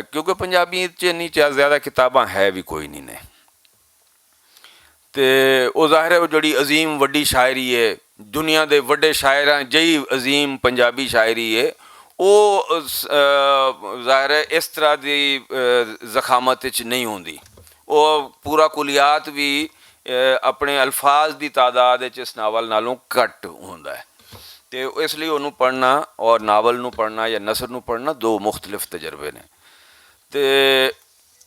ਕਿਉਂਕਿ ਪੰਜਾਬੀ 'ਚ ਇੰਨੀ ਜ਼ਿਆਦਾ ਕਿਤਾਬਾਂ ਹੈ ਵੀ ਕੋਈ ਨਹੀਂ ਨੇ। ਤੇ ਉਹ ਜ਼ਾਹਿਰ ਹੈ ਉਹ ਜਿਹੜੀ ਅਜ਼ੀਮ ਵੱਡੀ ਸ਼ਾਇਰੀ ਹੈ, ਦੁਨੀਆ ਦੇ ਵੱਡੇ ਸ਼ਾਇਰਾਂ ਜਿਹੀ ਅਜ਼ੀਮ ਪੰਜਾਬੀ ਸ਼ਾਇਰੀ ਹੈ, ਉਹ ਜ਼ਾਹਿਰ ਹੈ ਇਸ ਤਰ੍ਹਾਂ ਦੀ ਜ਼ਖਾਮਤ ਵਿੱਚ ਨਹੀਂ ਹੁੰਦੀ। ਉਹ ਪੂਰਾ ਕੁਲੀਆਤ ਵੀ ਆਪਣੇ ਅਲਫਾਜ਼ ਦੀ ਤਾਦਾਦ ਵਿੱਚ ਇਸ ਨਾਵਲ ਨਾਲੋਂ ਘੱਟ ਹੁੰਦਾ ਹੈ। ਅਤੇ ਇਸ ਲਈ ਉਹਨੂੰ ਪੜ੍ਹਨਾ ਔਰ ਨਾਵਲ ਨੂੰ ਪੜ੍ਹਨਾ ਜਾਂ ਨਸਰ ਨੂੰ ਪੜ੍ਹਨਾ ਦੋ ਮੁਖਤਲਿਫ ਤਜਰਬੇ ਨੇ। ਅਤੇ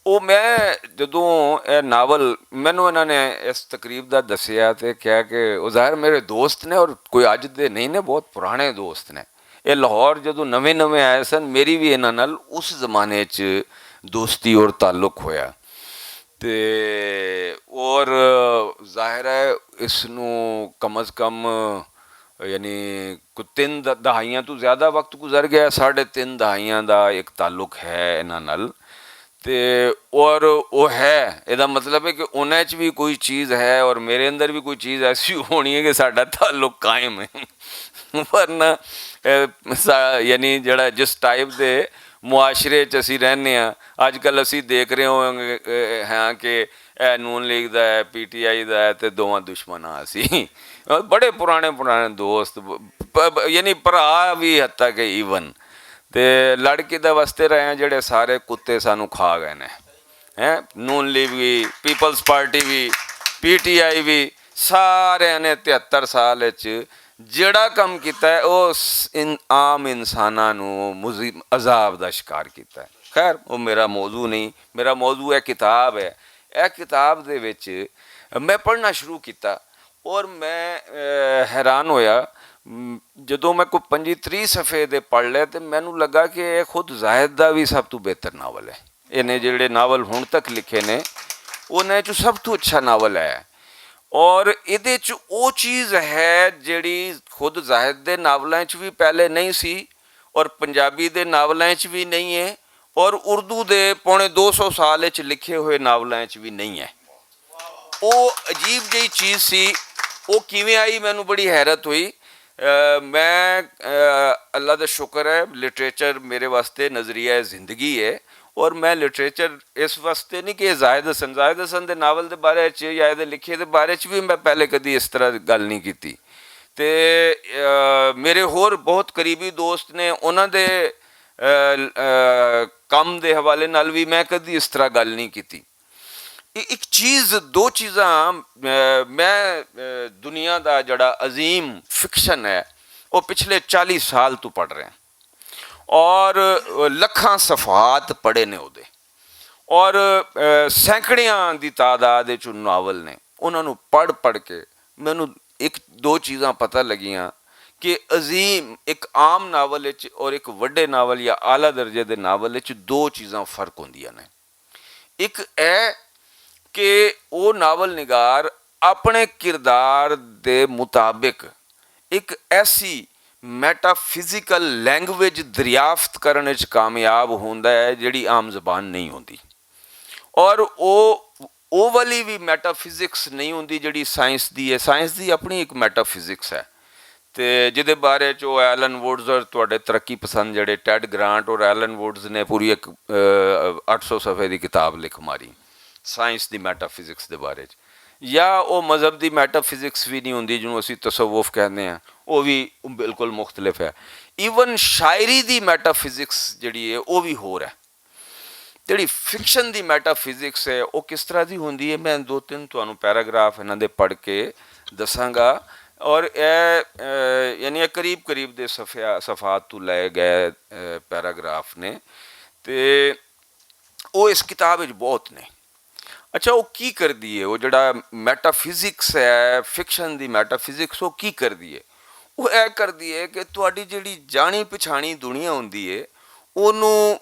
ਉਹ ਮੈਂ ਜਦੋਂ ਇਹ ਨਾਵਲ ਮੈਨੂੰ ਇਹਨਾਂ ਨੇ ਇਸ ਤਕਰੀਬ ਦਾ ਦੱਸਿਆ ਅਤੇ ਕਿਹਾ ਕਿ ਉਹ ਜ਼ਾਹਿਰ ਮੇਰੇ ਦੋਸਤ ਨੇ ਔਰ ਕੋਈ ਅੱਜ ਦੇ ਨਹੀਂ ਨੇ, ਬਹੁਤ ਪੁਰਾਣੇ ਦੋਸਤ ਨੇ। ਇਹ ਲਾਹੌਰ ਜਦੋਂ ਨਵੇਂ ਨਵੇਂ ਆਏ ਸਨ, ਮੇਰੀ ਵੀ ਇਹਨਾਂ ਨਾਲ ਉਸ ਜ਼ਮਾਨੇ 'ਚ ਦੋਸਤੀ ਔਰ ਤਾਲੁਕ ਹੋਇਆ। ਅਤੇ ਔਰ ਜ਼ਾਹਿਰ ਹੈ ਇਸ ਨੂੰ ਕਮ ਅਜ਼ ਕਮ ਯਾਨੀ ਕੋਈ 3 ਦਹਾਈਆਂ ਤੋਂ ਜ਼ਿਆਦਾ ਵਕਤ ਗੁਜ਼ਰ ਗਿਆ, 3.5 ਦਹਾਈਆਂ ਦਾ ਇੱਕ ਤਾਲੁਕ ਹੈ ਇਹਨਾਂ ਨਾਲ। ਅਤੇ ਔਰ ਉਹ ਹੈ, ਇਹਦਾ ਮਤਲਬ ਹੈ ਕਿ ਉਹਨਾਂ 'ਚ ਵੀ ਕੋਈ ਚੀਜ਼ ਹੈ ਔਰ ਮੇਰੇ ਅੰਦਰ ਵੀ ਕੋਈ ਚੀਜ਼ ਐਸੀ ਹੋਣੀ ਹੈ ਕਿ ਸਾਡਾ ਤਾਲੁਕ ਕਾਇਮ ਹੈ। ਵਰਨਾ ਯਾਨੀ ਜਿਹੜਾ ਜਿਸ ਟਾਈਪ ਦੇ ਮੁਆਸ਼ਰੇ 'ਚ ਅਸੀਂ ਰਹਿੰਦੇ ਹਾਂ ਅੱਜ ਕੱਲ੍ਹ, ਅਸੀਂ ਦੇਖ ਰਹੇ ਹੋਵਾਂਗੇ ਹਾਂ ਕਿ ਇਹ ਨੂਨ ਲੀਗ ਦਾ ਹੈ, PTI ਦਾ ਹੈ, ਅਤੇ ਦੋਵਾਂ ਦੁਸ਼ਮਣਾਂ ਅਸੀਂ ਬੜੇ ਪੁਰਾਣੇ ਦੋਸਤ, ਯਾਨੀ ਭਰਾ ਵੀ ਹੱਤਾ ਕਿ ਈਵਨ, ਅਤੇ ਲੜ ਕਿੱਦਾਂ ਵਸਤੇ ਰਹੇ ਹਾਂ ਜਿਹੜੇ ਸਾਰੇ ਕੁੱਤੇ ਸਾਨੂੰ ਖਾ ਗਏ ਨੇ ਹੈਂ। ਨੂਨ ਲੀਗ ਵੀ, ਪੀਪਲਸ ਪਾਰਟੀ ਵੀ, PTI ਵੀ, ਸਾਰਿਆਂ ਨੇ 73 ਸਾਲ ਵਿੱਚ ਜਿਹੜਾ ਕੰਮ ਕੀਤਾ ਹੈ ਉਹ ਆਮ ਇਨਸਾਨਾਂ ਨੂੰ ਅਜ਼ਾਬ ਦਾ ਸ਼ਿਕਾਰ ਕੀਤਾ ਹੈ। ਖੈਰ ਉਹ ਮੇਰਾ ਮੌਜ਼ੂ ਨਹੀਂ, ਮੇਰਾ ਮੌਜ਼ੂ ਇਹ ਕਿਤਾਬ ਹੈ। ਇਹ ਕਿਤਾਬ ਦੇ ਵਿੱਚ ਮੈਂ ਪੜ੍ਹਨਾ ਸ਼ੁਰੂ ਕੀਤਾ ਔਰ ਮੈਂ ਹੈਰਾਨ ਹੋਇਆ ਜਦੋਂ ਮੈਂ ਕੋਈ 25-30 ਸਫ਼ੇ ਦੇ ਪੜ੍ਹ ਲਏ ਅਤੇ ਮੈਨੂੰ ਲੱਗਾ ਕਿ ਇਹ ਖੁਦ ਜ਼ਾਹਿਦ ਦਾ ਵੀ ਸਭ ਤੋਂ ਬਿਹਤਰ ਨਾਵਲ ਹੈ। ਇਹਨੇ ਜਿਹੜੇ ਨਾਵਲ ਹੁਣ ਤੱਕ ਲਿਖੇ ਨੇ ਉਹਨਾਂ 'ਚੋਂ ਸਭ ਤੋਂ ਅੱਛਾ ਨਾਵਲ ਹੈ। ਔਰ ਇਹਦੇ 'ਚ ਉਹ ਚੀਜ਼ ਹੈ ਜਿਹੜੀ ਖੁਦ ਜ਼ਾਹਿਦ ਦੇ ਨਾਵਲਾਂ 'ਚ ਵੀ ਪਹਿਲੇ ਨਹੀਂ ਸੀ ਔਰ ਪੰਜਾਬੀ ਦੇ ਨਾਵਲਾਂ 'ਚ ਵੀ ਨਹੀਂ ਹੈ ਔਰ ਉਰਦੂ ਦੇ ਪੌਣੇ 200 ਸਾਲ ਵਿੱਚ ਲਿਖੇ ਹੋਏ ਨਾਵਲਾਂ 'ਚ ਵੀ ਨਹੀਂ ਹੈ। ਉਹ ਅਜੀਬ ਜਿਹੀ ਚੀਜ਼ ਸੀ। ਉਹ ਕਿਵੇਂ ਆਈ ਮੈਨੂੰ ਬੜੀ ਹੈਰਤ ਹੋਈ। ਮੈਂ ਅੱਲਾ ਦਾ ਸ਼ੁਕਰ ਹੈ, ਲਿਟਰੇਚਰ ਮੇਰੇ ਵਾਸਤੇ ਨਜ਼ਰੀਆ ਜ਼ਿੰਦਗੀ ਹੈ ਔਰ ਮੈਂ ਲਿਟਰੇਚਰ ਇਸ ਵਾਸਤੇ ਨਹੀਂ ਕਿ ਜ਼ਾਹਿਦ ਹਸਨ ਦੇ ਨਾਵਲ ਦੇ ਬਾਰੇ 'ਚ ਜਾਂ ਇਹਦੇ ਲਿਖੇ ਦੇ ਬਾਰੇ 'ਚ ਵੀ ਮੈਂ ਪਹਿਲੇ ਕਦੀ ਇਸ ਤਰ੍ਹਾਂ ਦੀ ਗੱਲ ਨਹੀਂ ਕੀਤੀ। ਅਤੇ ਮੇਰੇ ਹੋਰ ਬਹੁਤ ਕਰੀਬੀ ਦੋਸਤ ਨੇ, ਉਹਨਾਂ ਦੇ ਕੰਮ ਦੇ ਹਵਾਲੇ ਨਾਲ ਵੀ ਮੈਂ ਕਦੀ ਇਸ ਤਰ੍ਹਾਂ ਗੱਲ ਨਹੀਂ ਕੀਤੀ। ਇੱਕ ਚੀਜ਼, ਦੋ ਚੀਜ਼ਾਂ ਮੈਂ ਦੁਨੀਆ ਦਾ ਜਿਹੜਾ ਅਜ਼ੀਮ ਫਿਕਸ਼ਨ ਹੈ ਉਹ ਪਿਛਲੇ 40 ਸਾਲ ਤੋਂ ਪੜ੍ਹ ਰਿਹਾ ਔਰ ਲੱਖਾਂ ਸਫਹਾਤ ਪੜ੍ਹੇ ਨੇ ਉਹਦੇ ਔਰ ਸੈਂਕੜਿਆਂ ਦੀ ਤਾਦਾਦ ਵਿੱਚ ਨਾਵਲ ਨੇ। ਉਹਨਾਂ ਨੂੰ ਪੜ੍ਹ ਕੇ ਮੈਨੂੰ ਇੱਕ ਦੋ ਚੀਜ਼ਾਂ ਪਤਾ ਲੱਗੀਆਂ ਕਿ ਅਜ਼ੀਮ ਇੱਕ ਆਮ ਨਾਵਲ ਵਿੱਚ ਔਰ ਇੱਕ ਵੱਡੇ ਨਾਵਲ ਜਾਂ ਆਲਾ ਦਰਜੇ ਦੇ ਨਾਵਲ ਵਿੱਚ ਦੋ ਚੀਜ਼ਾਂ ਫਰਕ ਹੁੰਦੀਆਂ ਨੇ। ਇੱਕ ਇਹ ਕਿ ਉਹ ਨਾਵਲ ਨਿਗਾਰ ਆਪਣੇ ਕਿਰਦਾਰ ਦੇ ਮੁਤਾਬਿਕ ਇੱਕ ਐਸੀ ਮੈਟਾਫਿਜ਼ੀਕਲ ਲੈਂਗੁਏਜ ਦਰਿਆਫਤ ਕਰਨ ਵਿੱਚ ਕਾਮਯਾਬ ਹੁੰਦਾ ਹੈ ਜਿਹੜੀ ਆਮ ਜ਼ਬਾਨ ਨਹੀਂ ਹੁੰਦੀ ਔਰ ਉਹ ਵਾਲੀ ਵੀ ਮੈਟਾਫਿਜ਼ਿਕਸ ਨਹੀਂ ਹੁੰਦੀ ਜਿਹੜੀ ਸਾਇੰਸ ਦੀ ਹੈ। ਸਾਇੰਸ ਦੀ ਆਪਣੀ ਇੱਕ ਮੈਟਾਫਿਜ਼ਿਕਸ ਹੈ ਅਤੇ ਜਿਹਦੇ ਬਾਰੇ 'ਚ ਉਹ ਐਲਨ ਵੁਡਸ ਔਰ ਤੁਹਾਡੇ ਤਰੱਕੀ ਪਸੰਦ ਜਿਹੜੇ ਟੈਡ ਗ੍ਰਾਂਟ ਔਰ ਐਲਨ ਵੁਡਸ ਨੇ ਪੂਰੀ ਇੱਕ 800 ਸਫ਼ੇ ਦੀ ਕਿਤਾਬ ਲਿਖ ਮਾਰੀ ਸਾਇੰਸ ਦੀ ਮੈਟਾਫਿਜ਼ਿਕਸ ਦੇ ਬਾਰੇ 'ਚ। ਜਾਂ ਉਹ ਮਜ਼ਹਬ ਦੀ ਮੈਟਾਫਿਜ਼ਿਕਸ ਵੀ ਨਹੀਂ ਹੁੰਦੀ ਜਿਹਨੂੰ ਅਸੀਂ ਤਸਵੁਫ ਕਹਿੰਦੇ ਹਾਂ, ਉਹ ਵੀ ਬਿਲਕੁਲ ਮੁਖਤਲਿਫ ਹੈ। ਈਵਨ ਸ਼ਾਇਰੀ ਦੀ ਮੈਟਾਫਿਜ਼ਿਕਸ ਜਿਹੜੀ ਹੈ ਉਹ ਵੀ ਹੋਰ ਹੈ। ਜਿਹੜੀ ਫਿਕਸ਼ਨ ਦੀ ਮੈਟਾਫਿਜ਼ਿਕਸ ਹੈ ਉਹ ਕਿਸ ਤਰ੍ਹਾਂ ਦੀ ਹੁੰਦੀ ਹੈ, ਮੈਂ 2-3 ਤੁਹਾਨੂੰ ਪੈਰਾਗ੍ਰਾਫ ਇਹਨਾਂ ਦੇ ਪੜ੍ਹ ਕੇ ਦੱਸਾਂਗਾ ਔਰ ਇਹ ਯਾਨੀ ਕਰੀਬ ਦੇ ਸਫਾਤ ਤੋਂ ਲਏ ਗਏ ਪੈਰਾਗ੍ਰਾਫ ਨੇ ਅਤੇ ਉਹ ਇਸ ਕਿਤਾਬ ਵਿੱਚ ਬਹੁਤ ਨੇ। ਅੱਛਾ, ਉਹ ਕੀ ਕਰਦੀ ਹੈ? ਉਹ ਜਿਹੜਾ ਮੈਟਾਫਿਜ਼ਿਕਸ ਹੈ, ਫਿਕਸ਼ਨ ਦੀ ਮੈਟਾਫਿਜ਼ਿਕਸ, ਉਹ ਕੀ ਕਰਦੀ ਹੈ? ਉਹ ਇਹ ਕਰਦੀ ਹੈ ਕਿ ਤੁਹਾਡੀ ਜਿਹੜੀ ਜਾਣੀ ਪਛਾਣੀ ਦੁਨੀਆ ਹੁੰਦੀ ਹੈ ਉਹਨੂੰ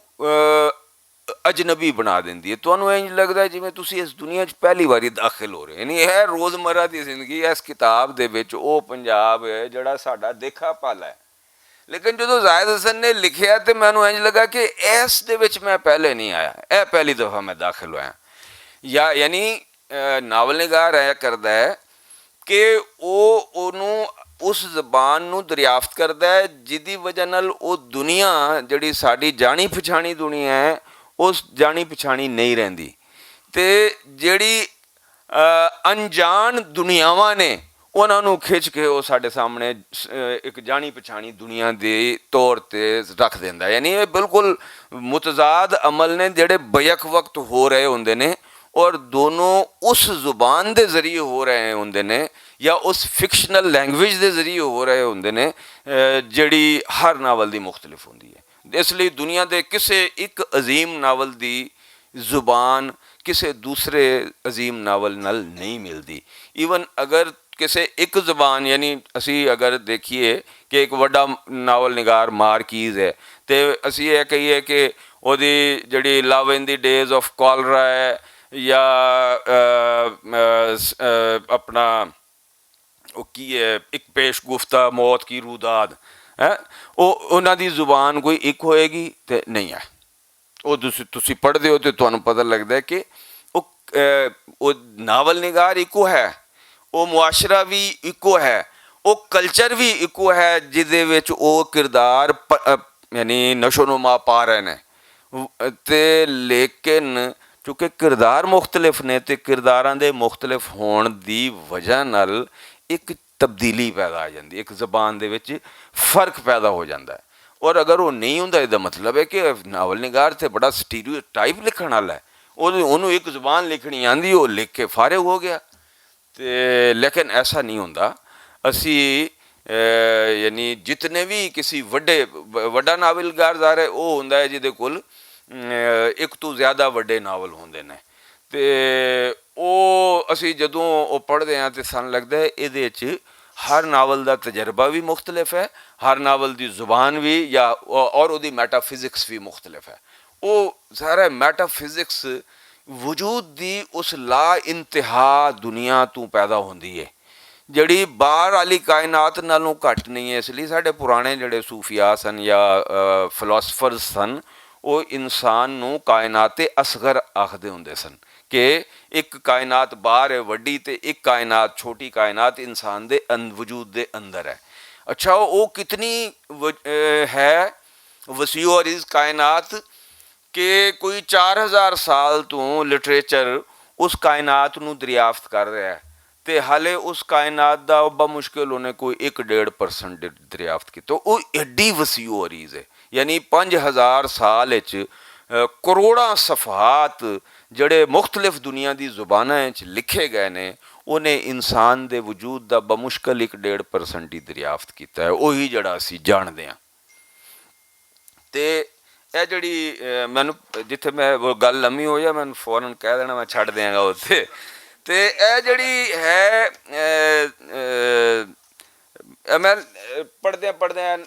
ਅਜਨਬੀ ਬਣਾ ਦਿੰਦੀ ਹੈ। ਤੁਹਾਨੂੰ ਇੰਝ ਲੱਗਦਾ ਹੈ ਜਿਵੇਂ ਤੁਸੀਂ ਇਸ ਦੁਨੀਆ 'ਚ ਪਹਿਲੀ ਵਾਰੀ ਦਾਖਲ ਹੋ ਰਹੇ। ਯਾਨੀ ਇਹ ਰੋਜ਼ਮਰਰਾ ਦੀ ਜ਼ਿੰਦਗੀ ਇਸ ਕਿਤਾਬ ਦੇ ਵਿੱਚ ਉਹ ਪੰਜਾਬ ਹੈ ਜਿਹੜਾ ਸਾਡਾ ਦੇਖਾ ਭਾਲਾ ਹੈ। ਲੇਕਿਨ ਜਦੋਂ ਜ਼ਾਹਿਦ ਹਸਨ ਨੇ ਲਿਖਿਆ ਤੇ ਮੈਨੂੰ ਇੰਝ ਲੱਗਾ ਕਿ ਇਸ ਦੇ ਵਿੱਚ ਮੈਂ ਪਹਿਲੇ ਨਹੀਂ ਆਇਆ, ਇਹ ਪਹਿਲੀ ਦਫਾ ਮੈਂ ਦਾਖਲ ਹੋਇਆ। ਯਾਨੀ ਨਾਵਲ ਨਿਗਾਰ ਇਹ ਕਰਦਾ ਹੈ ਕਿ ਉਹ ਉਹਨੂੰ ਉਸ ਜ਼ਬਾਨ ਨੂੰ ਦਰਿਆਫਤ ਕਰਦਾ ਹੈ ਜਿਹਦੀ ਵਜ੍ਹਾ ਨਾਲ ਉਹ ਦੁਨੀਆ ਜਿਹੜੀ ਸਾਡੀ ਜਾਣੀ ਪਛਾਣੀ ਦੁਨੀਆ ਹੈ ਉਸ ਜਾਣੀ ਪਛਾਣੀ ਨਹੀਂ ਰਹਿੰਦੀ, ਅਤੇ ਜਿਹੜੀ ਅਣਜਾਣ ਦੁਨੀਆਵਾਂ ਨੇ ਉਹਨਾਂ ਨੂੰ ਖਿੱਚ ਕੇ ਉਹ ਸਾਡੇ ਸਾਹਮਣੇ ਇੱਕ ਜਾਣੀ ਪਛਾਣੀ ਦੁਨੀਆ ਦੇ ਤੌਰ 'ਤੇ ਰੱਖ ਦਿੰਦਾ। ਯਾਨੀ ਇਹ ਬਿਲਕੁਲ ਮੁਤਜ਼ਾਦ ਅਮਲ ਨੇ ਜਿਹੜੇ ਬੇਕ ਵਕਤ ਹੋ ਰਹੇ ਹੁੰਦੇ ਨੇ ਔਰ ਦੋਨੋਂ ਉਸ ਜ਼ੁਬਾਨ ਦੇ ਜ਼ਰੀਏ ਹੋ ਰਹੇ ਹੁੰਦੇ ਨੇ ਜਾਂ ਉਸ ਫਿਕਸ਼ਨਲ ਲੈਂਗੁਏਜ ਦੇ ਜ਼ਰੀਏ ਹੋ ਰਹੇ ਹੁੰਦੇ ਨੇ ਜਿਹੜੀ ਹਰ ਨਾਵਲ ਦੀ ਮੁਖਤਲਿਫ ਹੁੰਦੀ ਹੈ। ਇਸ ਲਈ ਦੁਨੀਆ ਦੇ ਕਿਸੇ ਇੱਕ ਅਜ਼ੀਮ ਨਾਵਲ ਦੀ ਜ਼ੁਬਾਨ ਕਿਸੇ ਦੂਸਰੇ ਅਜ਼ੀਮ ਨਾਵਲ ਨਾਲ ਨਹੀਂ ਮਿਲਦੀ। ਈਵਨ ਅਗਰ ਕਿਸੇ ਇੱਕ ਜ਼ੁਬਾਨ ਯਾਨੀ ਅਸੀਂ ਅਗਰ ਦੇਖੀਏ ਕਿ ਇੱਕ ਵੱਡਾ ਨਾਵਲ ਨਿਗਾਰ ਮਾਰਕੀਜ਼ ਹੈ ਅਤੇ ਅਸੀਂ ਇਹ ਕਹੀਏ ਕਿ ਉਹਦੀ ਜਿਹੜੀ ਲਵ ਇਨ ਦੀ ਡੇਜ਼ ਆਫ ਕਾਲਰਾ ਹੈ ਜਾਂ ਆਪਣਾ ਉਹ ਕੀ ਹੈ ਇੱਕ ਪੇਸ਼ ਗੁਫਤਾ ਮੌਤ ਕੀ ਰੂਦਾਦ ਹੈ, ਉਹ ਉਹਨਾਂ ਦੀ ਜ਼ੁਬਾਨ ਕੋਈ ਇੱਕ ਹੋਏਗੀ ਤੇ ਨਹੀਂ ਹੈ। ਉਹ ਤੁਸੀਂ ਪੜ੍ਹਦੇ ਹੋ ਅਤੇ ਤੁਹਾਨੂੰ ਪਤਾ ਲੱਗਦਾ ਕਿ ਉਹ ਨਾਵਲ ਨਿਗਾਰ ਇੱਕੋ ਹੈ, ਉਹ ਮੁਆਸ਼ਰਾ ਵੀ ਇੱਕੋ ਹੈ, ਉਹ ਕਲਚਰ ਵੀ ਇੱਕੋ ਹੈ ਜਿਹਦੇ ਵਿੱਚ ਉਹ ਕਿਰਦਾਰ ਯਾਨੀ ਨਸ਼ੋ ਨੁਮਾ ਪਾ ਰਹੇ ਨੇ। ਅਤੇ ਲੇਕਿਨ ਕਿਉਂਕਿ ਕਿਰਦਾਰ ਮੁਖਤਲਿਫ ਨੇ ਅਤੇ ਕਿਰਦਾਰਾਂ ਦੇ ਮੁਖਤਲਿਫ ਹੋਣ ਦੀ ਵਜ੍ਹਾ ਨਾਲ ਇੱਕ ਤਬਦੀਲੀ ਪੈਦਾ ਆ ਜਾਂਦੀ, ਇੱਕ ਜ਼ਬਾਨ ਦੇ ਵਿੱਚ ਫਰਕ ਪੈਦਾ ਹੋ ਜਾਂਦਾ ਹੈ। ਔਰ ਅਗਰ ਉਹ ਨਹੀਂ ਹੁੰਦਾ ਇਹਦਾ ਮਤਲਬ ਹੈ ਕਿ ਨਾਵਲ ਨਿਗਾਰ ਤੇ ਬੜਾ ਸਟੀਰੀਓਟਾਈਪ ਲਿਖਣ ਵਾਲਾ ਹੈ, ਉਹਨੂੰ ਇੱਕ ਜ਼ੁਬਾਨ ਲਿਖਣੀ ਆਉਂਦੀ, ਉਹ ਲਿਖ ਕੇ ਫਾਰਿਗ ਹੋ ਗਿਆ। ਅਤੇ ਲੇਕਿਨ ਐਸਾ ਨਹੀਂ ਹੁੰਦਾ। ਅਸੀਂ ਯਾਨੀ ਜਿਤਨੇ ਵੀ ਕਿਸੇ ਵੱਡਾ ਨਾਵਲਕਾਰ ਜ਼ਾਹਰ ਹੈ ਉਹ ਹੁੰਦਾ ਹੈ ਜਿਹਦੇ ਕੋਲ ਇੱਕ ਤੋਂ ਜ਼ਿਆਦਾ ਵੱਡੇ ਨਾਵਲ ਹੁੰਦੇ ਨੇ, ਅਤੇ ਉਹ ਅਸੀਂ ਜਦੋਂ ਉਹ ਪੜ੍ਹਦੇ ਹਾਂ ਤਾਂ ਸਾਨੂੰ ਲੱਗਦਾ ਹੈ ਇਹਦੇ ਵਿੱਚ ਹਰ ਨਾਵਲ ਦਾ ਤਜਰਬਾ ਵੀ ਮੁਖਤਲਿਫ ਹੈ, ਹਰ ਨਾਵਲ ਦੀ ਜ਼ੁਬਾਨ ਵੀ ਜਾਂ ਔਰ ਉਹਦੀ ਮੈਟਾਫਿਜ਼ਿਕਸ ਵੀ ਮੁਖਤਲਿਫ ਹੈ। ਉਹ ਸਾਰਾ ਮੈਟਾਫਿਜ਼ਿਕਸ ਵਜੂਦ ਦੀ ਉਸ ਲਾ ਇੰਤਹਾ ਦੁਨੀਆ ਤੋਂ ਪੈਦਾ ਹੁੰਦੀ ਹੈ ਜਿਹੜੀ ਬਾਹਰ ਵਾਲੀ ਕਾਇਨਾਤ ਨਾਲੋਂ ਘੱਟ ਨਹੀਂ ਹੈ। ਇਸ ਲਈ ਸਾਡੇ ਪੁਰਾਣੇ ਜਿਹੜੇ ਸੂਫੀਆ ਸਨ ਜਾਂ ਫਿਲਾਸਫਰਜ਼ ਸਨ ਉਹ ਇਨਸਾਨ ਨੂੰ ਕਾਇਨਾਤ ਅਸਗਰ ਆਖਦੇ ਹੁੰਦੇ ਸਨ ਕਿ ਇੱਕ ਕਾਇਨਾਤ ਬਾਹਰ ਹੈ ਵੱਡੀ ਅਤੇ ਇੱਕ ਕਾਇਨਾਤ ਛੋਟੀ ਕਾਇਨਾਤ ਇਨਸਾਨ ਦੇ ਵਜੂਦ ਦੇ ਅੰਦਰ ਹੈ। ਅੱਛਾ, ਉਹ ਕਿਤਨੀ ਹੈ ਵਸੀਓ ਅਰੀਜ਼ ਕਾਇਨਾਤ ਕਿ ਕੋਈ 4000 ਸਾਲ ਤੋਂ ਲਿਟਰੇਚਰ ਉਸ ਕਾਇਨਾਤ ਨੂੰ ਦਰਿਆਫਤ ਕਰ ਰਿਹਾ ਹੈ ਅਤੇ ਹਾਲੇ ਉਸ ਕਾਇਨਾਤ ਦਾ ਬਮੁਸ਼ਕਿਲ ਉਹਨੇ ਕੋਈ 1-1.5% ਦਰਿਆਫਤ ਕੀਤਾ। ਉਹ ਐਡੀ ਵਸੀਓ ਅਰੀਜ਼ ਹੈ, ਯਾਨੀ 5000 ਸਾਲ ਵਿੱਚ ਕਰੋੜਾਂ ਸਫਹਾਤ ਜਿਹੜੇ ਮੁਖਤਲਿਫ ਦੁਨੀਆ ਦੀ ਜ਼ੁਬਾਨਾਂ ਵਿੱਚ ਲਿਖੇ ਗਏ ਨੇ ਉਹਨੇ ਇਨਸਾਨ ਦੇ ਵਜੂਦ ਦਾ ਬਮੁਸ਼ਕਿਲ 1-1.5% ਹੀ ਦਰਿਆਫਤ ਕੀਤਾ ਹੈ, ਉਹੀ ਜਿਹੜਾ ਅਸੀਂ ਜਾਣਦੇ ਹਾਂ। ਅਤੇ ਇਹ ਜਿਹੜੀ ਮੈਨੂੰ ਜਿੱਥੇ ਮੈਂ ਉਹ ਗੱਲ ਲੰਮੀ ਹੋ ਜਾ ਮੈਨੂੰ ਫੌਰਨ ਕਹਿ ਦੇਣਾ, ਮੈਂ ਛੱਡ ਦਿਆਂਗਾ ਉੱਥੇ। ਅਤੇ ਇਹ ਜਿਹੜੀ ਹੈ ਮੈਂ ਪੜ੍ਹਦਿਆਂ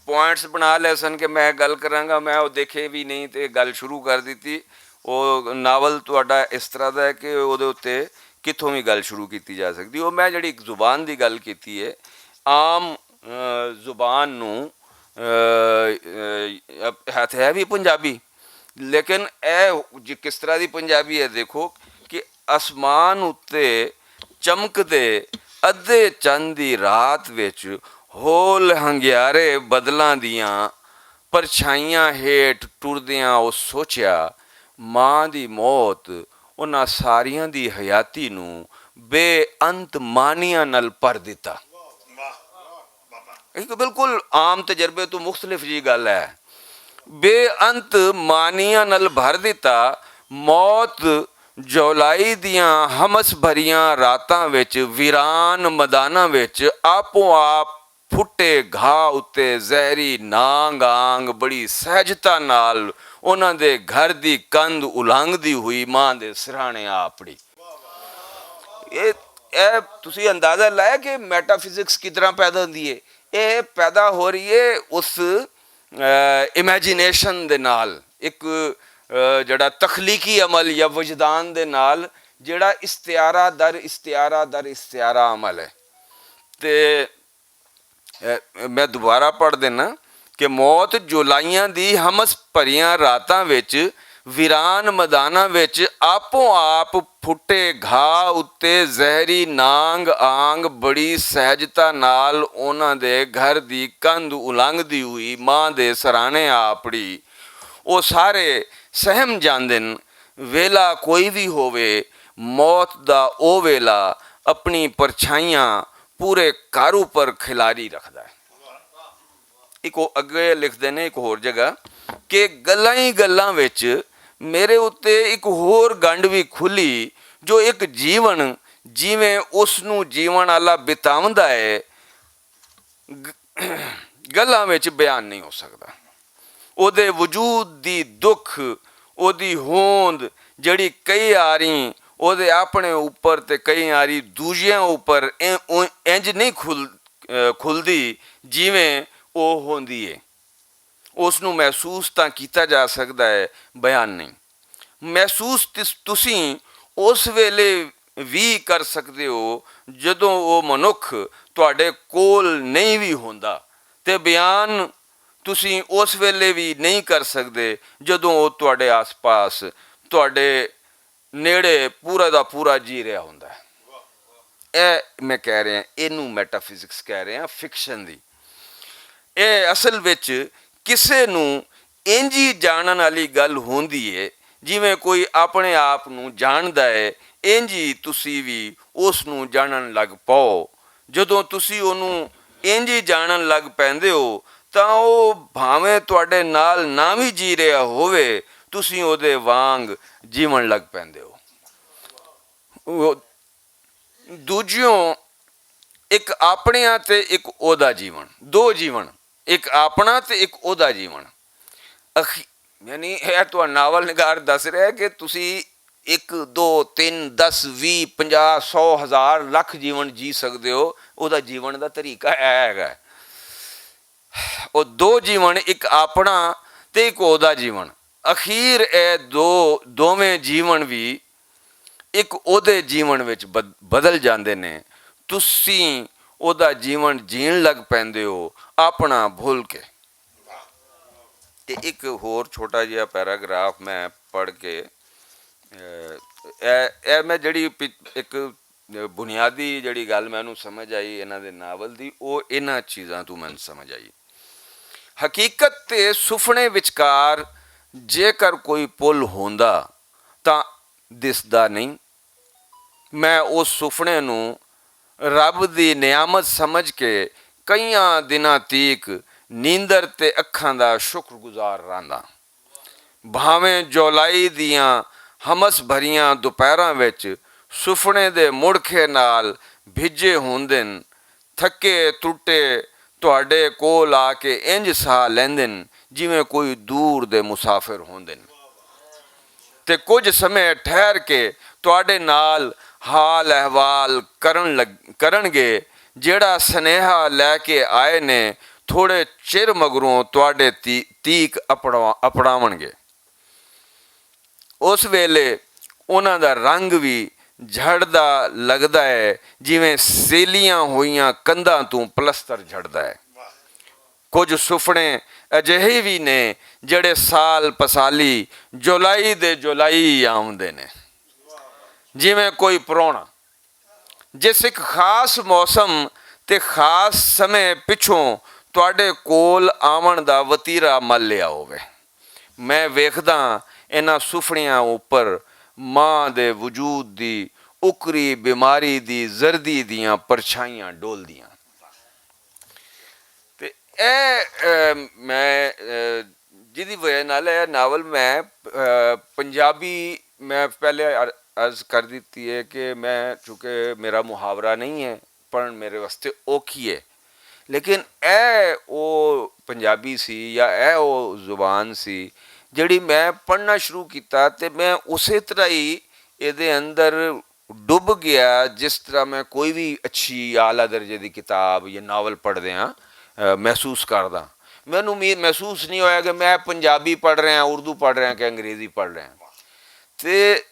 ਪੁਆਇੰਟਸ ਬਣਾ ਲਏ ਸਨ ਕਿ ਮੈਂ ਗੱਲ ਕਰਾਂਗਾ, ਮੈਂ ਉਹ ਦੇਖੇ ਵੀ ਨਹੀਂ ਅਤੇ ਗੱਲ ਸ਼ੁਰੂ ਕਰ ਦਿੱਤੀ। ਉਹ ਨਾਵਲ ਤੁਹਾਡਾ ਇਸ ਤਰ੍ਹਾਂ ਦਾ ਹੈ ਕਿ ਉਹਦੇ ਉੱਤੇ ਕਿੱਥੋਂ ਵੀ ਗੱਲ ਸ਼ੁਰੂ ਕੀਤੀ ਜਾ ਸਕਦੀ। ਉਹ ਮੈਂ ਜਿਹੜੀ ਇੱਕ ਜ਼ੁਬਾਨ ਦੀ ਗੱਲ ਕੀਤੀ ਹੈ, ਆਮ ਜ਼ੁਬਾਨ ਨੂੰ ਹੈ ਵੀ ਪੰਜਾਬੀ, ਲੇਕਿਨ ਇਹ ਕਿਸ ਤਰ੍ਹਾਂ ਦੀ ਪੰਜਾਬੀ ਹੈ ਦੇਖੋ ਕਿ ਅਸਮਾਨ ਉੱਤੇ ਚਮਕਦੇ ਅੱਧੇ ਚੰਨ ਦੀ ਰਾਤ ਵਿੱਚ ਹੋਲ ਹੰਗਿਆਰੇ ਬਦਲਾਂ ਦੀਆਂ ਪਰਛਾਈਆਂ ਹੇਠ ਟੁਰਦਿਆਂ ਉਹ ਸੋਚਿਆ ਮਾਂ ਦੀ ਮੌਤ ਉਹਨਾਂ ਸਾਰੀਆਂ ਦੀ ਹਯਾਤੀ ਨੂੰ ਬੇਅੰਤ ਮਾਨੀਆਂ ਨਾਲ ਭਰ ਦਿੱਤਾ। ਇੱਕ ਬਿਲਕੁਲ ਆਮ ਤਜਰਬੇ ਤੋਂ ਮੁਖਤਲਿਫ ਜੀ ਗੱਲ ਹੈ। ਬੇਅੰਤ ਮਾਨੀਆਂ ਨਾਲ ਭਰ ਦਿੱਤਾ। ਮੌਤ ਜੁਲਾਈ ਦੀਆਂ ਹਮਸ ਭਰੀਆਂ ਰਾਤਾਂ ਵਿੱਚ ਵੀਰਾਨ ਮੈਦਾਨਾਂ ਵਿੱਚ ਆਪੋ ਆਪ ਫੁੱਟੇ ਘਾਹ ਉੱਤੇ ਜ਼ਹਿਰੀ ਨਾਂਗ ਆਂਗ ਬੜੀ ਸਹਿਜਤਾ ਨਾਲ ਉਹਨਾਂ ਦੇ ਘਰ ਦੀ ਕੰਧ ਉਲੰਘਦੀ ਹੋਈ ਮਾਂ ਦੇ ਸਿਰਹਾਣੇ ਆ ਆਪੜੀ। ਇਹ ਤੁਸੀਂ ਅੰਦਾਜ਼ਾ ਲਾਇਆ ਕਿ ਮੈਟਾਫਿਜ਼ਿਕਸ ਕਿਸ ਤਰ੍ਹਾਂ ਪੈਦਾ ਹੁੰਦੀ ਹੈ। ਇਹ ਪੈਦਾ ਹੋ ਰਹੀ ਹੈ ਉਸ ਇਮੈਜੀਨੇਸ਼ਨ ਦੇ ਨਾਲ, ਇੱਕ ਜਿਹੜਾ ਤਖਲੀਕੀ ਅਮਲ ਜਾਂ ਵਜਦਾਨ ਦੇ ਨਾਲ ਜਿਹੜਾ ਇਸਤਿਆਰਾ ਦਰ ਇਸਤਿਆਰਾ ਅਮਲ ਹੈ। ਤੇ ਮੈਂ ਦੁਬਾਰਾ ਪੜ੍ਹ ਦੇਣਾ ਕਿ ਮੌਤ ਜੁਲਾਈਆਂ ਦੀ ਹਮਸ ਭਰੀਆਂ ਰਾਤਾਂ ਵਿੱਚ ਵੀਰਾਨ ਮੈਦਾਨਾਂ ਵਿੱਚ ਆਪੋ ਆਪ ਫੁੱਟੇ ਘਾਹ ਉੱਤੇ ਜ਼ਹਿਰੀ ਨਾਂਗ ਆਂਗ ਬੜੀ ਸਹਿਜਤਾ ਨਾਲ ਉਹਨਾਂ ਦੇ ਘਰ ਦੀ ਕੰਧ ਉਲੰਘਦੀ ਹੋਈ ਮਾਂ ਦੇ ਸਰਾਣੇ ਆਪੜੀ। ਉਹ ਸਾਰੇ ਸਹਿਮ ਜਾਂਦੇ ਨੇ। ਵੇਲਾ ਕੋਈ ਵੀ ਹੋਵੇ, ਮੌਤ ਦਾ ਉਹ ਵੇਲਾ ਆਪਣੀ ਪਰਛਾਈਆਂ ਪੂਰੇ ਘਰ ਉੱਪਰ ਖਿਲਾਰੀ ਰੱਖਦਾ ਹੈ। ਇੱਕ ਉਹ ਅੱਗੇ ਲਿਖਦੇ ਨੇ ਇੱਕ ਹੋਰ ਜਗ੍ਹਾ ਕਿ ਗੱਲਾਂ ਹੀ ਗੱਲਾਂ ਵਿੱਚ ਮੇਰੇ ਉੱਤੇ ਇੱਕ ਹੋਰ ਗੰਢ ਵੀ ਖੁੱਲੀ ਜੋ ਇੱਕ ਜੀਵਨ ਜਿਵੇਂ ਉਸ ਨੂੰ ਜੀਵਨ ਵਾਲਾ ਬਿਤਾਉਂਦਾ ਹੈ ਗੱਲਾਂ ਵਿੱਚ ਬਿਆਨ ਨਹੀਂ ਹੋ ਸਕਦਾ। ਉਹਦੇ ਵਜੂਦ ਦੀ ਦੁੱਖ, ਉਹਦੀ ਹੋਂਦ ਜਿਹੜੀ ਕਈ ਵਾਰੀ ਉਹਦੇ ਆਪਣੇ ਉੱਪਰ ਤੇ ਕਈ ਵਾਰੀ ਦੂਜਿਆਂ ਉੱਪਰ ਇੰਜ ਨਹੀਂ ਖੁੱਲਦੀ ਜਿਵੇਂ ਉਹ ਹੁੰਦੀ ਹੈ। ਉਸ ਨੂੰ ਮਹਿਸੂਸ ਤਾਂ ਕੀਤਾ ਜਾ ਸਕਦਾ ਹੈ, ਬਿਆਨ ਨਹੀਂ। ਮਹਿਸੂਸ ਤੁਸੀਂ ਉਸ ਵੇਲੇ ਵੀ ਕਰ ਸਕਦੇ ਹੋ ਜਦੋਂ ਉਹ ਮਨੁੱਖ ਤੁਹਾਡੇ ਕੋਲ ਨਹੀਂ ਵੀ ਹੁੰਦਾ, ਤੇ ਬਿਆਨ ਤੁਸੀਂ ਉਸ ਵੇਲੇ ਵੀ ਨਹੀਂ ਕਰ ਸਕਦੇ ਜਦੋਂ ਉਹ ਤੁਹਾਡੇ ਆਸ-ਪਾਸ ਤੁਹਾਡੇ ਨੇੜੇ ਪੂਰਾ ਦਾ ਪੂਰਾ ਜੀ ਰਿਹਾ ਹੁੰਦਾ ਹੈ। ਇਹ ਮੈਂ ਕਹਿ ਰਿਹਾ, ਇਹਨੂੰ ਮੈਟਾਫਿਜ਼ਿਕਸ ਕਹਿ ਰਹੇ ਹਾਂ, ਫਿਕਸ਼ਨ ਦੀ। ਇਹ ਅਸਲ ਵਿੱਚ ਕਿਸੇ ਨੂੰ ਇੰਝ ਹੀ ਜਾਣਨ ਵਾਲੀ ਗੱਲ ਹੁੰਦੀ ਹੈ ਜਿਵੇਂ ਕੋਈ ਆਪਣੇ ਆਪ ਨੂੰ ਜਾਣਦਾ ਹੈ, ਇੰਝ ਹੀ ਤੁਸੀਂ ਵੀ ਉਸ ਨੂੰ ਜਾਣਨ ਲੱਗ ਪਾਓ। ਜਦੋਂ ਤੁਸੀਂ ਉਹਨੂੰ ਇੰਝ ਹੀ ਜਾਣਨ ਲੱਗ ਪੈਂਦੇ ਹੋ ਤਾਂ ਉਹ ਭਾਵੇਂ ਤੁਹਾਡੇ ਨਾਲ ਨਾ ਵੀ ਜੀ ਰਿਹਾ ਹੋਵੇ, ਤੁਸੀਂ ਉਹਦੇ ਵਾਂਗ ਜੀਵਨ ਲੱਗ ਪੈਂਦੇ ਹੋ। ਦੂਜਿਓਂ ਇੱਕ ਆਪਣਿਆਂ ਤੇ ਇੱਕ ਉਹਦਾ ਜੀਵਨ, ਦੋ ਜੀਵਨ, ਇੱਕ ਆਪਣਾ ਤੇ ਇੱਕ ਉਹਦਾ ਜੀਵਨ। ਯਾਨੀ ਇਹ ਤੁਹਾਡਾ ਨਾਵਲ ਨਿਗਾਰ ਦੱਸ ਰਿਹਾ ਕਿ ਤੁਸੀਂ 1 2 3 10 20 50 100 1000 ਲੱਖ ਜੀਵਨ ਜੀ ਸਕਦੇ ਹੋ। ਉਹਦਾ ਜੀਵਨ ਦਾ ਤਰੀਕਾ ਇਹ ਹੈਗਾ। ਉਹ ਦੋ ਜੀਵਨ, ਇੱਕ ਆਪਣਾ ਤੇ ਇੱਕ ਉਹਦਾ ਜੀਵਨ, ਅਖੀਰ ਇਹ ਦੋਵੇਂ ਜੀਵਨ ਵੀ ਇੱਕ ਉਹਦੇ ਜੀਵਨ ਵਿੱਚ ਬਦਲ ਜਾਂਦੇ ਨੇ। ਤੁਸੀਂ ਉਹਦਾ ਜੀਵਨ ਜੀਣ ਲੱਗ ਪੈਂਦੇ ਹੋ ਆਪਣਾ ਭੁੱਲ ਕੇ। ਤੇ ਇੱਕ ਹੋਰ ਛੋਟਾ ਜਿਹਾ ਪੈਰਾਗ੍ਰਾਫ ਮੈਂ ਪੜ੍ਹ ਕੇ ਇਹ ਮੈਂ ਜਿਹੜੀ ਇੱਕ ਬੁਨਿਆਦੀ ਜਿਹੜੀ ਗੱਲ ਮੈਨੂੰ ਸਮਝ ਆਈ ਇਹਨਾਂ ਦੇ ਨਾਵਲ ਦੀ, ਉਹ ਇਹਨਾਂ ਚੀਜ਼ਾਂ ਤੋਂ ਮੈਨੂੰ ਸਮਝ ਆਈ। ਹਕੀਕਤ ਤੇ ਸੁਪਨੇ ਵਿਚਕਾਰ ਜੇਕਰ ਕੋਈ ਪੁੱਲ ਹੁੰਦਾ ਤਾਂ ਦਿਸਦਾ ਨਹੀਂ। ਮੈਂ ਉਸ ਸੁਪਨੇ ਨੂੰ ਰੱਬ ਦੀ ਨਿਆਮਤ ਸਮਝ ਕੇ ਕਈਆਂ ਦਿਨਾਂ ਤੀਕ ਨੀਂਦਰ ਤੇ ਅੱਖਾਂ ਦਾ ਸ਼ੁਕਰਗੁਜ਼ਾਰ ਰਹਿੰਦਾ। ਭਾਵੇਂ ਜੁਲਾਈ ਦੀਆਂ ਹਮਸ ਭਰੀਆਂ ਦੁਪਹਿਰਾਂ ਵਿੱਚ ਸੁਪਨੇ ਦੇ ਮੁੜਖੇ ਨਾਲ ਭਿੱਜੇ ਹੁੰਦੇ ਨੇ, ਥੱਕੇ ਟੁੱਟੇ ਤੁਹਾਡੇ ਕੋਲ ਆ ਕੇ ਇੰਝ ਸਾਹ ਲੈਂਦੇ ਨੇ ਜਿਵੇਂ ਕੋਈ ਦੂਰ ਦੇ ਮੁਸਾਫਿਰ ਹੁੰਦੇ ਨੇ, ਤੇ ਕੁਝ ਸਮੇਂ ਠਹਿਰ ਕੇ ਤੁਹਾਡੇ ਨਾਲ ਹਾਲ ਅਹਿਵਾਲ ਕਰਨਗੇ। ਜਿਹੜਾ ਸੁਨੇਹਾ ਲੈ ਕੇ ਆਏ ਨੇ ਥੋੜ੍ਹੇ ਚਿਰ ਮਗਰੋਂ ਤੁਹਾਡੇ ਤੀਕ ਅਪਣਾਉਣਗੇ। ਉਸ ਵੇਲੇ ਉਹਨਾਂ ਦਾ ਰੰਗ ਵੀ ਝੜਦਾ ਲੱਗਦਾ ਹੈ ਜਿਵੇਂ ਸੇਲੀਆਂ ਹੋਈਆਂ ਕੰਧਾਂ ਤੋਂ ਪਲਸਤਰ ਝੜਦਾ ਹੈ। ਕੁਝ ਸੁਪਨੇ ਅਜਿਹੇ ਵੀ ਨੇ ਜਿਹੜੇ ਸਾਲ ਪਸਾਲੀ ਜੁਲਾਈ ਦੇ ਜੁਲਾਈ ਆਉਂਦੇ ਨੇ, ਜਿਵੇਂ ਕੋਈ ਪ੍ਰਾਹੁਣਾ ਜਿਸ ਇੱਕ ਖਾਸ ਮੌਸਮ ਤੇ ਖਾਸ ਸਮੇਂ ਪਿੱਛੋਂ ਤੁਹਾਡੇ ਕੋਲ ਆਉਣ ਦਾ ਵਤੀਰਾ ਮੱਲ ਲਿਆ ਹੋਵੇ। ਮੈਂ ਵੇਖਦਾ ਇਹਨਾਂ ਸੁਪਨਿਆਂ ਉੱਪਰ ਮਾਂ ਦੇ ਵਜੂਦ ਦੀ ਉਕਰੀ ਬਿਮਾਰੀ ਦੀ ਜ਼ਰਦੀ ਦੀਆਂ ਪਰਛਾਈਆਂ ਡੋਲਦੀਆਂ। ਤੇ ਇਹ ਮੈਂ ਜਿਹਦੀ ਵਜ੍ਹਾ ਨਾਲ ਇਹ ਨਾਵਲ ਮੈਂ ਪੰਜਾਬੀ ਮੈਂ ਪਹਿਲੇ अर्ज कर दी है कि मैं चूँकि मेरा मुहावरा नहीं है पढ़न मेरे वास्ते औखी है, लेकिन वो पंजाबी सी या वो जुबान सी जिहड़ी मैं पढ़ना शुरू किया तो मैं उस तरह ही ये अंदर डुब गया जिस तरह मैं कोई भी अच्छी आला दर्जे की किताब या नावल पढ़दे हाँ महसूस करदा। ਮੈਨੂੰ ਮਹਿਸੂਸ ਨਹੀਂ ਹੋਇਆ ਕਿ ਮੈਂ ਪੰਜਾਬੀ ਪੜ੍ਹ ਰਿਹਾ, ਉਰਦੂ ਪੜ੍ਹ ਰਿਹਾ ਕਿ ਅੰਗਰੇਜ਼ੀ ਪੜ੍ਹ ਰਿਹਾ। ਤੇ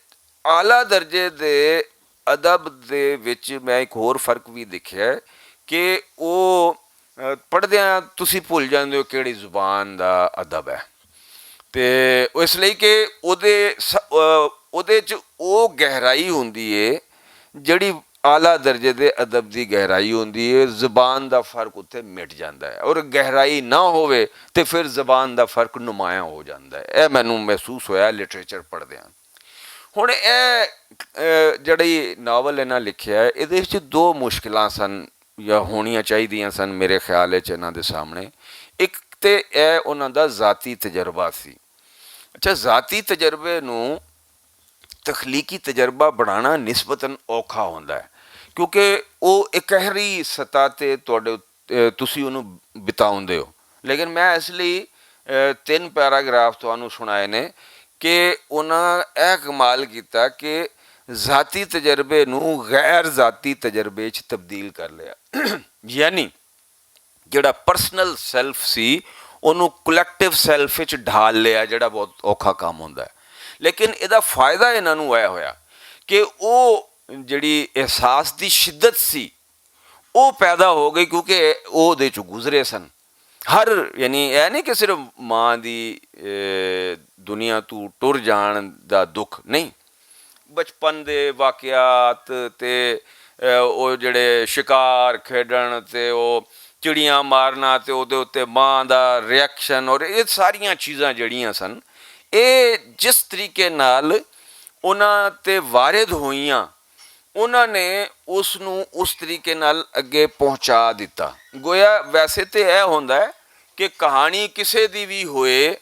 ਆਲਾ ਦਰਜੇ ਦੇ ਅਦਬ ਦੇ ਵਿੱਚ ਮੈਂ ਇੱਕ ਹੋਰ ਫਰਕ ਵੀ ਦੇਖਿਆ ਕਿ ਉਹ ਪੜ੍ਹਦਿਆਂ ਤੁਸੀਂ ਭੁੱਲ ਜਾਂਦੇ ਹੋ ਕਿਹੜੀ ਜ਼ੁਬਾਨ ਦਾ ਅਦਬ ਹੈ। ਤੇ ਇਸ ਲਈ ਕਿ ਉਹਦੇ 'ਚ ਉਹ ਗਹਿਰਾਈ ਹੁੰਦੀ ਏ ਜਿਹੜੀ ਆਲਾ ਦਰਜੇ ਦੇ ਅਦਬ ਦੀ ਗਹਿਰਾਈ ਹੁੰਦੀ ਹੈ। ਜ਼ੁਬਾਨ ਦਾ ਫਰਕ ਉੱਥੇ ਮਿਟ ਜਾਂਦਾ ਹੈ, ਔਰ ਗਹਿਰਾਈ ਨਾ ਹੋਵੇ ਤੇ ਫਿਰ ਜ਼ੁਬਾਨ ਦਾ ਫਰਕ ਨੁਮਾਇਆਂ ਹੋ ਜਾਂਦਾ ਹੈ। ਇਹ ਮੈਨੂੰ ਮਹਿਸੂਸ ਹੋਇਆ ਲਿਟਰੇਚਰ ਪੜ੍ਹਦਿਆਂ। ਹੁਣ ਇਹ ਜਿਹੜੀ ਨਾਵਲ ਇਹਨਾਂ ਲਿਖਿਆ ਹੈ, ਇਹਦੇ ਵਿੱਚ ਦੋ ਮੁਸ਼ਕਿਲਾਂ ਸਨ ਜਾਂ ਹੋਣੀਆਂ ਚਾਹੀਦੀਆਂ ਸਨ ਮੇਰੇ ਖਿਆਲ ਵਿੱਚ ਇਹਨਾਂ ਦੇ ਸਾਹਮਣੇ। ਇੱਕ ਤੇ ਇਹ ਉਹਨਾਂ ਦਾ ਜ਼ਾਤੀ ਤਜਰਬਾ ਸੀ। ਅੱਛਾ, ਜ਼ਾਤੀ ਤਜਰਬੇ ਨੂੰ ਤਖਲੀਕੀ ਤਜਰਬਾ ਬਣਾਉਣਾ ਨਿਸਬਤਨ ਔਖਾ ਹੁੰਦਾ ਹੈ, ਕਿਉਂਕਿ ਉਹ ਇਕਹਿਰੀ ਸਤਹ 'ਤੇ ਤੁਸੀਂ ਉਹਨੂੰ ਬਿਤਾਉਂਦੇ ਹੋ। ਲੇਕਿਨ ਮੈਂ ਇਸ ਲਈ 3 ਪੈਰਾਗ੍ਰਾਫ ਤੁਹਾਨੂੰ ਸੁਣਾਏ ਨੇ ਕਿ ਉਹਨਾਂ ਇਹ ਕਮਾਲ ਕੀਤਾ ਕਿ ਜ਼ਾਤੀ ਤਜਰਬੇ ਨੂੰ ਗੈਰ ਜ਼ਾਤੀ ਤਜਰਬੇ 'ਚ ਤਬਦੀਲ ਕਰ ਲਿਆ। ਯਾਨੀ ਜਿਹੜਾ ਪਰਸਨਲ ਸੈਲਫ ਸੀ ਉਹਨੂੰ ਕਲੈਕਟਿਵ ਸੈਲਫ ਵਿੱਚ ਢਾਲ ਲਿਆ, ਜਿਹੜਾ ਬਹੁਤ ਔਖਾ ਕੰਮ ਹੁੰਦਾ ਹੈ। ਲੇਕਿਨ ਇਹਦਾ ਫਾਇਦਾ ਇਹਨਾਂ ਨੂੰ ਇਹ ਹੋਇਆ ਕਿ ਉਹ ਜਿਹੜੀ ਅਹਿਸਾਸ ਦੀ ਸ਼ਿੱਦਤ ਸੀ ਉਹ ਪੈਦਾ ਹੋ ਗਈ, ਕਿਉਂਕਿ ਉਹ ਉਹਦੇ 'ਚੋਂ ਗੁਜ਼ਰੇ ਸਨ। ਯਾਨੀ ਇਹ ਨਹੀਂ ਕਿ ਸਿਰਫ ਮਾਂ ਦੀ ਦੁਨੀਆ ਤੋਂ ਟੁਰ ਜਾਣ ਦਾ ਦੁੱਖ ਨਹੀਂ, ਬਚਪਨ ਦੇ ਵਾਕਿਆਤ ਤੇ ਉਹ ਜਿਹੜੇ ਸ਼ਿਕਾਰ ਖੇਡਣ ਤੇ ਉਹ ਚਿੜੀਆਂ ਮਾਰਨਾ ਤੇ ਉਹਦੇ ਉੱਤੇ ਮਾਂ ਦਾ ਰਿਐਕਸ਼ਨ, ਔਰ ਇਹ ਸਾਰੀਆਂ ਚੀਜ਼ਾਂ ਜਿਹੜੀਆਂ ਸਨ ਇਹ ਜਿਸ ਤਰੀਕੇ ਨਾਲ ਉਹਨਾਂ 'ਤੇ ਵਾਰਿਦ ਹੋਈਆਂ, ਉਹਨਾਂ ਨੇ ਉਸ ਨੂੰ ਉਸ ਤਰੀਕੇ ਨਾਲ ਅੱਗੇ ਪਹੁੰਚਾ ਦਿੱਤਾ। ਗੋਇਆ ਵੈਸੇ ਤਾਂ ਇਹ ਹੁੰਦਾ ਹੈ ਕਿ ਕਹਾਣੀ ਕਿਸੇ ਦੀ ਵੀ ਹੋਏ,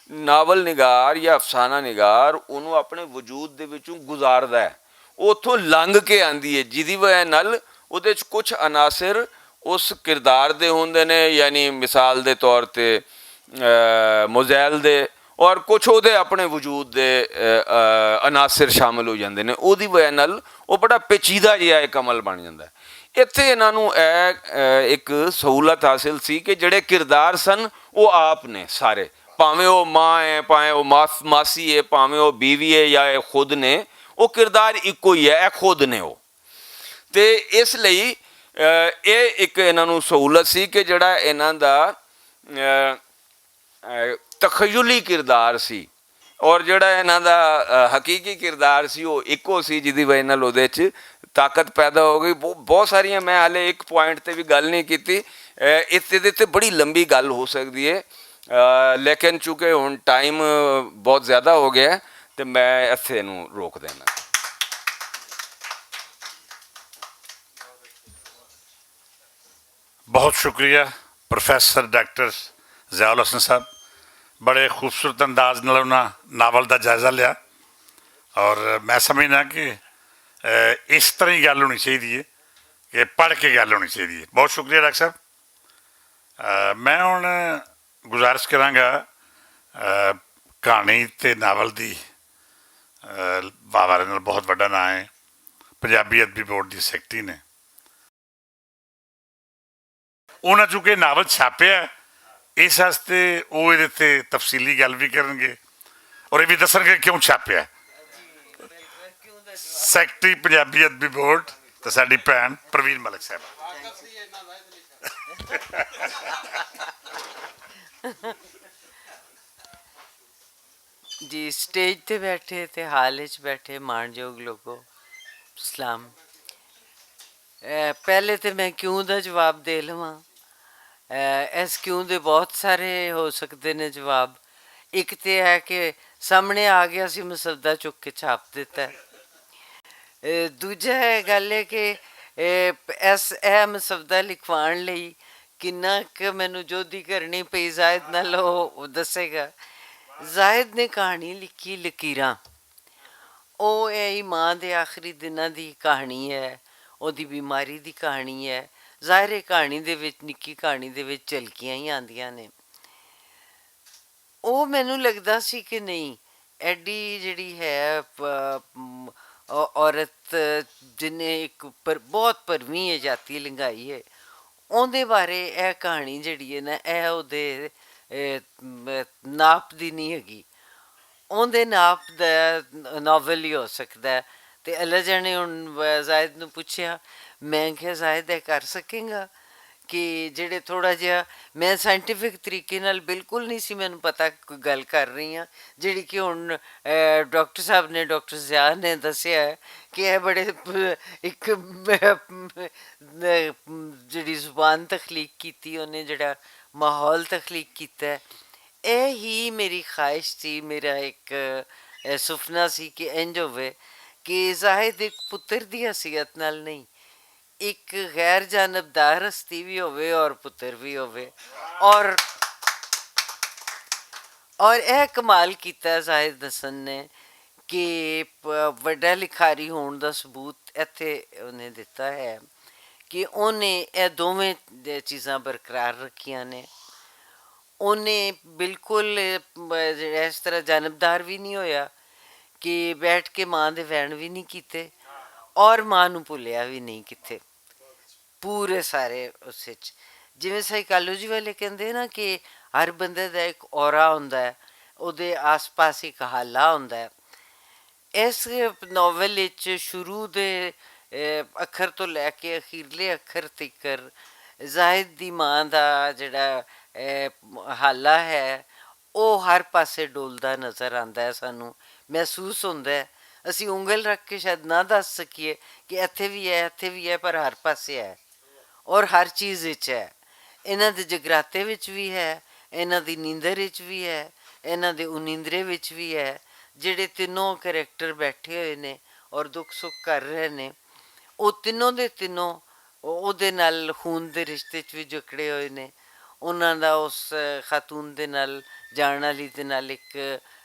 ਨਾਵਲ ਨਿਗਾਰ ਜਾਂ ਅਫਸਾਨਾ ਨਿਗਾਰ ਉਹਨੂੰ ਆਪਣੇ ਵਜੂਦ ਦੇ ਵਿੱਚੋਂ ਗੁਜ਼ਾਰਦਾ ਹੈ, ਉਹ ਉੱਥੋਂ ਲੰਘ ਕੇ ਆਉਂਦੀ ਹੈ, ਜਿਹਦੀ ਵਜ੍ਹਾ ਨਾਲ ਉਹਦੇ 'ਚ ਕੁਛ ਅਨਾਸਰ ਉਸ ਕਿਰਦਾਰ ਦੇ ਹੁੰਦੇ ਨੇ, ਯਾਨੀ ਮਿਸਾਲ ਦੇ ਤੌਰ 'ਤੇ ਮੁਜ਼ੈਲ ਦੇ, ਔਰ ਕੁਛ ਉਹਦੇ ਆਪਣੇ ਵਜੂਦ ਦੇ ਅਨਾਸਰ ਸ਼ਾਮਿਲ ਹੋ ਜਾਂਦੇ ਨੇ। ਉਹਦੀ ਵਜ੍ਹਾ ਨਾਲ ਉਹ ਬੜਾ ਪੇਚੀਦਾ ਜਿਹਾ ਇੱਕ ਅਮਲ ਬਣ ਜਾਂਦਾ। ਇੱਥੇ ਇਹਨਾਂ ਨੂੰ ਇਹ ਇੱਕ ਸਹੂਲਤ ਹਾਸਿਲ ਸੀ ਕਿ ਜਿਹੜੇ ਕਿਰਦਾਰ ਸਨ ਉਹ ਆਪ ਨੇ ਸਾਰੇ, ਭਾਵੇਂ ਉਹ ਮਾਂ ਹੈ, ਭਾਵੇਂ ਉਹ ਮਾਸੀ ਹੈ, ਭਾਵੇਂ ਉਹ ਬੀਵੀ ਹੈ ਜਾਂ ਇਹ ਖੁਦ ਨੇ, ਉਹ ਕਿਰਦਾਰ ਇੱਕੋ ਹੀ ਹੈ, ਇਹ ਖੁਦ ਨੇ ਉਹ। ਤੇ ਇਸ ਲਈ ਇਹ ਇੱਕ ਇਹਨਾਂ ਨੂੰ ਸਹੂਲਤ ਸੀ ਕਿ ਜਿਹੜਾ ਇਹਨਾਂ ਦਾ ਤਖਯੁਲੀ ਕਿਰਦਾਰ ਸੀ ਔਰ ਜਿਹੜਾ ਇਹਨਾਂ ਦਾ ਹਕੀਕੀ ਕਿਰਦਾਰ ਸੀ ਉਹ ਇੱਕੋ ਸੀ, ਜਿਹਦੀ ਵਜ੍ਹਾ ਨਾਲ ਉਹਦੇ 'ਚ ਤਾਕਤ ਪੈਦਾ ਹੋ ਗਈ। ਬਹੁਤ ਸਾਰੀਆਂ, ਮੈਂ ਹਾਲੇ ਇੱਕ ਪੁਆਇੰਟ 'ਤੇ ਵੀ ਗੱਲ ਨਹੀਂ ਕੀਤੀ, ਇਹਦੇ 'ਤੇ ਬੜੀ ਲੰਬੀ ਗੱਲ ਹੋ ਸਕਦੀ ਹੈ, ਲੇਕਿਨ ਚੂँਕਿ ਹੁਣ ਟਾਈਮ ਬਹੁਤ ਜ਼ਿਆਦਾ ਹੋ ਗਿਆ ਤੇ ਮੈਂ ਇੱਥੇ ਇਹਨੂੰ ਰੋਕ ਦੇਣਾ। बहुत शुक्रिया प्रोफैसर डॉक्टर ज़ियाउल हसन साहब, बड़े खूबसूरत अंदाज नाल उन्होंने नावल का जायज़ा लिया और मैं समझना कि इस तरह ही गल होनी चाहिए कि पढ़ के गल होनी चाहिए। बहुत शुक्रिया डॉक्टर साहब। मैं हुण गुजारिश करांगा कहानी ते नावल की बारे नाल बहुत वड्डा नाम है, पंजाबी अदबी बोर्ड की सैकटरी ने, उन्होंने चूँकि नावल छापिया इस वास्ते वो ये तफसीली गल भी करनगे और ये भी दसणगे क्यों छापिया। सैकटरी पंजाबी अदबी बोर्ड तो साडी भैन प्रवीण मलिक साहब। जी स्टेज ते बैठे ते हाल च बैठे माणयोग लोगो सलाम। पहले तो मैं क्यों का जवाब दे लवां। इस क्यों दे बहुत सारे हो सकते ने जवाब। एक तो है कि सामने आ गया सी मसौदा चुक के छाप दिता है। दूजा है गल है कि मसौदा लिखवाण लई किन्ना क मैनू जोधी करनी पई जाहिद नाल वो दसेगा। जाहिद ने कहानी लिखी लकीरां, ਉਹ ਇਹ ਮਾਂ ਦੇ ਆਖਰੀ ਦਿਨਾਂ ਦੀ ਕਹਾਣੀ ਹੈ, ਉਹਦੀ ਬਿਮਾਰੀ ਦੀ ਕਹਾਣੀ ਹੈ। ਜ਼ਾਹਿਰ ਕਹਾਣੀ ਦੇ ਵਿੱਚ, ਨਿੱਕੀ ਕਹਾਣੀ ਦੇ ਵਿੱਚ ਝਲਕੀਆਂ ਹੀ ਆਉਂਦੀਆਂ ਨੇ। ਉਹ ਮੈਨੂੰ ਲੱਗਦਾ ਸੀ ਕਿ ਨਹੀਂ, ਐਡੀ ਜਿਹੜੀ ਹੈ ਔਰਤ ਜਿਹਨੇ ਇੱਕ ਬਹੁਤ ਭਰਵੀਂ ਜਾਤੀ ਲੰਘਾਈ ਹੈ, ਉਹਦੇ ਬਾਰੇ ਇਹ ਕਹਾਣੀ ਜਿਹੜੀ ਹੈ ਨਾ, ਇਹ ਉਹਦੇ ਨਾਪ ਦੀ ਨਹੀਂ ਹੈਗੀ, ਉਹਦੇ ਨਾਪ ਦਾ ਨਾਵਲ ਹੀ ਹੋ ਸਕਦਾ ਹੈ। ਤੇ ਅੱਲਾ ਜਾਣੇ ਹੁਣ ਜ਼ਾਹਿਦ ਨੂੰ ਪੁੱਛਿਆ, ਮੈਂ ਕਿਹਾ ਜ਼ਾਹਿਦ ਇਹ ਕਰ ਸਕੇਗਾ ਕਿ ਜਿਹੜੇ ਥੋੜ੍ਹਾ ਜਿਹਾ ਮੈਂ ਸਾਇੰਟੀਫਿਕ ਤਰੀਕੇ ਨਾਲ ਬਿਲਕੁਲ ਨਹੀਂ ਸੀ ਮੈਨੂੰ ਪਤਾ ਕੋਈ ਗੱਲ ਕਰ ਰਹੀ ਹਾਂ, ਜਿਹੜੀ ਕਿ ਹੁਣ ਡਾਕਟਰ ਸਾਹਿਬ ਨੇ, ਡਾਕਟਰ ਜ਼ਿਆ ਨੇ ਦੱਸਿਆ ਹੈ ਕਿ ਇਹ ਬੜੇ ਇੱਕ ਜਿਹੜੀ ਜ਼ੁਬਾਨ ਤਖਲੀਕ ਕੀਤੀ ਉਹਨੇ, ਜਿਹੜਾ ਮਾਹੌਲ ਤਖਲੀਕ ਕੀਤਾ ਹੈ, ਇਹ ਹੀ ਮੇਰੀ ਖਾਹਿਸ਼ ਸੀ, ਮੇਰਾ ਇੱਕ ਸੁਪਨਾ ਸੀ ਕਿ ਇੰਝ ਹੋਵੇ ਕਿ ਜ਼ਾਹਿਦ ਇੱਕ ਪੁੱਤਰ ਦੀ ਹਸੀਅਤ ਨਾਲ ਨਹੀਂ, ਇੱਕ ਗੈਰ ਜਾਨਬਦਾਰ ਹਸਤੀ ਵੀ ਹੋਵੇ ਔਰ ਪੁੱਤਰ ਵੀ ਹੋਵੇ। ਔਰ ਇਹ ਕਮਾਲ ਕੀਤਾ ਜ਼ਾਹਿਦ ਹਸਨ ਨੇ ਕਿ ਵੱਡਾ ਲਿਖਾਰੀ ਹੋਣ ਦਾ ਸਬੂਤ ਇੱਥੇ ਉਹਨੇ ਦਿੱਤਾ ਹੈ ਕਿ ਉਹਨੇ ਇਹ ਦੋਵੇਂ ਚੀਜ਼ਾਂ ਬਰਕਰਾਰ ਰੱਖੀਆਂ ਨੇ। ਉਹਨੇ ਬਿਲਕੁਲ ਇਸ ਤਰ੍ਹਾਂ ਜਾਨਬਦਾਰ ਵੀ ਨਹੀਂ ਹੋਇਆ ਕਿ ਬੈਠ ਕੇ ਮਾਂ ਦੇ ਵੈਣ ਵੀ ਨਹੀਂ ਕੀਤੇ ਔਰ ਮਾਂ ਨੂੰ ਭੁੱਲਿਆ ਵੀ ਨਹੀਂ ਕਿੱਥੇ, ਪੂਰੇ ਸਾਰੇ ਉਸ ਵਿੱਚ। ਜਿਵੇਂ ਸਾਈਕਾਲੋਜੀ ਵਾਲੇ ਕਹਿੰਦੇ ਨਾ ਕਿ ਹਰ ਬੰਦੇ ਦਾ ਇੱਕ ਔਰਾ ਹੁੰਦਾ ਹੈ, ਉਹਦੇ ਆਸ ਪਾਸ ਇੱਕ ਹਾਲਾ ਹੁੰਦਾ ਹੈ। ਇਸ ਨਾਵਲ ਵਿੱਚ ਸ਼ੁਰੂ ਦੇ ਅੱਖਰ ਤੋਂ ਲੈ ਕੇ ਅਖੀਰਲੇ ਅੱਖਰ ਤੀਕਰ ਜ਼ਾਹਿਦ ਦੀ ਮਾਂ ਦਾ ਜਿਹੜਾ ਹਾਲਾ ਹੈ ਉਹ ਹਰ ਪਾਸੇ ਡੋਲਦਾ ਨਜ਼ਰ ਆਉਂਦਾ ਹੈ, ਸਾਨੂੰ ਮਹਿਸੂਸ ਹੁੰਦਾ ਹੈ। ਅਸੀਂ ਉਂਗਲ ਰੱਖ ਕੇ ਸ਼ਾਇਦ ਨਾ ਦੱਸ ਸਕੀਏ ਕਿ ਇੱਥੇ ਵੀ ਹੈ, ਇੱਥੇ ਵੀ ਹੈ, ਪਰ ਹਰ ਪਾਸੇ ਹੈ ਔਰ ਹਰ ਚੀਜ਼ ਵਿੱਚ ਹੈ। ਇਹਨਾਂ ਦੇ ਜਗਰਾਤੇ ਵਿੱਚ ਵੀ ਹੈ, ਇਹਨਾਂ ਦੀ ਨੀਂਦਰ ਵਿੱਚ ਵੀ ਹੈ, ਇਹਨਾਂ ਦੇ ਉਨੀਂਦਰੇ ਵਿੱਚ ਵੀ ਹੈ। ਜਿਹੜੇ ਤਿੰਨੋਂ ਕਰੈਕਟਰ ਬੈਠੇ ਹੋਏ ਨੇ ਔਰ ਦੁੱਖ ਸੁੱਖ ਕਰ ਰਹੇ ਨੇ, ਉਹ ਤਿੰਨੋਂ ਦੇ ਤਿੰਨੋਂ ਉਹਦੇ ਨਾਲ ਖੂਨ ਦੇ ਰਿਸ਼ਤੇ 'ਚ ਵੀ ਜਕੜੇ ਹੋਏ ਨੇ। ਉਹਨਾਂ ਦਾ ਉਸ ਖਾਤੂਨ ਦੇ ਨਾਲ, ਜਾਣ ਵਾਲੀ ਦੇ ਨਾਲ ਇੱਕ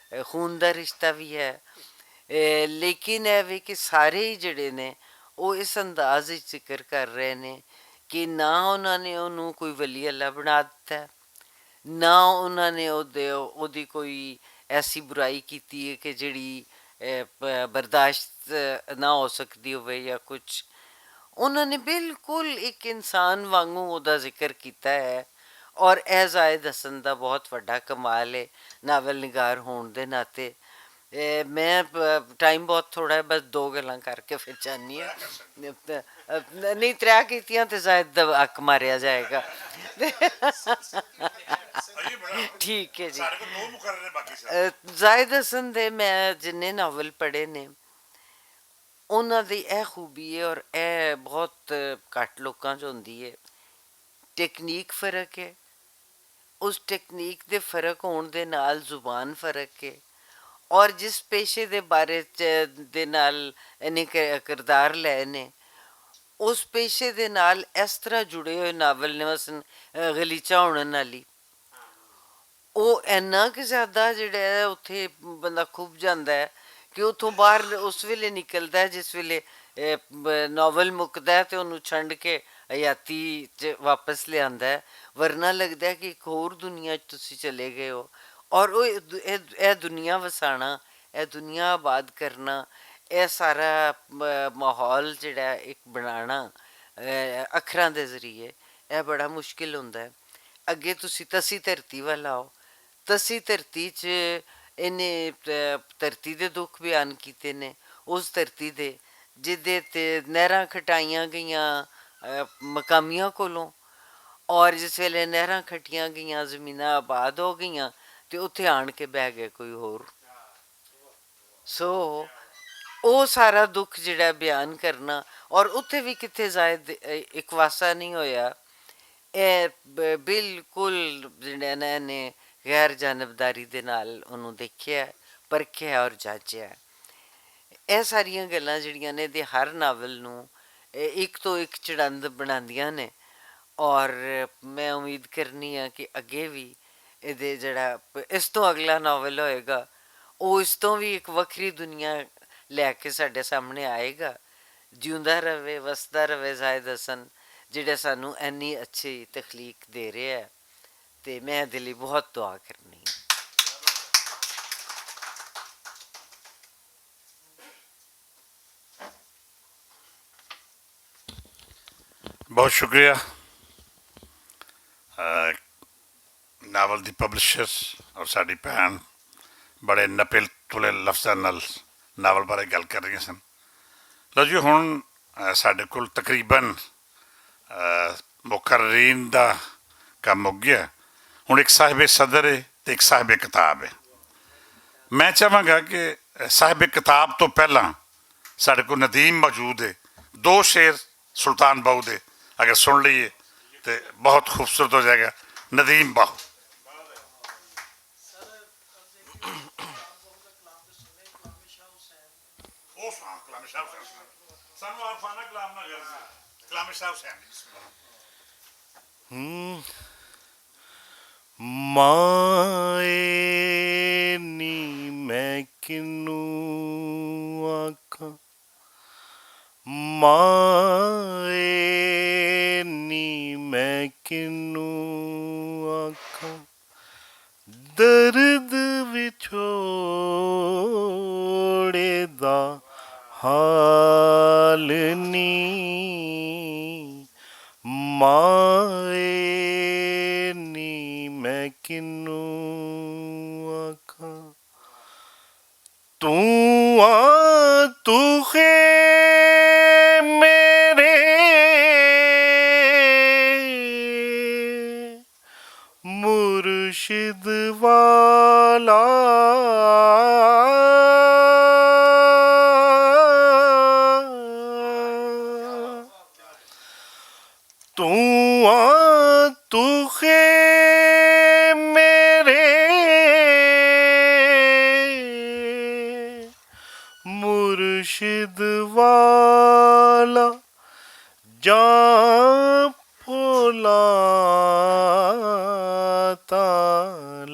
ਖੂਨ ਦਾ ਰਿਸ਼ਤਾ ਵੀ ਹੈ। ਲੇਕਿਨ ਇਹ ਵੀ ਕਿ ਸਾਰੇ ਹੀ ਜਿਹੜੇ ਨੇ ਉਹ ਇਸ ਅੰਦਾਜ਼ ਵਿੱਚ ਜ਼ਿਕਰ ਕਰ ਰਹੇ ਨੇ ਕਿ ਨਾ ਉਹਨਾਂ ਨੇ ਉਹਨੂੰ ਕੋਈ ਵਲੀ ਅੱਲਾ ਬਣਾ ਦਿੱਤਾ, ਨਾ ਉਹਨਾਂ ਨੇ ਉਹਦੀ ਕੋਈ ਐਸੀ ਬੁਰਾਈ ਕੀਤੀ ਹੈ ਕਿ ਜਿਹੜੀ ਬਰਦਾਸ਼ਤ ਨਾ ਹੋ ਸਕਦੀ ਹੋਵੇ ਜਾਂ ਕੁਛ। ਉਹਨਾਂ ਨੇ ਬਿਲਕੁਲ ਇੱਕ ਇਨਸਾਨ ਵਾਂਗੂ ਉਹਦਾ ਜ਼ਿਕਰ ਕੀਤਾ ਹੈ ਔਰ ਇਹ ਜ਼ਾਹਿਦ ਹਸਨ ਦਾ ਬਹੁਤ ਵੱਡਾ ਕਮਾਲ ਹੈ ਨਾਵਲ ਨਿਗਾਰ ਹੋਣ ਦੇ ਨਾਤੇ। ਮੈਂ ਟਾਈਮ ਬਹੁਤ ਥੋੜ੍ਹਾ ਹੈ, ਬਸ ਦੋ ਗੱਲਾਂ ਕਰਕੇ ਫਿਰ ਜਾਂਦੀ ਹਾਂ, ਨਹੀਂ ਤ੍ਰੈ ਕੀਤੀਆਂ ਤੇ ਜ਼ਾਹਿਦ ਦਾ ਹੱਕ ਮਾਰਿਆ ਜਾਏਗਾ। ਠੀਕ ਹੈ ਜੀ। ਜ਼ਾਹਿਦ ਹਸਨ ਦੇ ਮੈਂ ਜਿੰਨੇ ਨਾਵਲ ਪੜ੍ਹੇ ਨੇ ਉਹਨਾਂ ਦੀ ਇਹ ਖੂਬੀ ਹੈ ਔਰ ਇਹ ਬਹੁਤ ਘੱਟ ਲੋਕਾਂ 'ਚ ਹੁੰਦੀ ਹੈ, ਟੈਕਨੀਕ ਫਰਕ ਹੈ। ਉਸ ਟੈਕਨੀਕ ਦੇ ਫਰਕ ਹੋਣ ਦੇ ਨਾਲ ਜ਼ੁਬਾਨ ਫਰਕ ਹੈ ਔਰ ਜਿਸ ਪੇਸ਼ੇ ਦੇ ਬਾਰੇ 'ਚ ਦੇ ਨਾਲ ਇਹਨੇ ਕਿਰਦਾਰ ਲਏ ਨੇ ਉਸ ਪੇਸ਼ੇ ਦੇ ਨਾਲ ਇਸ ਤਰ੍ਹਾਂ ਜੁੜੇ ਹੋਏ ਨਾਵਲ ਨੇ। ਮਸਲਨ ਗਲੀਚਾ ਉਣਨ ਵਾਲੀ, ਉਹ ਇੰਨਾ ਕੁ ਜ਼ਿਆਦਾ ਜਿਹੜਾ ਹੈ ਉੱਥੇ ਬੰਦਾ ਖੁੱਭ ਜਾਂਦਾ ਹੈ ਕਿ ਉੱਥੋਂ ਬਾਹਰ ਉਸ ਵੇਲੇ ਨਿਕਲਦਾ ਜਿਸ ਵੇਲੇ ਨਾਵਲ ਮੁੱਕਦਾ ਅਤੇ ਉਹਨੂੰ ਛੰਡ ਕੇ ਹਯਾਤੀ 'ਚ ਵਾਪਸ ਲਿਆਉਂਦਾ, ਵਰਨਾ ਲੱਗਦਾ ਕਿ ਇੱਕ ਹੋਰ ਦੁਨੀਆ 'ਚ ਤੁਸੀਂ ਚਲੇ ਗਏ ਹੋ। ਔਰ ਉਹ ਇਹ ਦੁਨੀਆ ਵਸਾਉਣਾ, ਇਹ ਦੁਨੀਆ ਆਬਾਦ ਕਰਨਾ, ਇਹ ਸਾਰਾ ਮਾਹੌਲ ਜਿਹੜਾ ਇੱਕ ਬਣਾਉਣਾ ਅੱਖਰਾਂ ਦੇ ਜ਼ਰੀਏ, ਇਹ ਬੜਾ ਮੁਸ਼ਕਿਲ ਹੁੰਦਾ ਹੈ। ਅੱਗੇ ਤੁਸੀਂ ਤਸੀ ਧਰਤੀ ਵੱਲ ਆਓ, ਤਸੀ ਧਰਤੀ 'ਚ ਇਹਨੇ ਧਰਤੀ ਦੇ ਦੁੱਖ ਬਿਆਨ ਕੀਤੇ ਨੇ, ਉਸ ਧਰਤੀ ਦੇ ਜਿਹਦੇ 'ਤੇ ਨਹਿਰਾਂ ਖਟਾਈਆਂ ਗਈਆਂ ਮਕਾਮੀਆਂ ਕੋਲੋਂ, ਔਰ ਜਿਸ ਵੇਲੇ ਨਹਿਰਾਂ ਖੱਟੀਆਂ ਗਈਆਂ ਜ਼ਮੀਨਾਂ ਆਬਾਦ ਹੋ ਗਈਆਂ ਅਤੇ ਉੱਥੇ ਆਣ ਕੇ ਬਹਿ ਗਏ ਕੋਈ ਹੋਰ। ਸੋ ਉਹ ਸਾਰਾ ਦੁੱਖ ਜਿਹੜਾ ਬਿਆਨ ਕਰਨਾ, ਔਰ ਉੱਥੇ ਵੀ ਕਿੱਥੇ ਜ਼ਾਹਿਦ ਇੱਕ ਵਾਸਾ ਨਹੀਂ ਹੋਇਆ। ਇਹ ਬਿਲਕੁਲ ਜਿਹੜਾ ਨਾ ਇਹਨੇ ਗੈਰ ਜਾਨਬਦਾਰੀ ਦੇ ਨਾਲ ਉਹਨੂੰ ਦੇਖਿਆ, ਪਰਖਿਆ ਔਰ ਜਾਚਿਆ। ਇਹ ਸਾਰੀਆਂ ਗੱਲਾਂ ਜਿਹੜੀਆਂ ਨੇ ਇਹਦੇ ਹਰ ਨਾਵਲ ਨੂੰ ਇੱਕ ਤੋਂ ਇੱਕ ਚੜੰਦ ਬਣਾਉਂਦੀਆਂ ਨੇ ਔਰ ਮੈਂ ਉਮੀਦ ਕਰਨੀ ਹਾਂ ਕਿ ਅੱਗੇ ਵੀ ਇਹਦੇ ਜਿਹੜਾ ਇਸ ਤੋਂ ਅਗਲਾ ਨਾਵਲ ਹੋਏਗਾ ਉਹ ਇਸ ਤੋਂ ਵੀ ਇੱਕ ਵੱਖਰੀ ਦੁਨੀਆ ਲੈ ਕੇ ਸਾਡੇ ਸਾਹਮਣੇ ਆਏਗਾ। ਜਿਉਂਦਾ ਰਵੇ, ਵਸਦਾ ਰਵੇ ਜ਼ਾਹਿਦ ਹਸਨ, ਜਿਹੜਾ ਸਾਨੂੰ ਇੰਨੀ ਅੱਛੀ ਤਖਲੀਕ ਦੇ ਰਿਹਾ ਹੈ, ਅਤੇ ਮੈਂ ਇਹਦੇ ਲਈ ਬਹੁਤ ਦੁਆ ਕਰਨੀ ਹੈ। बहुत शुक्रिया। नावल ਨਾਵਲ ਦੀ ਪਬਲਿਸ਼ਰ ਔਰ ਸਾਡੀ ਭੈਣ ਬੜੇ ਨਪਿਲ ਤੁਲੇ ਲਫ਼ਜ਼ਾਂ ਨਾਲ ਨਾਵਲ ਬਾਰੇ ਗੱਲ ਕਰ ਰਹੀਆਂ ਸਨ। ਲਓ ਜੀ, ਹੁਣ ਸਾਡੇ ਕੋਲ ਤਕਰੀਬਨ ਮੁਕਰਰੀਨ ਦਾ ਕੰਮ ਮੁੱਕ ਗਿਆ। ਹੁਣ ਇੱਕ ਸਾਹਿਬ ਸਦਰ ਹੈ ਅਤੇ ਇੱਕ ਸਾਹਿਬ ਕਿਤਾਬ ਹੈ। ਮੈਂ ਚਾਹਾਂਗਾ ਕਿ ਸਾਹਿਬ ਕਿਤਾਬ ਤੋਂ ਪਹਿਲਾਂ ਸਾਡੇ ਕੋਲ ਨਦੀਮ ਮੌਜੂਦ ਹੈ। 2 ਸ਼ੇਰ ਸੁਲਤਾਨ ਬਾਹੂ ਦੇ ਅਗਰ ਸੁਣ ਲਈਏ تو بہت خوبصورت ہو جائے گا۔ ندیم باہو۔ مائے نی میں کنوں آکھاں، مائے نی میں کنوں آکھاں، درد وچھوڑے دا حال نی، مائے نی میں کنوں آکھاں، تو آ تو میرے مرشد والا، تو آ تو میرے مرشد والا، جاں پھولاتا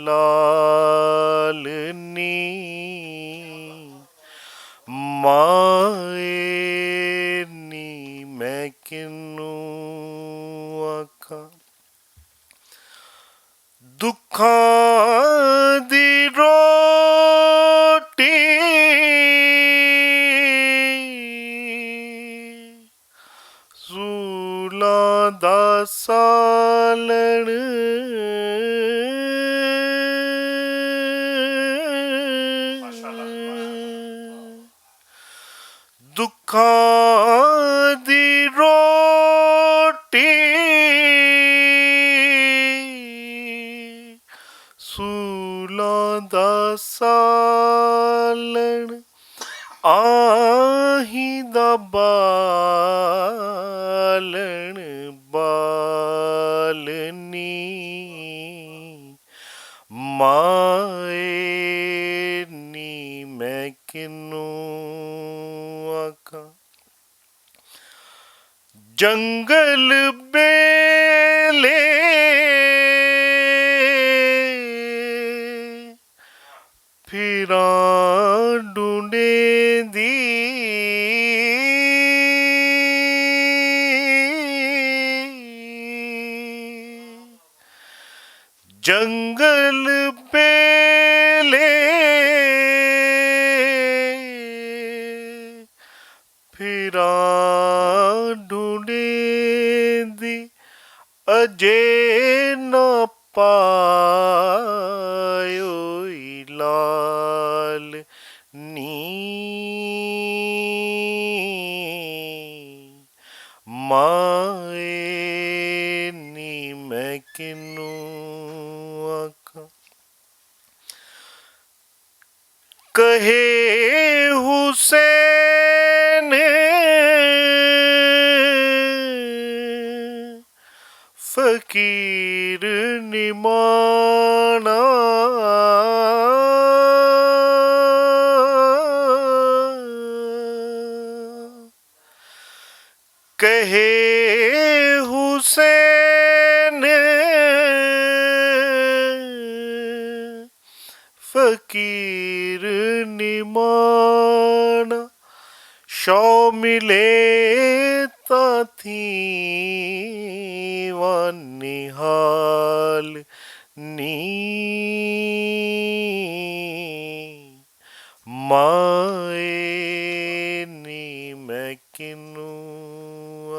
لال نی، مائے نی میں کنوں آکھاں، دکھاں دی روٹی سولاں دا سالن، دکھاں دی روٹی سولاں دا سالن، آہیں دا بالن بالنی، مائے نی میں کنوں آکھاں، جنگل بیلے پھراں ڈھونڈے دی، جنگل بیلے پھراں ڈھونڈے دی، اجے نہ پایو لال نی، مائے نی میں کنوں آکھاں، کہے حسین فقیر نمانا، کہے حسین فقیر نمانا، شو ملے تا تھی ونحال نی، مائے نی میں کنوں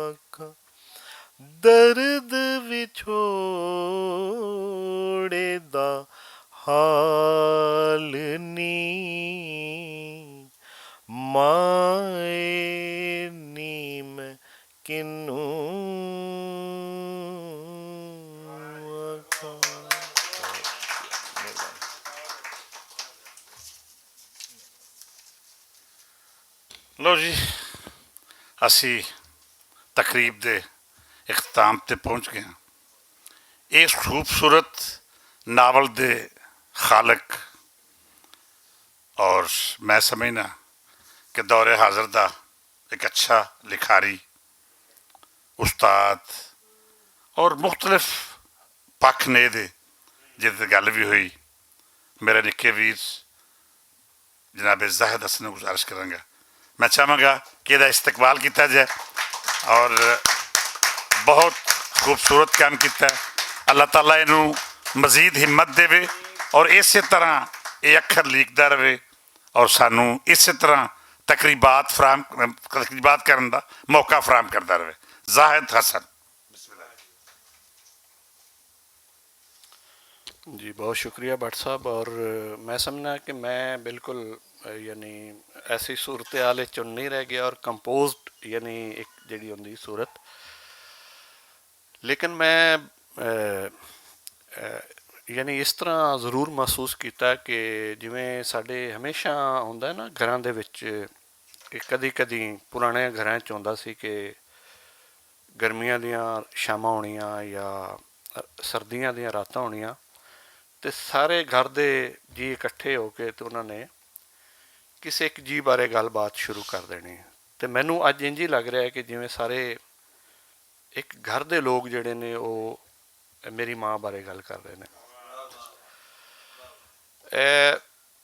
آکھاں، درد وچھوڑے دا ਮਾਏ ਨੀ ਮੈਂ ਕਿਨੂੰ ਆਖਾਂ। ਲਓ ਜੀ, ਅਸੀਂ ਤਕਰੀਬ ਦੇ ਇਖਤਾਮ ਤੇ ਪਹੁੰਚ ਗਏ ਹਾਂ। ਇਸ ਖੂਬਸੂਰਤ ਨਾਵਲ ਦੇ ਖਾਲਕ ਔਰ ਮੈਂ ਸਮਝਣਾ ਕਿ ਦੌਰੇ ਹਾਜ਼ਰ ਦਾ ਇੱਕ ਅੱਛਾ ਲਿਖਾਰੀ ਉਸਤਾਦ ਔਰ ਮੁਖਤਲਿਫ ਪੱਖ ਨੇ ਇਹਦੇ ਜਿਹਦੇ ਤੇ ਗੱਲ ਵੀ ਹੋਈ, ਮੇਰੇ ਨਿੱਕੇ ਵੀਰ ਜਨਾਬ ਜ਼ਾਹਿਦ ਹਸਨ ਨੂੰ ਗੁਜ਼ਾਰਿਸ਼ ਕਰਾਂਗਾ, ਮੈਂ ਚਾਹਾਂਗਾ ਕਿ ਇਹਦਾ ਇਸਤਕਬਾਲ ਕੀਤਾ ਜਾਏ। ਔਰ ਬਹੁਤ ਖੂਬਸੂਰਤ ਕੰਮ ਕੀਤਾ ਹੈ। ਅੱਲਾਹ ਤਾਲਾ ਇਹਨੂੰ ਮਜ਼ੀਦ ਹਿੰਮਤ ਦੇਵੇ ਔਰ ਇਸੇ ਤਰ੍ਹਾਂ ਇਹ ਅੱਖਰ ਲੀਕਦਾ ਰਹੇ ਔਰ ਸਾਨੂੰ ਇਸੇ ਤਰ੍ਹਾਂ ਤਕਰੀਬਾਤ ਕਰਨ ਦਾ ਮੌਕਾ ਫਰਾਹਮ ਕਰਦਾ ਰਹੇ। ਜ਼ਾਹਿਦ ਹਸਨ। जी बहुत शुक्रिया भट्ट साहब। और मैं समझना कि मैं बिल्कुल यानी ऐसी सूरत हाल चुन नहीं रह गया और कंपोज्ड यानी एक जी होंगी सूरत, लेकिन मैं यानी इस तरह ਜ਼ਰੂਰ महसूस किया कि जिमें साढ़े हमेशा होंदा ना घरां दे विच कदी कदी पुराने घरां च होंदा सी कि गर्मियां दियां शामां होणियां या सर्दियां दियां रातां होणियां ਤੇ ਸਾਰੇ ਘਰ ਦੇ ਜੀ ਇਕੱਠੇ ਹੋ ਕੇ ਤੇ ਉਹਨਾਂ ਨੇ ਕਿਸੇ ਇੱਕ ਜੀ ਬਾਰੇ ਗੱਲਬਾਤ ਸ਼ੁਰੂ ਕਰ ਦੇਣੀ। ਤੇ ਮੈਨੂੰ ਅੱਜ ਇੰਝ ਹੀ ਲੱਗ ਰਿਹਾ ਹੈ ਕਿ ਜਿਵੇਂ ਸਾਰੇ ਇੱਕ ਘਰ ਦੇ ਲੋਕ ਜਿਹੜੇ ਨੇ ਉਹ ਮੇਰੀ ਮਾਂ ਬਾਰੇ ਗੱਲ ਕਰ ਰਹੇ ਨੇ।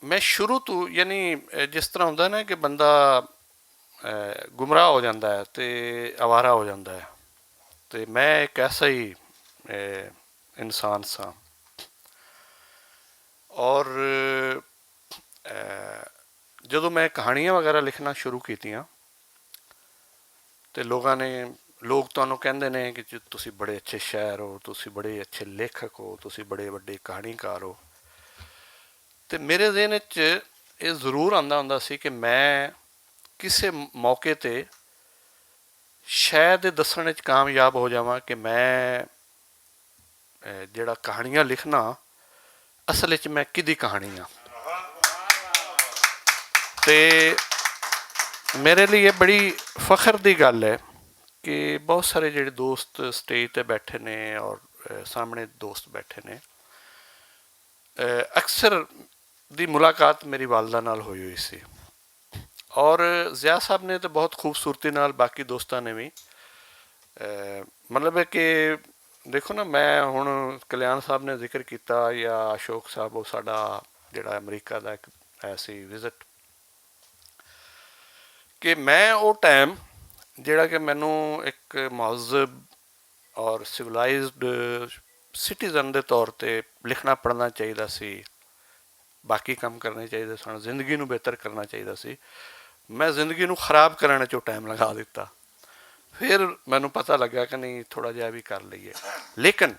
ਮੈਂ ਸ਼ੁਰੂ ਤੋਂ ਯਾਨੀ ਜਿਸ ਤਰ੍ਹਾਂ ਹੁੰਦਾ ਨਾ ਕਿ ਬੰਦਾ ਗੁੰਮਰਾਹ ਹੋ ਜਾਂਦਾ ਹੈ ਤੇ ਆਵਾਰਾ ਹੋ ਜਾਂਦਾ ਹੈ, ਤੇ ਮੈਂ ਇੱਕ ਐਸਾ ਹੀ ਇਨਸਾਨ ਸਾਂ। ਔਰ ਜਦੋਂ ਮੈਂ ਕਹਾਣੀਆਂ ਵਗੈਰਾ ਲਿਖਣਾ ਸ਼ੁਰੂ ਕੀਤੀਆਂ ਤੇ ਲੋਕ ਤੁਹਾਨੂੰ ਕਹਿੰਦੇ ਨੇ ਕਿ ਤੁਸੀਂ ਬੜੇ ਅੱਛੇ ਸ਼ਾਇਰ ਹੋ, ਤੁਸੀਂ ਬੜੇ ਅੱਛੇ ਲੇਖਕ ਹੋ, ਤੁਸੀਂ ਬੜੇ ਵੱਡੇ ਕਹਾਣੀਕਾਰ ਹੋ। ਤੇ ਮੇਰੇ ਜ਼ਿਹਨ ਵਿੱਚ ਇਹ ਜ਼ਰੂਰ ਆਉਂਦਾ ਹੁੰਦਾ ਸੀ ਕਿ ਮੈਂ ਕਿਸੇ ਮੌਕੇ ਤੇ ਸ਼ਾਇਦ ਇਹ ਦੱਸਣ ਵਿੱਚ ਕਾਮਯਾਬ ਹੋ ਜਾਵਾਂ ਕਿ ਮੈਂ ਜਿਹੜਾ ਕਹਾਣੀਆਂ ਲਿਖਣਾ ਅਸਲ ਵਿੱਚ ਮੈਂ ਕਿਹਦੀ ਕਹਾਣੀ ਆ। ਤੇ ਮੇਰੇ ਲਈ ਇਹ ਬੜੀ ਫਖਰ ਦੀ ਗੱਲ ਹੈ ਕਿ ਬਹੁਤ ਸਾਰੇ ਜਿਹੜੇ ਦੋਸਤ ਸਟੇਜ ਤੇ ਬੈਠੇ ਨੇ ਔਰ ਸਾਹਮਣੇ ਦੋਸਤ ਬੈਠੇ ਨੇ, ਅਕਸਰ ਦੀ ਮੁਲਾਕਾਤ ਮੇਰੀ ਵਾਲਦਾ ਨਾਲ ਹੋਈ ਸੀ ਔਰ ਜ਼ਿਆ ਸਾਹਿਬ ਨੇ ਤਾਂ ਬਹੁਤ ਖੂਬਸੂਰਤੀ ਨਾਲ, ਬਾਕੀ ਦੋਸਤਾਂ ਨੇ ਵੀ ਮਤਲਬ ਹੈ ਕਿ ਦੇਖੋ ਨਾ, ਮੈਂ ਹੁਣ ਕਲਿਆਣ ਸਾਹਿਬ ਨੇ ਜ਼ਿਕਰ ਕੀਤਾ ਜਾਂ ਅਸ਼ੋਕ ਸਾਹਿਬ, ਉਹ ਸਾਡਾ ਜਿਹੜਾ ਅਮਰੀਕਾ ਦਾ ਇੱਕ ਐਸੀ ਵਿਜ਼ਿਟ, ਕਿ ਮੈਂ ਉਹ ਟਾਈਮ ਜਿਹੜਾ ਕਿ ਮੈਨੂੰ ਇੱਕ ਮਹਜ਼ਬ ਔਰ ਸਿਵਲਾਈਜ਼ਡ ਸਿਟੀਜ਼ਨ ਦੇ ਤੌਰ 'ਤੇ ਲਿਖਣਾ ਪੜ੍ਹਨਾ ਚਾਹੀਦਾ ਸੀ, ਬਾਕੀ ਕੰਮ ਕਰਨੇ ਚਾਹੀਦੇ ਸਨ, ਜ਼ਿੰਦਗੀ ਨੂੰ ਬਿਹਤਰ ਕਰਨਾ ਚਾਹੀਦਾ ਸੀ। ਮੈਂ ਜ਼ਿੰਦਗੀ ਨੂੰ ਖਰਾਬ ਕਰਨ 'ਚ ਉਹ ਟਾਈਮ ਲਗਾ ਦਿੱਤਾ। ਫਿਰ ਮੈਨੂੰ ਪਤਾ ਲੱਗਾ ਕਿ ਨਹੀਂ, ਥੋੜ੍ਹਾ ਜਿਹਾ ਵੀ ਕਰ ਲਈਏ। ਲੇਕਿਨ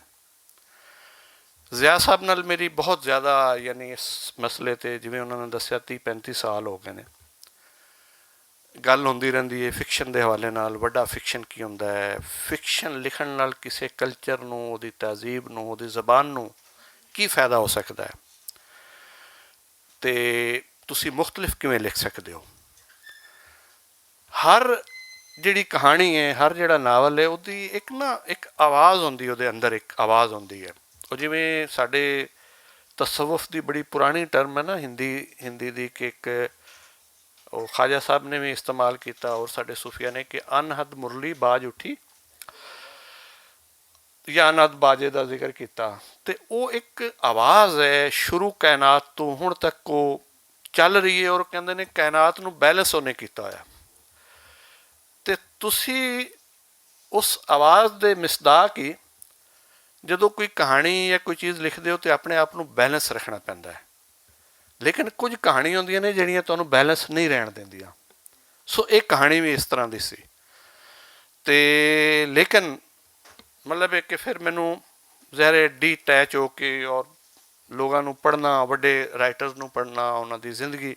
ਜ਼ਿਆ ਸਾਹਿਬ ਨਾਲ ਮੇਰੀ ਬਹੁਤ ਜ਼ਿਆਦਾ ਯਾਨੀ ਇਸ ਮਸਲੇ 'ਤੇ, ਜਿਵੇਂ ਉਹਨਾਂ ਨੇ ਦੱਸਿਆ 30-35 ਸਾਲ ਹੋ ਗਏ ਨੇ, ਗੱਲ ਹੁੰਦੀ ਰਹਿੰਦੀ ਹੈ ਫਿਕਸ਼ਨ ਦੇ ਹਵਾਲੇ ਨਾਲ। ਵੱਡਾ ਫਿਕਸ਼ਨ ਕੀ ਹੁੰਦਾ ਹੈ, ਫਿਕਸ਼ਨ ਲਿਖਣ ਨਾਲ ਕਿਸੇ ਕਲਚਰ ਨੂੰ, ਉਹਦੀ ਤਹਿਜ਼ੀਬ ਨੂੰ, ਉਹਦੀ ਜ਼ਬਾਨ ਨੂੰ ਕੀ ਫਾਇਦਾ ਹੋ ਸਕਦਾ ਹੈ, ਅਤੇ ਤੁਸੀਂ ਮੁਖਤਲਿਫ ਕਿਵੇਂ ਲਿਖ ਸਕਦੇ ਹੋ। ਹਰ ਜਿਹੜੀ ਕਹਾਣੀ ਹੈ, ਹਰ ਜਿਹੜਾ ਨਾਵਲ ਹੈ, ਉਹਦੀ ਇੱਕ ਆਵਾਜ਼ ਹੁੰਦੀ, ਉਹਦੇ ਅੰਦਰ ਇੱਕ ਆਵਾਜ਼ ਹੁੰਦੀ ਹੈ। ਉਹ ਜਿਵੇਂ ਸਾਡੇ ਤਸਵੁਫ ਦੀ ਬੜੀ ਪੁਰਾਣੀ ਟਰਮ ਹੈ ਨਾ ਹਿੰਦੀ ਦੀ, ਕਿ ਇੱਕ ਉਹ ਖਾਜਾ ਸਾਹਿਬ ਨੇ ਵੀ ਇਸਤੇਮਾਲ ਕੀਤਾ ਔਰ ਸਾਡੇ ਸੂਫੀਆ ਨੇ, ਕਿ ਅਨਹਦ ਮੁਰਲੀ ਬਾਜ ਉੱਠੀ, ਜਾਂ ਅਨਹਦ ਬਾਜੇ ਦਾ ਜ਼ਿਕਰ ਕੀਤਾ। ਅਤੇ ਉਹ ਇੱਕ ਆਵਾਜ਼ ਹੈ ਸ਼ੁਰੂ ਕਾਇਨਾਤ ਤੋਂ ਹੁਣ ਤੱਕ ਉਹ ਚੱਲ ਰਹੀ ਹੈ, ਔਰ ਕਹਿੰਦੇ ਨੇ ਕਾਇਨਾਤ ਨੂੰ ਬੈਲੈਂਸ ਉਹਨੇ ਕੀਤਾ ਹੋਇਆ। ਅਤੇ ਤੁਸੀਂ ਉਸ ਆਵਾਜ਼ ਦੇ ਮਿਸਦਾਕ ਹੀ ਜਦੋਂ ਕੋਈ ਕਹਾਣੀ ਜਾਂ ਕੋਈ ਚੀਜ਼ ਲਿਖਦੇ ਹੋ ਤਾਂ ਆਪਣੇ ਆਪ ਨੂੰ ਬੈਲੈਂਸ ਰੱਖਣਾ ਪੈਂਦਾ ਹੈ। ਲੇਕਿਨ ਕੁਝ ਕਹਾਣੀਆਂ ਹੁੰਦੀਆਂ ਨੇ ਜਿਹੜੀਆਂ ਤੁਹਾਨੂੰ ਬੈਲੈਂਸ ਨਹੀਂ ਰਹਿਣ ਦਿੰਦੀਆਂ। ਸੋ ਇਹ ਕਹਾਣੀ ਵੀ ਇਸ ਤਰ੍ਹਾਂ ਦੀ ਸੀ। ਅਤੇ ਲੇਕਿਨ ਮਤਲਬ ਹੈ ਕਿ ਫਿਰ ਮੈਨੂੰ ਜ਼ਹਿਰੇ ਡੀਟੈਚ ਹੋ ਕੇ ਔਰ ਲੋਕਾਂ ਨੂੰ ਪੜ੍ਹਨਾ, ਵੱਡੇ ਰਾਈਟਰਸ ਨੂੰ ਪੜ੍ਹਨਾ, ਉਹਨਾਂ ਦੀ ਜ਼ਿੰਦਗੀ,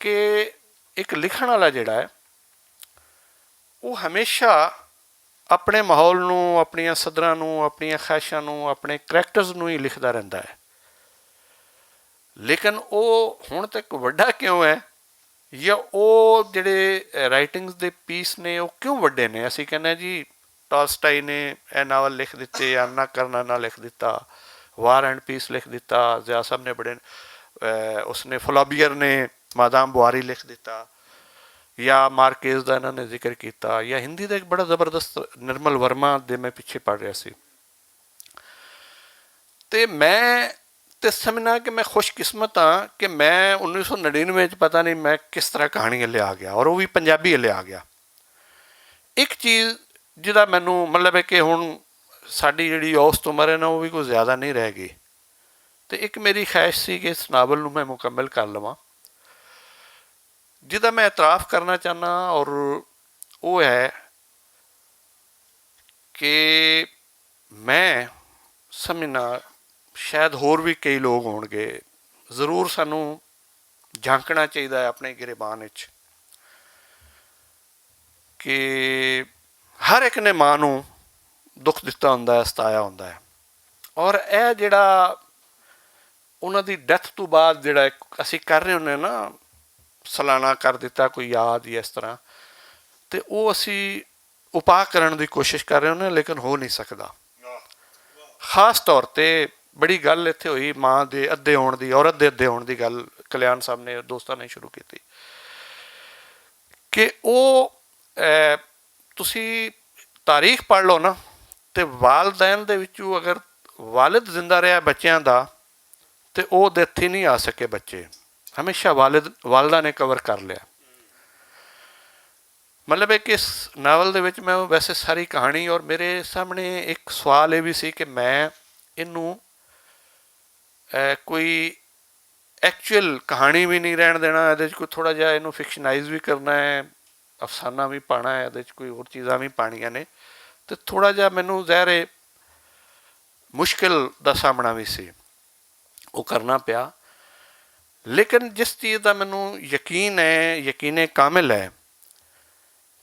ਕਿ ਇੱਕ ਲਿਖਣ ਵਾਲਾ ਜਿਹੜਾ ਹੈ ਉਹ ਹਮੇਸ਼ਾ ਆਪਣੇ ਮਾਹੌਲ ਨੂੰ, ਆਪਣੀਆਂ ਸਦਰਾਂ ਨੂੰ, ਆਪਣੀਆਂ ਖਾਹਿਸ਼ਾਂ ਨੂੰ, ਆਪਣੇ ਕਰੈਕਟਰਸ ਨੂੰ ਹੀ ਲਿਖਦਾ ਰਹਿੰਦਾ ਹੈ। ਲੇਕਿਨ ਉਹ ਹੁਣ ਤੱਕ ਵੱਡਾ ਕਿਉਂ ਹੈ, ਜਾਂ ਉਹ ਜਿਹੜੇ ਰਾਈਟਿੰਗਸ ਦੇ ਪੀਸ ਨੇ ਉਹ ਕਿਉਂ ਵੱਡੇ ਨੇ? ਅਸੀਂ ਕਹਿੰਦੇ ਜੀ ਟਾਲਸਟਾਈ ਨੇ ਇਹ ਨਾਵਲ ਲਿਖ ਦਿੱਤੇ, ਅੰਨਾ ਕਰਨਾਨਾ ਲਿਖ ਦਿੱਤਾ, ਵਾਰ ਐਂਡ ਪੀਸ ਲਿਖ ਦਿੱਤਾ, ਜ਼ਿਆ ਸਾਹਿਬ ਨੇ ਬੜੇ, ਉਸਨੇ ਫਲੋਬੀਅਰ ਨੇ ਮਾਦਾਮ ਬੁਆਰੀ ਲਿਖ ਦਿੱਤਾ, ਜਾਂ ਮਾਰਕੇਜ਼ ਦਾ ਇਹਨਾਂ ਨੇ ਜ਼ਿਕਰ ਕੀਤਾ, ਜਾਂ ਹਿੰਦੀ ਦਾ ਇੱਕ ਬੜਾ ਜ਼ਬਰਦਸਤ ਨਿਰਮਲ ਵਰਮਾ ਦੇ ਮੈਂ ਪਿੱਛੇ ਪੜ੍ਹ ਰਿਹਾ ਸੀ। ਅਤੇ ਮੈਂ ਤੇ ਸਮਝਣਾ ਕਿ ਮੈਂ ਖੁਸ਼ਕਿਸਮਤ ਹਾਂ ਕਿ ਮੈਂ 1999 'ਚ ਪਤਾ ਨਹੀਂ ਮੈਂ ਕਿਸ ਤਰ੍ਹਾਂ ਕਹਾਣੀ ਹਲੇ ਆ ਗਿਆ, ਔਰ ਉਹ ਵੀ ਪੰਜਾਬੀ ਹਲੇ ਆ ਗਿਆ। ਇੱਕ ਚੀਜ਼ ਜਿਹਦਾ ਮੈਨੂੰ ਮਤਲਬ ਹੈ ਕਿ ਹੁਣ ਸਾਡੀ ਜਿਹੜੀ ਔਸਤ ਉਮਰ ਹੈ ਨਾ ਉਹ ਵੀ ਕੋਈ ਜ਼ਿਆਦਾ ਨਹੀਂ ਰਹਿ ਗਈ, ਅਤੇ ਇੱਕ ਮੇਰੀ ਖਵਾਹਿਸ਼ ਸੀ ਕਿ ਇਸ ਨਾਵਲ ਨੂੰ ਮੈਂ ਮੁਕੰਮਲ ਕਰ ਲਵਾਂ, ਜਿਹਦਾ ਮੈਂ ਇਤਰਾਫ ਕਰਨਾ ਚਾਹੁੰਦਾ, ਔਰ ਉਹ ਹੈ ਕਿ ਮੈਂ ਸਮਝਣਾ ਸ਼ਾਇਦ ਹੋਰ ਵੀ ਕਈ ਲੋਕ ਹੋਣਗੇ, ਜ਼ਰੂਰ ਸਾਨੂੰ ਝਾਂਕਣਾ ਚਾਹੀਦਾ ਹੈ ਆਪਣੇ ਗਿਰਬਾਨ ਵਿੱਚ ਕਿ ਹਰ ਇੱਕ ਨੇ ਮਾਂ ਨੂੰ ਦੁੱਖ ਦਿੱਤਾ ਹੁੰਦਾ ਹੈ, ਸਤਾਇਆ ਹੁੰਦਾ ਹੈ, ਔਰ ਇਹ ਜਿਹੜਾ ਉਹਨਾਂ ਦੀ ਡੈਥ ਤੋਂ ਬਾਅਦ ਜਿਹੜਾ ਅਸੀਂ ਕਰ ਰਹੇ ਹੁੰਦੇ ਨਾ, ਸਾਲਾਨਾ ਕਰ ਦਿੱਤਾ ਕੋਈ ਯਾਦ ਜਾਂ ਇਸ ਤਰ੍ਹਾਂ, ਅਤੇ ਉਹ ਅਸੀਂ ਉਪਾਅ ਕਰਨ ਦੀ ਕੋਸ਼ਿਸ਼ ਕਰ ਰਹੇ ਹੁੰਦੇ, ਲੇਕਿਨ ਹੋ ਨਹੀਂ ਸਕਦਾ। ਖਾਸ ਤੌਰ 'ਤੇ ਬੜੀ ਗੱਲ ਇੱਥੇ ਹੋਈ ਮਾਂ ਦੇ ਅੱਧੇ ਹੋਣ ਦੀ, ਔਰਤ ਦੇ ਅੱਧੇ ਹੋਣ ਦੀ ਗੱਲ ਕਲਿਆਣ ਸਾਹਿਬ ਨੇ, ਦੋਸਤਾਂ ਨੇ ਸ਼ੁਰੂ ਕੀਤੀ ਕਿ ਉਹ ਤੁਸੀਂ ਤਾਰੀਖ ਪੜ੍ਹ ਲਓ ਨਾ, ਅਤੇ ਵਾਲਦੈਨ ਦੇ ਵਿੱਚੋਂ ਅਗਰ ਵਾਲਿਦ ਜ਼ਿੰਦਾ ਰਿਹਾ ਬੱਚਿਆਂ ਦਾ, ਅਤੇ ਉਹ ਡੈਥ ਹੀ ਨਹੀਂ ਆ ਸਕੇ ਬੱਚੇ, ਹਮੇਸ਼ਾ ਵਾਲਦਾ ਨੇ ਕਵਰ ਕਰ ਲਿਆ। ਮਤਲਬ ਹੈ ਕਿ ਇਸ ਨਾਵਲ ਦੇ ਵਿੱਚ ਮੈਂ ਵੈਸੇ ਸਾਰੀ ਕਹਾਣੀ, ਔਰ ਮੇਰੇ ਸਾਹਮਣੇ ਇੱਕ ਸਵਾਲ ਇਹ ਵੀ ਸੀ ਕਿ ਮੈਂ ਇਹਨੂੰ ਕੋਈ ਐਕਚੁਅਲ ਕਹਾਣੀ ਵੀ ਨਹੀਂ ਰਹਿਣ ਦੇਣਾ, ਇਹਦੇ 'ਚ ਕੋਈ ਥੋੜ੍ਹਾ ਜਿਹਾ ਇਹਨੂੰ ਫਿਕਸ਼ਨਾਈਜ਼ ਵੀ ਕਰਨਾ ਹੈ, ਅਫਸਾਨਾ ਵੀ ਪਾਉਣਾ ਹੈ, ਇਹਦੇ 'ਚ ਕੋਈ ਹੋਰ ਚੀਜ਼ਾਂ ਵੀ ਪਾਉਣੀਆਂ ਨੇ, ਅਤੇ ਥੋੜ੍ਹਾ ਜਿਹਾ ਮੈਨੂੰ ਜ਼ਾਹਿਰ ਮੁਸ਼ਕਿਲ ਦਾ ਸਾਹਮਣਾ ਵੀ ਸੀ, ਉਹ ਕਰਨਾ ਪਿਆ। ਲੇਕਿਨ ਜਿਸ ਚੀਜ਼ ਦਾ ਮੈਨੂੰ ਯਕੀਨ ਹੈ, ਯਕੀਨ ਕਾਮਿਲ ਹੈ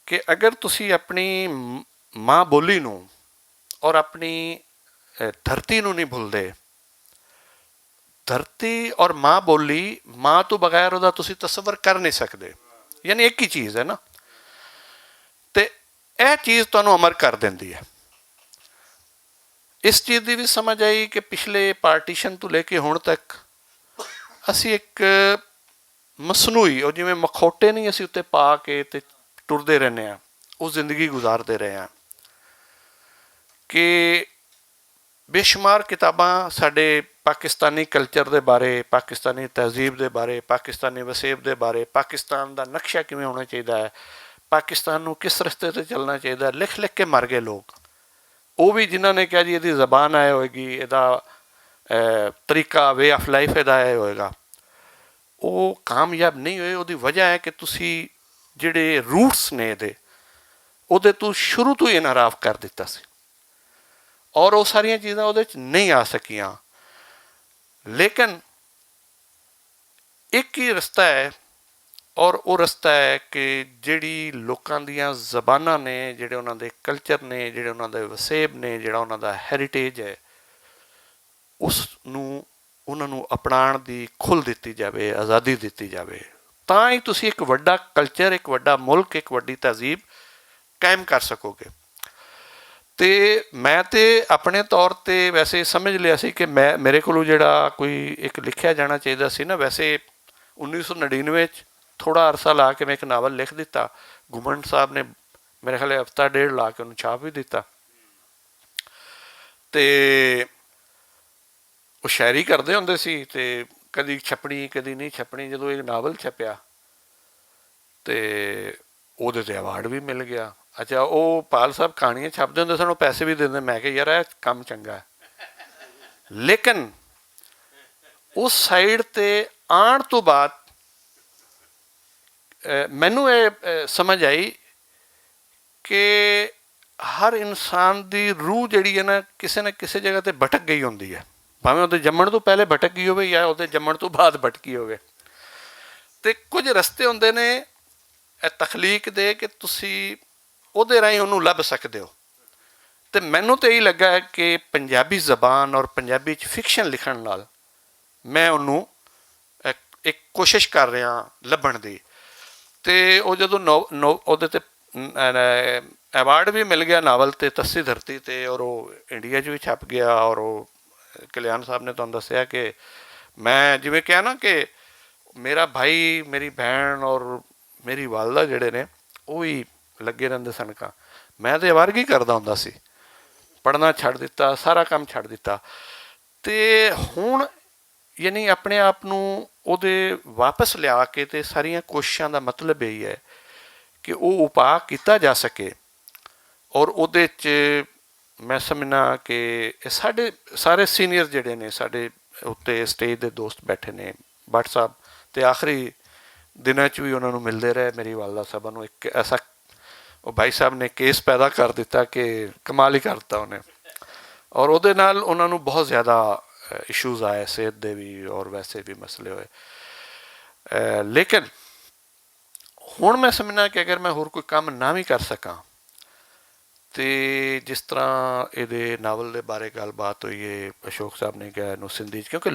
ਕਿ ਅਗਰ ਤੁਸੀਂ ਆਪਣੀ ਮਾਂ ਬੋਲੀ ਨੂੰ ਔਰ ਆਪਣੀ ਧਰਤੀ ਨੂੰ ਨਹੀਂ ਭੁੱਲਦੇ, ਧਰਤੀ ਔਰ ਮਾਂ ਬੋਲੀ, ਮਾਂ ਤੋਂ ਬਗੈਰ ਉਹਦਾ ਤੁਸੀਂ ਤਸੱਵਰ ਕਰ ਨਹੀਂ ਸਕਦੇ, ਯਾਨੀ ਇੱਕ ਹੀ ਚੀਜ਼ ਹੈ ਨਾ, ਅਤੇ ਇਹ ਚੀਜ਼ ਤੁਹਾਨੂੰ ਅਮਰ ਕਰ ਦਿੰਦੀ ਹੈ। ਇਸ ਚੀਜ਼ ਦੀ ਵੀ ਸਮਝ ਆਈ ਕਿ ਪਿਛਲੇ ਪਾਰਟੀਸ਼ਨ ਤੋਂ ਲੈ ਕੇ ਹੁਣ ਤੱਕ ਅਸੀਂ ਇੱਕ ਮਸਨੂਈ, ਉਹ ਜਿਵੇਂ ਮਖੌਟੇ ਨਹੀਂ ਅਸੀਂ ਉੱਤੇ ਪਾ ਕੇ ਅਤੇ ਟੁਰਦੇ ਰਹਿੰਦੇ ਹਾਂ, ਉਹ ਜ਼ਿੰਦਗੀ ਗੁਜ਼ਾਰਦੇ ਰਹੇ ਹਾਂ, ਕਿ ਬੇਸ਼ੁਮਾਰ ਕਿਤਾਬਾਂ ਸਾਡੇ ਪਾਕਿਸਤਾਨੀ ਕਲਚਰ ਦੇ ਬਾਰੇ, ਪਾਕਿਸਤਾਨੀ ਤਹਿਜ਼ੀਬ ਦੇ ਬਾਰੇ, ਪਾਕਿਸਤਾਨੀ ਵਸੇਬ ਦੇ ਬਾਰੇ, ਪਾਕਿਸਤਾਨ ਦਾ ਨਕਸ਼ਾ ਕਿਵੇਂ ਹੋਣਾ ਚਾਹੀਦਾ ਹੈ, ਪਾਕਿਸਤਾਨ ਨੂੰ ਕਿਸ ਰਸਤੇ 'ਤੇ ਚੱਲਣਾ ਚਾਹੀਦਾ, ਲਿਖ ਲਿਖ ਕੇ ਮਰ ਗਏ ਲੋਕ। ਉਹ ਵੀ ਜਿਨ੍ਹਾਂ ਨੇ ਕਿਹਾ ਜੀ ਇਹਦੀ ਜ਼ਬਾਨ ਆਏ ਹੋਏਗੀ, ਇਹਦਾ ਤਰੀਕਾ, ਵੇ ਆਫ ਲਾਈਫ ਇਹਦਾ ਇਹ ਹੋਏਗਾ, ਉਹ ਕਾਮਯਾਬ ਨਹੀਂ ਹੋਏ। ਉਹਦੀ ਵਜ੍ਹਾ ਹੈ ਕਿ ਤੁਸੀਂ ਜਿਹੜੇ ਰੂਟਸ ਨੇ ਇਹਦੇ, ਉਹਦੇ ਤੋਂ ਸ਼ੁਰੂ ਤੋਂ ਹੀ ਇਨਹਰਾਫ ਕਰ ਦਿੱਤਾ ਸੀ, ਔਰ ਉਹ ਸਾਰੀਆਂ ਚੀਜ਼ਾਂ ਉਹਦੇ 'ਚ ਨਹੀਂ ਆ ਸਕੀਆਂ। ਲੇਕਿਨ ਇੱਕ ਹੀ ਰਸਤਾ ਹੈ, ਔਰ ਉਹ ਰਸਤਾ ਹੈ ਕਿ ਜਿਹੜੀ ਲੋਕਾਂ ਦੀਆਂ ਜ਼ਬਾਨਾਂ ਨੇ, ਜਿਹੜੇ ਉਹਨਾਂ ਦੇ ਕਲਚਰ ਨੇ, ਜਿਹੜੇ ਉਹਨਾਂ ਦੇ ਵਸੇਬ ਨੇ, ਜਿਹੜਾ ਉਹਨਾਂ ਦਾ ਹੈਰੀਟੇਜ ਹੈ, ਉਸ ਨੂੰ ਉਹਨਾਂ ਨੂੰ ਅਪਣਾਉਣ ਦੀ ਖੁੱਲ੍ਹ ਦਿੱਤੀ ਜਾਵੇ, ਆਜ਼ਾਦੀ ਦਿੱਤੀ ਜਾਵੇ, ਤਾਂ ਹੀ ਤੁਸੀਂ ਇੱਕ ਵੱਡਾ ਕਲਚਰ, ਇੱਕ ਵੱਡਾ ਮੁਲਕ, ਇੱਕ ਵੱਡੀ ਤਹਿਜ਼ੀਬ ਕਾਇਮ ਕਰ ਸਕੋਗੇ। ਅਤੇ ਮੈਂ ਤਾਂ ਆਪਣੇ ਤੌਰ 'ਤੇ ਵੈਸੇ ਸਮਝ ਲਿਆ ਸੀ ਕਿ ਮੇਰੇ ਕੋਲੋਂ ਜਿਹੜਾ ਕੋਈ ਇੱਕ ਲਿਖਿਆ ਜਾਣਾ ਚਾਹੀਦਾ ਸੀ ਨਾ, ਵੈਸੇ 1999 'ਚ ਥੋੜ੍ਹਾ ਅਰਸਾ ਲਾ ਕੇ ਮੈਂ ਇੱਕ ਨਾਵਲ ਲਿਖ ਦਿੱਤਾ, ਗੁਮੰਡ ਸਾਹਿਬ ਨੇ ਮੇਰੇ ਖਿਆਲ ਹਫ਼ਤਾ ਡੇਢ ਲਾ ਕੇ ਉਹਨੂੰ ਛਾਪ ਵੀ ਦਿੱਤਾ, ਅਤੇ ਉਹ ਸ਼ਾਇਰੀ ਕਰਦੇ ਹੁੰਦੇ ਸੀ, ਅਤੇ ਕਦੀ ਛਪਣੀ ਕਦੀ ਨਹੀਂ ਛਪਣੀ। ਜਦੋਂ ਇਹ ਨਾਵਲ ਛਪਿਆ ਅਤੇ ਉਹਦੇ 'ਤੇ ਅਵਾਰਡ ਵੀ ਮਿਲ ਗਿਆ। ਅੱਛਾ, ਉਹ ਪਾਲ ਸਾਹਿਬ ਕਹਾਣੀਆਂ ਛਪਦੇ ਹੁੰਦੇ ਸਨ, ਉਹ ਪੈਸੇ ਵੀ ਦਿੰਦੇ। ਮੈਂ ਕਿਹਾ ਯਾਰ ਇਹ ਕੰਮ ਚੰਗਾ ਹੈ। ਲੇਕਿਨ ਉਸ ਸਾਈਡ 'ਤੇ ਆਉਣ ਤੋਂ ਬਾਅਦ ਮੈਨੂੰ ਇਹ ਸਮਝ ਆਈ ਕਿ ਹਰ ਇਨਸਾਨ ਦੀ ਰੂਹ ਜਿਹੜੀ ਹੈ ਨਾ ਕਿਸੇ ਜਗ੍ਹਾ 'ਤੇ ਭਟਕ ਗਈ ਹੁੰਦੀ ਹੈ, ਭਾਵੇਂ ਉਹਦੇ ਜੰਮਣ ਤੋਂ ਪਹਿਲੇ ਭਟਕ ਗਈ ਹੋਵੇ ਜਾਂ ਉਹਦੇ ਜੰਮਣ ਤੋਂ ਬਾਅਦ ਭਟਕੀ ਹੋਵੇ। ਅਤੇ ਕੁਝ ਰਸਤੇ ਹੁੰਦੇ ਨੇ ਤਖਲੀਕ ਦੇ ਕਿ ਤੁਸੀਂ ਉਹਦੇ ਰਾਹੀਂ ਉਹਨੂੰ ਲੱਭ ਸਕਦੇ ਹੋ। ਤੇ ਮੈਨੂੰ ਤਾਂ ਇਹੀ ਲੱਗਾ ਹੈ ਕਿ ਪੰਜਾਬੀ ਜ਼ਬਾਨ ਔਰ ਪੰਜਾਬੀ 'ਚ ਫਿਕਸ਼ਨ ਲਿਖਣ ਨਾਲ ਮੈਂ ਉਹਨੂੰ ਇੱਕ ਕੋਸ਼ਿਸ਼ ਕਰ ਰਿਹਾ ਲੱਭਣ ਦੀ। ਤੇ ਉਹ ਜਦੋਂ ਉਹਦੇ 'ਤੇ ਐਵਾਰਡ ਵੀ ਮਿਲ ਗਿਆ ਨਾਵਲ 'ਤੇ ਤੱਸੀ ਧਰਤੀ 'ਤੇ, ਔਰ ਉਹ ਇੰਡੀਆ 'ਚ ਵੀ ਛਪ ਗਿਆ। ਔਰ ਉਹ ਕਲਿਆਣ ਸਾਹਿਬ ਨੇ ਤੁਹਾਨੂੰ ਦੱਸਿਆ ਕਿ ਮੈਂ ਜਿਵੇਂ ਕਿਹਾ ਨਾ ਕਿ ਮੇਰਾ ਭਾਈ, ਮੇਰੀ ਭੈਣ ਔਰ ਮੇਰੀ ਵਾਲਦਾ ਜਿਹੜੇ ਨੇ ਉਹ ਹੀ ਲੱਗੇ ਰਹਿੰਦੇ ਸਨ। ਮੈਂ ਤਾਂ ਅਵਾਰਗੀ ਕਰਦਾ ਹੁੰਦਾ ਸੀ, ਪੜ੍ਹਨਾ ਛੱਡ ਦਿੱਤਾ, ਸਾਰਾ ਕੰਮ ਛੱਡ ਦਿੱਤਾ। ਅਤੇ ਹੁਣ ਯਾਨੀ ਆਪਣੇ ਆਪ ਨੂੰ ਉਹਦੇ ਵਾਪਸ ਲਿਆ ਕੇ ਅਤੇ ਸਾਰੀਆਂ ਕੋਸ਼ਿਸ਼ਾਂ ਦਾ ਮਤਲਬ ਇਹੀ ਹੈ ਕਿ ਉਹ ਉਪਾਅ ਕੀਤਾ ਜਾ ਸਕੇ। ਔਰ ਉਹਦੇ 'ਚ ਮੈਂ ਸਮਝਣਾ ਕਿ ਸਾਡੇ ਸਾਰੇ ਸੀਨੀਅਰ ਜਿਹੜੇ ਨੇ ਸਾਡੇ ਉੱਤੇ ਸਟੇਜ ਦੇ ਦੋਸਤ ਬੈਠੇ ਨੇ, ਭੱਟ ਸਾਹਿਬ, ਅਤੇ ਆਖਰੀ ਦਿਨਾਂ 'ਚ ਵੀ ਉਹਨਾਂ ਨੂੰ ਮਿਲਦੇ ਰਹੇ। ਮੇਰੀ ਵਾਲਦਾ ਸਾਹਿਬਾਂ ਨੂੰ ਇੱਕ ਐਸਾ ਉਹ ਭਾਈ ਸਾਹਿਬ ਨੇ ਕੇਸ ਪੈਦਾ ਕਰ ਦਿੱਤਾ ਕਿ ਕਮਾਲ ਹੀ ਕਰਤਾ ਉਹਨੇ। ਔਰ ਉਹਦੇ ਨਾਲ ਉਹਨਾਂ ਨੂੰ ਬਹੁਤ ਜ਼ਿਆਦਾ ਇਸ਼ੂਜ਼ ਆਏ, ਸਿਹਤ ਦੇ ਵੀ ਔਰ ਵੈਸੇ ਵੀ ਮਸਲੇ ਹੋਏ। ਲੇਕਿਨ ਹੁਣ ਮੈਂ ਸਮਝਣਾ ਕਿ ਅਗਰ ਮੈਂ ਹੋਰ ਕੋਈ ਕੰਮ ਨਾ ਵੀ ਕਰ ਸਕਾਂ, ਅਤੇ ਜਿਸ ਤਰ੍ਹਾਂ ਇਹਦੇ ਨਾਵਲ ਦੇ ਬਾਰੇ ਗੱਲਬਾਤ ਹੋਈ ਹੈ, ਅਸ਼ੋਕ ਸਾਹਿਬ ਨੇ ਕਿਹਾ ਇਹਨੂੰ ਸਿੰਧੀ 'ਚ, ਕਿਉਂਕਿ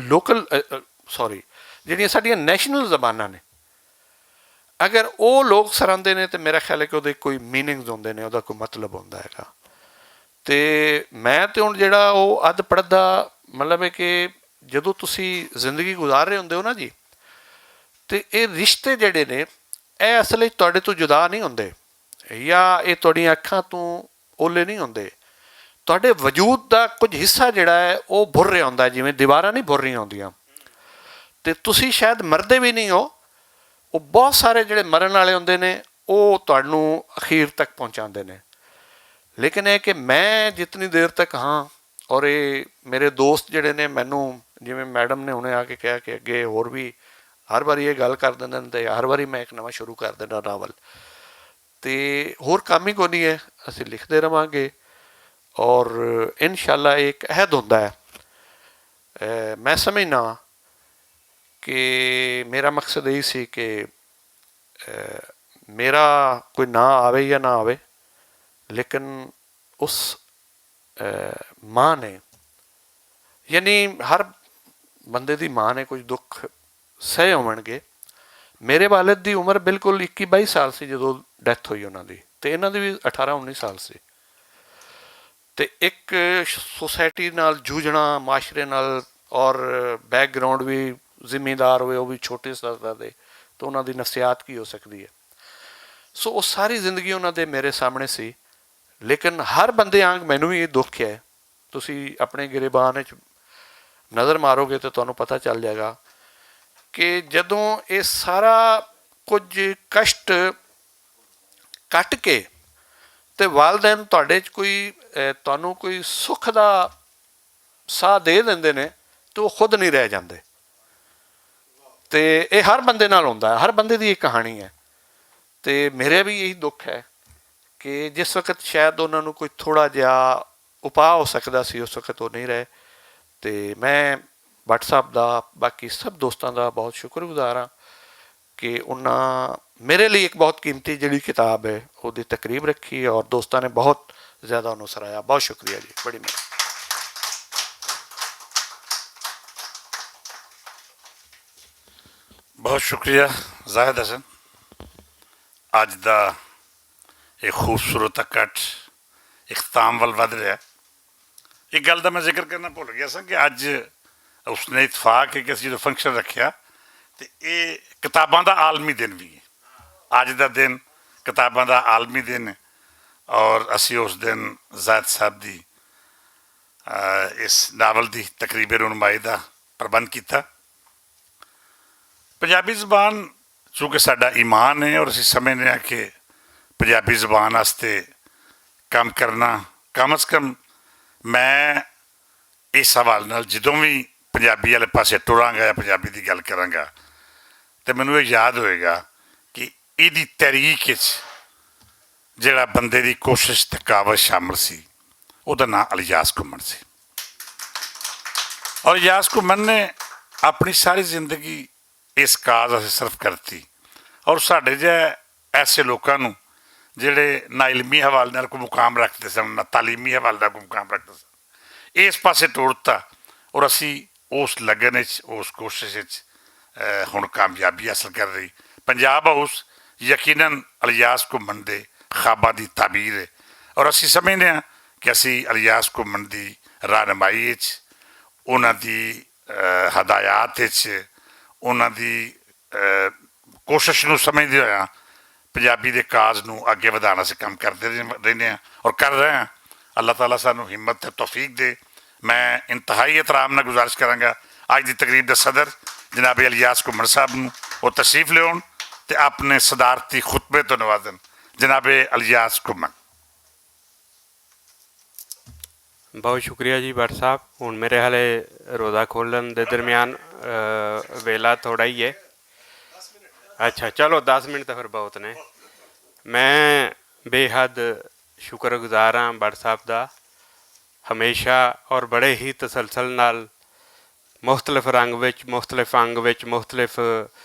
ਜਿਹੜੀਆਂ ਸਾਡੀਆਂ ਨੈਸ਼ਨਲ ਜ਼ਬਾਨਾਂ ਨੇ, ਅਗਰ ਉਹ ਲੋਕ ਸਰਾਂਦੇ ਨੇ ਤਾਂ ਮੇਰਾ ਖਿਆਲ ਹੈ ਕਿ ਉਹਦੇ ਕੋਈ ਮੀਨਿੰਗਸ ਹੁੰਦੇ ਨੇ, ਉਹਦਾ ਕੋਈ ਮਤਲਬ ਹੁੰਦਾ ਹੈਗਾ। ਅਤੇ ਮੈਂ ਤਾਂ ਹੁਣ ਜਿਹੜਾ ਉਹ ਅੱਧ ਪੜ੍ਹਦਾ ਮਤਲਬ ਹੈ ਕਿ ਜਦੋਂ ਤੁਸੀਂ ਜ਼ਿੰਦਗੀ ਗੁਜ਼ਾਰ ਰਹੇ ਹੁੰਦੇ ਹੋ ਨਾ ਜੀ, ਅਤੇ ਇਹ ਰਿਸ਼ਤੇ ਜਿਹੜੇ ਨੇ ਇਹ ਅਸਲ ਵਿੱਚ ਤੁਹਾਡੇ ਤੋਂ ਜੁਦਾ ਨਹੀਂ ਹੁੰਦੇ, ਜਾਂ ਇਹ ਤੁਹਾਡੀਆਂ ਅੱਖਾਂ ਤੋਂ ਓਲੇ ਨਹੀਂ ਹੁੰਦੇ। ਤੁਹਾਡੇ ਵਜੂਦ ਦਾ ਕੁਝ ਹਿੱਸਾ ਜਿਹੜਾ ਹੈ ਉਹ ਭੁਰ ਰਿਹਾ ਹੁੰਦਾ, ਜਿਵੇਂ ਦੀਵਾਰਾਂ ਨਹੀਂ ਭੁਰ ਰਹੀਆਂ ਹੁੰਦੀਆਂ। ਅਤੇ ਤੁਸੀਂ ਸ਼ਾਇਦ ਮਰਦੇ ਵੀ ਨਹੀਂ ਹੋ, ਉਹ ਬਹੁਤ ਸਾਰੇ ਜਿਹੜੇ ਮਰਨ ਵਾਲੇ ਹੁੰਦੇ ਨੇ ਉਹ ਤੁਹਾਨੂੰ ਅਖੀਰ ਤੱਕ ਪਹੁੰਚਾਉਂਦੇ ਨੇ। ਲੇਕਿਨ ਇਹ ਕਿ ਮੈਂ ਜਿਤਨੀ ਦੇਰ ਤੱਕ ਹਾਂ, ਔਰ ਇਹ ਮੇਰੇ ਦੋਸਤ ਜਿਹੜੇ ਨੇ ਮੈਨੂੰ, ਜਿਵੇਂ ਮੈਡਮ ਨੇ ਹੁਣੇ ਆ ਕੇ ਕਿਹਾ ਕਿ ਅੱਗੇ ਹੋਰ ਵੀ ਹਰ ਵਾਰੀ ਇਹ ਗੱਲ ਕਰ ਦਿੰਦੇ ਨੇ, ਅਤੇ ਹਰ ਵਾਰੀ ਮੈਂ ਇੱਕ ਨਵਾਂ ਸ਼ੁਰੂ ਕਰ ਦਿੰਦਾ ਨਾਵਲ। ਅਤੇ ਹੋਰ ਕੰਮ ਹੀ ਕੋਈ ਨਹੀਂ ਹੈ, ਅਸੀਂ ਲਿਖਦੇ ਰਹਾਂਗੇ। ਔਰ ਇਨਸ਼ਾਅੱਲਾ ਇੱਕ ਅਹਿਦ ਹੁੰਦਾ ਹੈ। ਮੈਂ ਸਮਝਦਾ ਕਿ ਮੇਰਾ ਮਕਸਦ ਇਹੀ ਸੀ ਕਿ ਮੇਰਾ ਕੋਈ ਨਾਂ ਆਵੇ ਜਾਂ ਨਾ ਆਵੇ, ਲੇਕਿਨ ਉਸ ਮਾਂ ਨੇ, ਯਾਨੀ ਹਰ ਬੰਦੇ ਦੀ ਮਾਂ ਨੇ ਕੁਝ ਦੁੱਖ ਸਹੇ ਹੋਣਗੇ। ਮੇਰੇ ਵਾਲਿਦ ਦੀ ਉਮਰ ਬਿਲਕੁਲ 21-22 ਸਾਲ ਸੀ ਜਦੋਂ ਡੈਥ ਹੋਈ ਉਹਨਾਂ ਦੀ, ਅਤੇ ਇਹਨਾਂ ਦੀ ਵੀ 18-19 ਸਾਲ ਸੀ। ਅਤੇ ਇੱਕ ਸੁਸਾਇਟੀ ਨਾਲ ਜੂਝਣਾ, ਮਾਸ਼ਰੇ ਨਾਲ, ਔਰ ਬੈਕਗਰਾਊਂਡ ਵੀ ਜ਼ਿਮੀਂਦਾਰ ਹੋਏ, ਉਹ ਵੀ ਛੋਟੇ ਸਤਰ ਦੇ, ਤਾਂ ਉਹਨਾਂ ਦੀ ਨਫਸੀਆਤ ਕੀ ਹੋ ਸਕਦੀ ਹੈ। ਸੋ ਉਹ ਸਾਰੀ ਜ਼ਿੰਦਗੀ ਉਹਨਾਂ ਦੇ ਮੇਰੇ ਸਾਹਮਣੇ ਸੀ। ਲੇਕਿਨ ਹਰ ਬੰਦੇ ਵਾਂਗ ਮੈਨੂੰ ਵੀ ਇਹ ਦੁੱਖ ਹੈ। ਤੁਸੀਂ ਆਪਣੇ ਗਿਰਬਾਨ ਵਿੱਚ ਨਜ਼ਰ ਮਾਰੋਗੇ ਤਾਂ ਤੁਹਾਨੂੰ ਪਤਾ ਚੱਲ ਜਾਏਗਾ ਕਿ ਜਦੋਂ ਇਹ ਸਾਰਾ ਕੁਝ ਕਸ਼ਟ ਕੱਟ ਕੇ ਅਤੇ ਵਾਲਦੈਨ ਤੁਹਾਡੇ 'ਚ ਤੁਹਾਨੂੰ ਕੋਈ ਸੁੱਖ ਦਾ ਸਾਹ ਦੇ ਦਿੰਦੇ ਨੇ, ਤਾਂ ਉਹ ਖੁਦ ਨਹੀਂ ਰਹਿ ਜਾਂਦੇ। ਅਤੇ ਇਹ ਹਰ ਬੰਦੇ ਨਾਲ ਹੁੰਦਾ ਹੈ, ਹਰ ਬੰਦੇ ਦੀ ਇੱਕ ਕਹਾਣੀ ਹੈ। ਅਤੇ ਮੇਰੇ ਵੀ ਇਹੀ ਦੁੱਖ ਹੈ ਕਿ ਜਿਸ ਵਕਤ ਸ਼ਾਇਦ ਉਹਨਾਂ ਨੂੰ ਕੋਈ ਥੋੜ੍ਹਾ ਜਿਹਾ ਉਪਾਅ ਹੋ ਸਕਦਾ ਸੀ, ਉਸ ਵਕਤ ਉਹ ਨਹੀਂ ਰਹੇ। ਅਤੇ ਮੈਂ ਭੱਟ ਸਾਹਿਬ ਦਾ, ਬਾਕੀ ਸਭ ਦੋਸਤਾਂ ਦਾ ਬਹੁਤ ਸ਼ੁਕਰਗੁਜ਼ਾਰ ਹਾਂ ਕਿ ਉਹਨਾਂ ਮੇਰੇ ਲਈ ਇੱਕ ਬਹੁਤ ਕੀਮਤੀ ਜਿਹੜੀ ਕਿਤਾਬ ਹੈ ਉਹਦੀ ਤਕਰੀਬ ਰੱਖੀ, ਔਰ ਦੋਸਤਾਂ ਨੇ ਬਹੁਤ ਜ਼ਿਆਦਾ ਉਹਨੂੰ ਸਰਾਇਆ। ਬਹੁਤ ਸ਼ੁਕਰੀਆ ਜੀ, ਬੜੀ ਮਿਹਰਬਾਨੀ। ਬਹੁਤ ਸ਼ੁਕਰੀਆ ਜ਼ਾਹਿਦ ਹਸਨ। ਅੱਜ ਦਾ ਇਹ ਖੂਬਸੂਰਤ ਇਕੱਠ ਇਖਤਾਮ ਵੱਲ ਵੱਧ ਰਿਹਾ। ਇੱਕ ਗੱਲ ਦਾ ਮੈਂ ਜ਼ਿਕਰ ਕਰਨਾ ਭੁੱਲ ਗਿਆ ਸਾਂ ਕਿ ਅੱਜ ਉਸਨੇ ਇਤਫਾਕ ਹੈ ਕਿ ਅਸੀਂ ਜਦੋਂ ਫੰਕਸ਼ਨ ਰੱਖਿਆ ਅਤੇ ਇਹ ਕਿਤਾਬਾਂ ਦਾ ਆਲਮੀ ਦਿਨ ਵੀ ਹੈ। ਅੱਜ ਦਾ ਦਿਨ ਕਿਤਾਬਾਂ ਦਾ ਆਲਮੀ ਦਿਨ ਹੈ, ਔਰ ਅਸੀਂ ਉਸ ਦਿਨ ਜ਼ਾਹਿਦ ਸਾਹਿਬ ਦੀ ਇਸ ਨਾਵਲ ਦੀ ਤਕਰੀਬ ਰੁਨਮਾਈ ਦਾ ਪ੍ਰਬੰਧ ਕੀਤਾ। ਪੰਜਾਬੀ ਜ਼ਬਾਨ ਚੂँਕਿ ਸਾਡਾ ਈਮਾਨ ਹੈ, ਔਰ ਅਸੀਂ ਸਮਝਦੇ ਹਾਂ ਕਿ ਪੰਜਾਬੀ ਜ਼ਬਾਨ ਵਾਸਤੇ ਕੰਮ ਕਰਨਾ, ਕਮ ਅਜ਼ ਕਮ ਮੈਂ ਇਸ ਹਵਾਲੇ ਨਾਲ ਜਦੋਂ ਵੀ ਪੰਜਾਬੀ ਵਾਲੇ ਪਾਸੇ ਟੁਰਾਂਗਾ ਜਾਂ ਪੰਜਾਬੀ ਦੀ ਗੱਲ ਕਰਾਂਗਾ ਅਤੇ ਮੈਨੂੰ ਇਹ ਯਾਦ ਹੋਏਗਾ ਕਿ ਇਹਦੀ ਤਹਿਰੀਕ ਵਿੱਚ ਜਿਹੜਾ ਬੰਦੇ ਦੀ ਕੋਸ਼ਿਸ਼ ਅਤੇ ਕਾਵਸ਼ ਸ਼ਾਮਿਲ ਸੀ, ਉਹਦਾ ਨਾਂ ਇਲਿਆਸ ਘੁੰਮਣ ਸੀ। ਔਰ ਇਲਿਆਸ ਘੁੰਮਣ ਨੇ ਆਪਣੀ ਸਾਰੀ ਜ਼ਿੰਦਗੀ ਇਸ ਕਾਜ਼ ਅਸੀਂ ਸਰਫ ਕਰਤੀ। ਔਰ ਸਾਡੇ ਜਿਹਾ ਐਸੇ ਲੋਕਾਂ ਨੂੰ ਜਿਹੜੇ ਨਾ ਇਲਮੀ ਹਵਾਲੇ ਨਾਲ ਕੋਈ ਮੁਕਾਮ ਰੱਖਦੇ ਸਨ, ਨਾ ਤਾਲੀਮੀ ਹਵਾਲੇ ਨਾਲ ਕੋਈ ਮੁਕਾਮ ਰੱਖਦੇ ਸਨ, ਇਸ ਪਾਸੇ ਤੋੜਤਾ। ਔਰ ਅਸੀਂ ਉਸ ਲਗਨ ਵਿੱਚ, ਉਸ ਕੋਸ਼ਿਸ਼ ਵਿੱਚ ਹੁਣ ਕਾਮਯਾਬੀ ਹਾਸਲ ਕਰ ਰਹੀ। ਪੰਜਾਬ ਹਾਊਸ ਯਕੀਨਨ ਇਲਿਆਸ ਘੁੰਮਣ ਦੇ ਖਾਬਾਂ ਦੀ ਤਾਬੀਰ ਹੈ, ਔਰ ਅਸੀਂ ਸਮਝਦੇ ਹਾਂ ਕਿ ਅਸੀਂ ਇਲਿਆਸ ਘੁੰਮਣ ਦੀ ਰਹਿਨੁਮਾਈ ਵਿੱਚ, ਉਹਨਾਂ ਦੀ ਹਦਾਇਤ ਵਿੱਚ, ਉਹਨਾਂ ਦੀ ਕੋਸ਼ਿਸ਼ ਨੂੰ ਸਮਝਦੇ ਹੋਇਆ ਪੰਜਾਬੀ ਦੇ ਕਾਜ਼ ਨੂੰ ਅੱਗੇ ਵਧਾਉਣ ਵਾਸਤੇ ਕੰਮ ਕਰਦੇ ਰਹਿੰਦੇ ਹਾਂ ਔਰ ਕਰ ਰਹੇ ਹਾਂ। ਅੱਲਾਹ ਤਾਲਾ ਸਾਨੂੰ ਹਿੰਮਤ ਤੇ ਤੌਫੀਕ ਦੇ। ਮੈਂ ਇੰਤਹਾਈ ਇਤਰਾਮ ਨਾਲ ਗੁਜ਼ਾਰਿਸ਼ ਕਰਾਂਗਾ ਅੱਜ ਦੀ ਤਕਰੀਬ ਦੇ ਸਦਰ ਜਨਾਬ ਇਲਿਆਸ ਘੁੰਮਣ ਸਾਹਿਬ ਨੂੰ ਉਹ ਤਸ਼ਰੀਫ ਲਿਆਉਣ ਤੇ ਆਪਣੇ ਸਦਾਰਤੀ ਖੁਤਬੇ ਤੋਂ ਨਵਾਜ਼ਣ। ਜਨਾਬ ਇਲਿਆਸ ਘੁੰਮਣ। ਬਹੁਤ ਸ਼ੁਕਰੀਆ ਜੀ ਭੱਟ ਸਾਹਿਬ। ਹੁਣ ਮੇਰੇ ਹਾਲੇ ਰੋਜ਼ਾ ਖੋਲ੍ਹਣ ਦੇ ਦਰਮਿਆਨ ਵੇਲਾ ਥੋੜ੍ਹਾ ਹੀ ਹੈ। ਅੱਛਾ ਚਲੋ 10 ਮਿੰਟ ਤਾਂ ਫਿਰ ਬਹੁਤ ਨੇ। ਮੈਂ ਬੇਹੱਦ ਸ਼ੁਕਰਗੁਜ਼ਾਰ ਹਾਂ ਭੱਟ ਸਾਹਿਬ ਦਾ, ਹਮੇਸ਼ਾ ਔਰ ਬੜੇ ਹੀ ਤਸਲਸਲ ਨਾਲ ਮੁਖਤਲਿਫ ਰੰਗ ਵਿੱਚ, ਮੁਖਤਲਿਫ ਅੰਗ ਵਿੱਚ, ਮੁਖਤਲਿਫ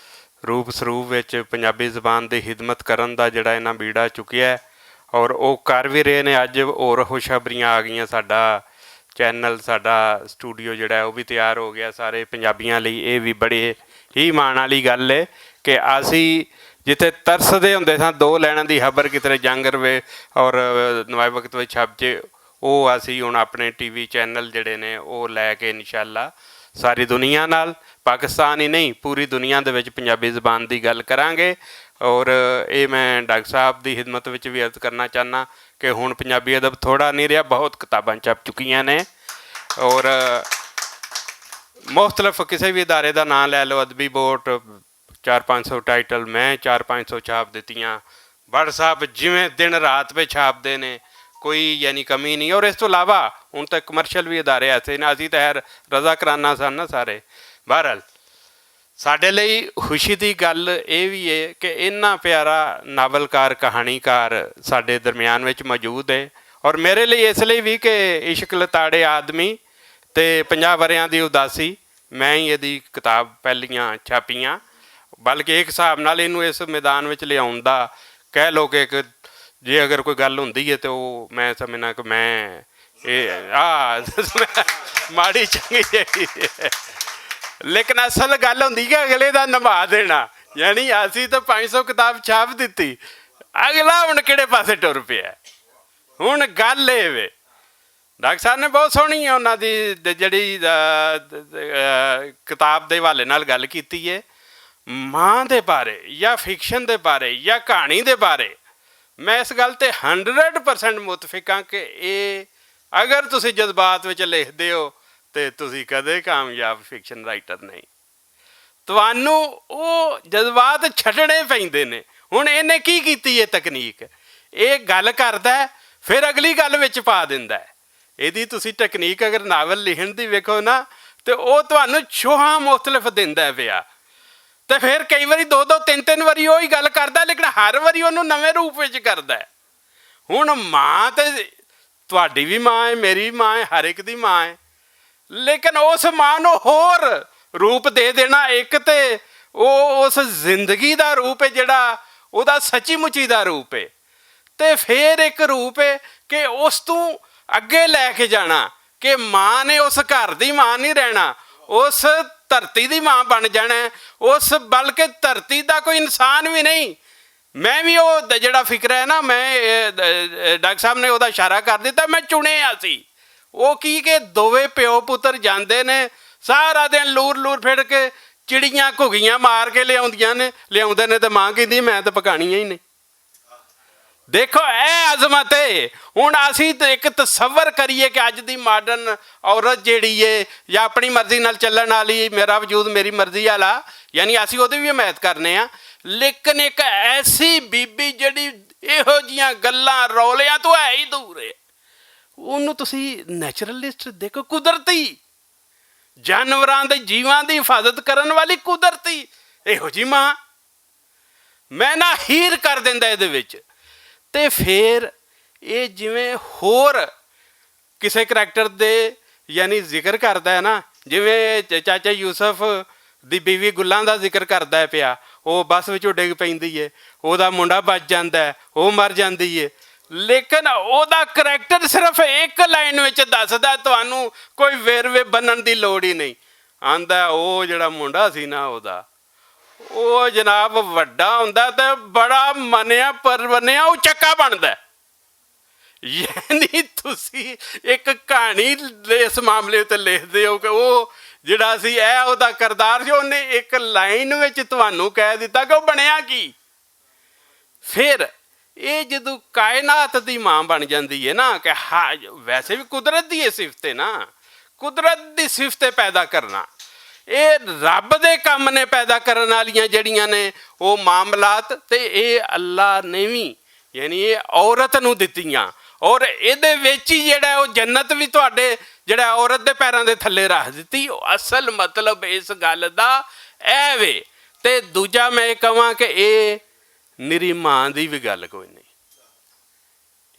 ਰੂਪ ਸਰੂਪ ਵਿੱਚ ਪੰਜਾਬੀ ਜ਼ਬਾਨ ਦੀ ਖਿਦਮਤ ਕਰਨ ਦਾ ਜਿਹੜਾ ਇਹਨਾਂ ਬੀੜਾ ਚੁੱਕਿਆ ਔਰ ਉਹ ਕਰ ਵੀ ਰਹੇ ਨੇ। ਅੱਜ ਹੋਰ ਖੁਸ਼ਖਬਰੀਆਂ ਆ ਗਈਆਂ, ਸਾਡਾ ਚੈਨਲ, ਸਾਡਾ ਸਟੂਡੀਓ ਜਿਹੜਾ ਉਹ ਵੀ ਤਿਆਰ ਹੋ ਗਿਆ ਸਾਰੇ ਪੰਜਾਬੀਆਂ ਲਈ। ਇਹ ਵੀ ਬੜੇ ਹੀ ਮਾਣ ਵਾਲੀ ਗੱਲ ਹੈ ਕਿ ਅਸੀਂ ਜਿੱਥੇ ਤਰਸਦੇ ਹੁੰਦੇ ਸਾਂ 2 ਲਾਈਨਾਂ ਦੀ ਖਬਰ ਕਿਤੇ ਜੰਗ ਰਵੇ ਔਰ ਨਵਾਏ ਵਕਤ ਵਿੱਚ ਛਪ ਜੇ, ਉਹ ਅਸੀਂ ਹੁਣ ਆਪਣੇ TV ਚੈਨਲ ਜਿਹੜੇ ਨੇ ਉਹ ਲੈ ਕੇ ਇਨਸ਼ਾਅੱਲਾ ਸਾਰੀ ਦੁਨੀਆ ਨਾਲ, ਪਾਕਿਸਤਾਨ ਹੀ ਨਹੀਂ ਪੂਰੀ ਦੁਨੀਆ ਦੇ ਵਿੱਚ ਪੰਜਾਬੀ ਜ਼ਬਾਨ ਦੀ ਗੱਲ ਕਰਾਂਗੇ। ਔਰ ਇਹ ਮੈਂ ਡਾਕਟਰ ਸਾਹਿਬ ਦੀ ਖਿਦਮਤ ਵਿੱਚ ਵੀ ਅਰਜ਼ ਕਰਨਾ ਚਾਹੁੰਦਾ ਕਿ ਹੁਣ ਪੰਜਾਬੀ ਅਦਬ ਥੋੜ੍ਹਾ ਨਹੀਂ ਰਿਹਾ, ਬਹੁਤ ਕਿਤਾਬਾਂ ਛਪ ਚੁੱਕੀਆਂ ਨੇ ਔਰ ਮੁਖਤਲਿਫ ਕਿਸੇ ਵੀ ਅਦਾਰੇ ਦਾ ਨਾਂ ਲੈ ਲਓ, ਅਦਬੀ ਬੋਟ 400-500 ਟਾਈਟਲ, ਮੈਂ 400-500 ਛਾਪ ਦਿੱਤੀਆਂ। ਭੱਟ ਸਾਹਿਬ ਜਿਵੇਂ ਦਿਨ ਰਾਤ ਪੇ ਛਾਪਦੇ ਨੇ, ਕੋਈ ਯਾਨੀ ਕਮੀ ਨਹੀਂ। ਔਰ ਇਸ ਤੋਂ ਇਲਾਵਾ ਹੁਣ ਤਾਂ ਕਮਰਸ਼ੀਅਲ ਵੀ ਅਦਾਰੇ ਐਸੇ ਨੇ, ਅਸੀਂ ਤਾਂ ਖੈਰ ਰਜ਼ਾ ਕਰਾਨਾ ਸਨ ਨਾ ਸਾਰੇ। ਬਹਰਹਾਲ ਸਾਡੇ ਲਈ ਖੁਸ਼ੀ ਦੀ ਗੱਲ ਇਹ ਵੀ ਹੈ ਕਿ ਇੰਨਾ ਪਿਆਰਾ ਨਾਵਲਕਾਰ, ਕਹਾਣੀਕਾਰ ਸਾਡੇ ਦਰਮਿਆਨ ਵਿੱਚ ਮੌਜੂਦ ਹੈ। ਔਰ ਮੇਰੇ ਲਈ ਇਸ ਲਈ ਵੀ ਕਿ ਇਸ਼ਕ ਲਤਾੜੇ ਆਦਮੀ ਅਤੇ 50 ਵਰ੍ਹਿਆਂ ਦੀ ਉਦਾਸੀ, ਮੈਂ ਹੀ ਇਹਦੀ ਕਿਤਾਬ ਪਹਿਲੀਆਂ ਛਾਪੀਆਂ। ਬਲਕਿ ਇੱਕ ਹਿਸਾਬ ਨਾਲ ਇਹਨੂੰ ਇਸ ਮੈਦਾਨ ਵਿੱਚ ਲਿਆਉਣ ਦਾ ਕਹਿ ਲਓ ਕਿ ਇੱਕ ਜੇ ਅਗਰ ਕੋਈ ਗੱਲ ਹੁੰਦੀ ਹੈ ਤਾਂ ਉਹ ਮੈਂ ਸਮਝਣਾ ਕਿ ਮੈਂ ਇਹ ਮਾੜੀ ਚੰਗੀ ਜਿਹੀ, ਲੇਕਿਨ ਅਸਲ ਗੱਲ ਹੁੰਦੀ ਕਿ ਅਗਲੇ ਦਾ ਨਿਭਾ ਦੇਣਾ। ਯਾਨੀ ਅਸੀਂ ਤਾਂ 500 ਕਿਤਾਬ ਛਾਪ ਦਿੱਤੀ, ਅਗਲਾ ਹੁਣ ਕਿਹੜੇ ਪਾਸੇ ਟੁਰ ਪਿਆ। ਹੁਣ ਗੱਲ ਇਹ ਵੇ, ਡਾਕਟਰ ਸਾਹਿਬ ਨੇ ਬਹੁਤ ਸੋਹਣੀ ਉਹਨਾਂ ਦੀ ਜਿਹੜੀ ਕਿਤਾਬ ਦੇ ਹਵਾਲੇ ਨਾਲ ਗੱਲ ਕੀਤੀ ਹੈ, ਮਾਂ ਦੇ ਬਾਰੇ ਜਾਂ ਫਿਕਸ਼ਨ ਦੇ ਬਾਰੇ ਜਾਂ ਕਹਾਣੀ ਦੇ ਬਾਰੇ। ਮੈਂ ਇਸ ਗੱਲ 'ਤੇ 100% ਮੁਤਫਿਕ ਹਾਂ ਕਿ ਇਹ ਅਗਰ ਤੁਸੀਂ ਜਜ਼ਬਾਤ ਵਿੱਚ ਲਿਖਦੇ ਹੋ ਤਾਂ ਤੁਸੀਂ ਕਦੇ ਕਾਮਯਾਬ ਫਿਕਸ਼ਨ ਰਾਈਟਰ ਨਹੀਂ। ਤੁਹਾਨੂੰ ਉਹ ਜਜ਼ਬਾਤ ਛੱਡਣੇ ਪੈਂਦੇ ਨੇ। ਹੁਣ ਇਹਨੇ ਕੀ ਕੀਤੀ ਹੈ ਤਕਨੀਕ, ਇਹ ਗੱਲ ਕਰਦਾ ਫਿਰ ਅਗਲੀ ਗੱਲ ਵਿੱਚ ਪਾ ਦਿੰਦਾ। ਇਹਦੀ ਤੁਸੀਂ ਟੈਕਨੀਕ ਅਗਰ ਨਾਵਲ ਲਿਖਣ ਦੀ ਵੇਖੋ ਨਾ ਤਾਂ ਉਹ ਤੁਹਾਨੂੰ ਛੋਹਾਂ ਮੁਖਤਲਿਫ ਦਿੰਦਾ ਪਿਆ। ਅਤੇ ਫਿਰ ਕਈ ਵਾਰੀ 2-2 3-3 ਵਾਰੀ ਉਹੀ ਗੱਲ ਕਰਦਾ, ਲੇਕਿਨ ਹਰ ਵਾਰੀ ਉਹਨੂੰ ਨਵੇਂ ਰੂਪ ਵਿੱਚ ਕਰਦਾ। ਹੁਣ ਮਾਂ ਤਾਂ ਤੁਹਾਡੀ ਵੀ ਮਾਂ ਹੈ, ਮੇਰੀ ਵੀ ਮਾਂ ਹੈ, ਹਰ ਇੱਕ ਦੀ ਮਾਂ ਹੈ, ਲੇਕਿਨ ਉਸ ਮਾਂ ਨੂੰ ਹੋਰ ਰੂਪ ਦੇ ਦੇਣਾ। ਇੱਕ ਤਾਂ ਉਹ ਉਸ ਜ਼ਿੰਦਗੀ ਦਾ ਰੂਪ ਹੈ ਜਿਹੜਾ ਉਹਦਾ ਸੱਚੀ ਮੁੱਚੀ ਦਾ ਰੂਪ ਹੈ, ਅਤੇ ਫਿਰ ਇੱਕ ਰੂਪ ਹੈ ਕਿ ਉਸ ਤੋਂ ਅੱਗੇ ਲੈ ਕੇ ਜਾਣਾ ਕਿ ਮਾਂ ਨੇ ਉਸ ਘਰ ਦੀ ਮਾਂ ਨਹੀਂ ਰਹਿਣਾ, ਉਸ ਧਰਤੀ ਦੀ ਮਾਂ ਬਣ ਜਾਣਾ, ਉਸ ਬਲਕਿ ਧਰਤੀ ਦਾ ਕੋਈ ਇਨਸਾਨ ਵੀ ਨਹੀਂ। ਮੈਂ ਵੀ ਉਹ ਜਿਹੜਾ ਫਿਕਰ ਹੈ ਨਾ, ਮੈਂ ਡਾਕਟਰ ਸਾਹਿਬ ਨੇ ਉਹਦਾ ਇਸ਼ਾਰਾ ਕਰ ਦਿੱਤਾ, ਮੈਂ ਚੁਣਿਆ ਸੀ। ਉਹ ਕੀ ਕਿ ਦੋਵੇਂ ਪਿਓ ਪੁੱਤਰ ਜਾਂਦੇ ਨੇ ਸਾਰਾ ਦਿਨ ਲੂਰ ਲੂਰ ਫਿਰ ਕੇ ਚਿੜੀਆਂ ਘੁੱਗੀਆਂ ਮਾਰ ਕੇ ਲਿਆਉਂਦੇ ਨੇ, ਤੇ ਮਾਂ ਕਹਿੰਦੀ ਮੈਂ ਤਾਂ ਪਕਾਣੀਆਂ ਹੀ ਨਹੀਂ। ਦੇਖੋ ਇਹ ਅਜ਼ਮਤ ਹੈ। ਹੁਣ ਅਸੀਂ ਇੱਕ ਤਸੱਵਰ ਕਰੀਏ ਕਿ ਅੱਜ ਦੀ ਮਾਡਰਨ ਔਰਤ ਜਿਹੜੀ ਹੈ ਜਾਂ ਆਪਣੀ ਮਰਜ਼ੀ ਨਾਲ ਚੱਲਣ ਵਾਲੀ, ਮੇਰਾ ਵਜੂਦ ਮੇਰੀ ਮਰਜ਼ੀ ਵਾਲਾ, ਯਾਨੀ ਅਸੀਂ ਉਹਦੀ ਵੀ ਹਮਾਇਤ ਕਰਨੇ ਆ, ਲੇਕਿਨ ਇੱਕ ਐਸੀ ਬੀਬੀ ਜਿਹੜੀ ਇਹੋ ਜਿਹੀਆਂ ਗੱਲਾਂ ਰੌਲਿਆਂ ਤੋਂ ਹੈ ਹੀ ਦੂਰ ਹੈ। ਉਹਨੂੰ ਤੁਸੀਂ ਨੈਚੁਰਲਿਸਟ ਦੇਖੋ, ਕੁਦਰਤੀ ਜਾਨਵਰਾਂ ਦੇ ਜੀਵਾਂ ਦੀ ਹਿਫਾਜ਼ਤ ਕਰਨ ਵਾਲੀ ਕੁਦਰਤੀ ਇਹੋ ਜਿਹੀ ਮਾਂ, ਮੈਂ ਨਾ ਹੀਰ ਕਰ ਦਿੰਦਾ ਇਹਦੇ ਵਿੱਚ। ਅਤੇ ਫਿਰ ਇਹ ਜਿਵੇਂ ਹੋਰ ਕਿਸੇ ਕਰੈਕਟਰ ਦੇ ਯਾਨੀ ਜ਼ਿਕਰ ਕਰਦਾ ਹੈ ਨਾ, ਜਿਵੇਂ ਚਾਚਾ ਯੂਸਫ ਦੀ ਬੀਵੀ ਗੁੱਲਾਂ ਦਾ ਜ਼ਿਕਰ ਕਰਦਾ ਪਿਆ, ਉਹ ਬੱਸ ਵਿੱਚੋਂ ਡਿੱਗ ਪੈਂਦੀ ਏ, ਉਹਦਾ ਮੁੰਡਾ ਬਚ ਜਾਂਦਾ ਹੈ, ਉਹ ਮਰ ਜਾਂਦੀ ਏ, ਲੇਕਿਨ ਉਹਦਾ ਕਰੈਕਟਰ ਸਿਰਫ ਇੱਕ ਲਾਈਨ ਵਿੱਚ ਦੱਸਦਾ, ਤੁਹਾਨੂੰ ਕੋਈ ਵੇਰਵੇ ਬੰਨਣ ਦੀ ਲੋੜ ਹੀ ਨਹੀਂ। ਆਂਦਾ ਉਹ ਜਿਹੜਾ ਮੁੰਡਾ ਸੀ ਨਾ ਉਹਦਾ, ਉਹ ਜਨਾਬ ਵੱਡਾ ਹੁੰਦਾ ਤੇ ਬੜਾ ਮੰਨਿਆ ਪਰਵੰਨਿਆ ਉਹ ਚੱਕਾ ਬਣਦਾ। ਯਾਨੀ ਤੁਸੀਂ ਇੱਕ ਕਹਾਣੀ ਇਸ ਮਾਮਲੇ ਉੱਤੇ ਲਿਖਦੇ ਹੋ ਕਿ ਉਹ ਜਿਹੜਾ ਸੀ ਇਹ ਉਹਦਾ ਕਿਰਦਾਰ ਸੀ, ਉਹਨੇ ਇੱਕ ਲਾਈਨ ਵਿੱਚ ਤੁਹਾਨੂੰ ਕਹਿ ਦਿੱਤਾ ਕਿ ਉਹ ਬਣਿਆ ਕੀ। ਫਿਰ ਇਹ ਜਦੋਂ ਕਾਇਨਾਤ ਦੀ ਮਾਂ ਬਣ ਜਾਂਦੀ ਹੈ ਨਾ, ਕਿ ਹਾਂ ਵੈਸੇ ਵੀ ਕੁਦਰਤ ਦੀ ਇਹ ਸਿਫਤ ਹੈ ਨਾ, ਕੁਦਰਤ ਦੀ ਸਿਫਤ ਪੈਦਾ ਕਰਨਾ, ਇਹ ਰੱਬ ਦੇ ਕੰਮ ਨੇ ਪੈਦਾ ਕਰਨ ਵਾਲੀਆਂ ਜਿਹੜੀਆਂ ਨੇ ਉਹ ਮਾਮਲਾਤ, ਤੇ ਇਹ ਅੱਲਾ ਨੇ ਵੀ ਯਾਨੀ ਇਹ ਔਰਤ ਨੂੰ ਦਿੱਤੀਆਂ, ਔਰ ਇਹਦੇ ਵਿੱਚ ਹੀ ਜਿਹੜਾ ਉਹ ਜੰਨਤ ਵੀ ਤੁਹਾਡੇ ਜਿਹੜਾ ਔਰਤ ਦੇ ਪੈਰਾਂ ਦੇ ਥੱਲੇ ਰੱਖ ਦਿੱਤੀ। ਅਸਲ ਮਤਲਬ ਇਸ ਗੱਲ ਦਾ ਇਹ ਵੇ। ਤੇ ਦੂਜਾ ਮੈਂ ਇਹ ਕਹਾਂ ਕਿ ਇਹ ਨਿਰੀ ਮਾਂ ਦੀ ਵੀ ਗੱਲ ਕੋਈ ਨਹੀਂ।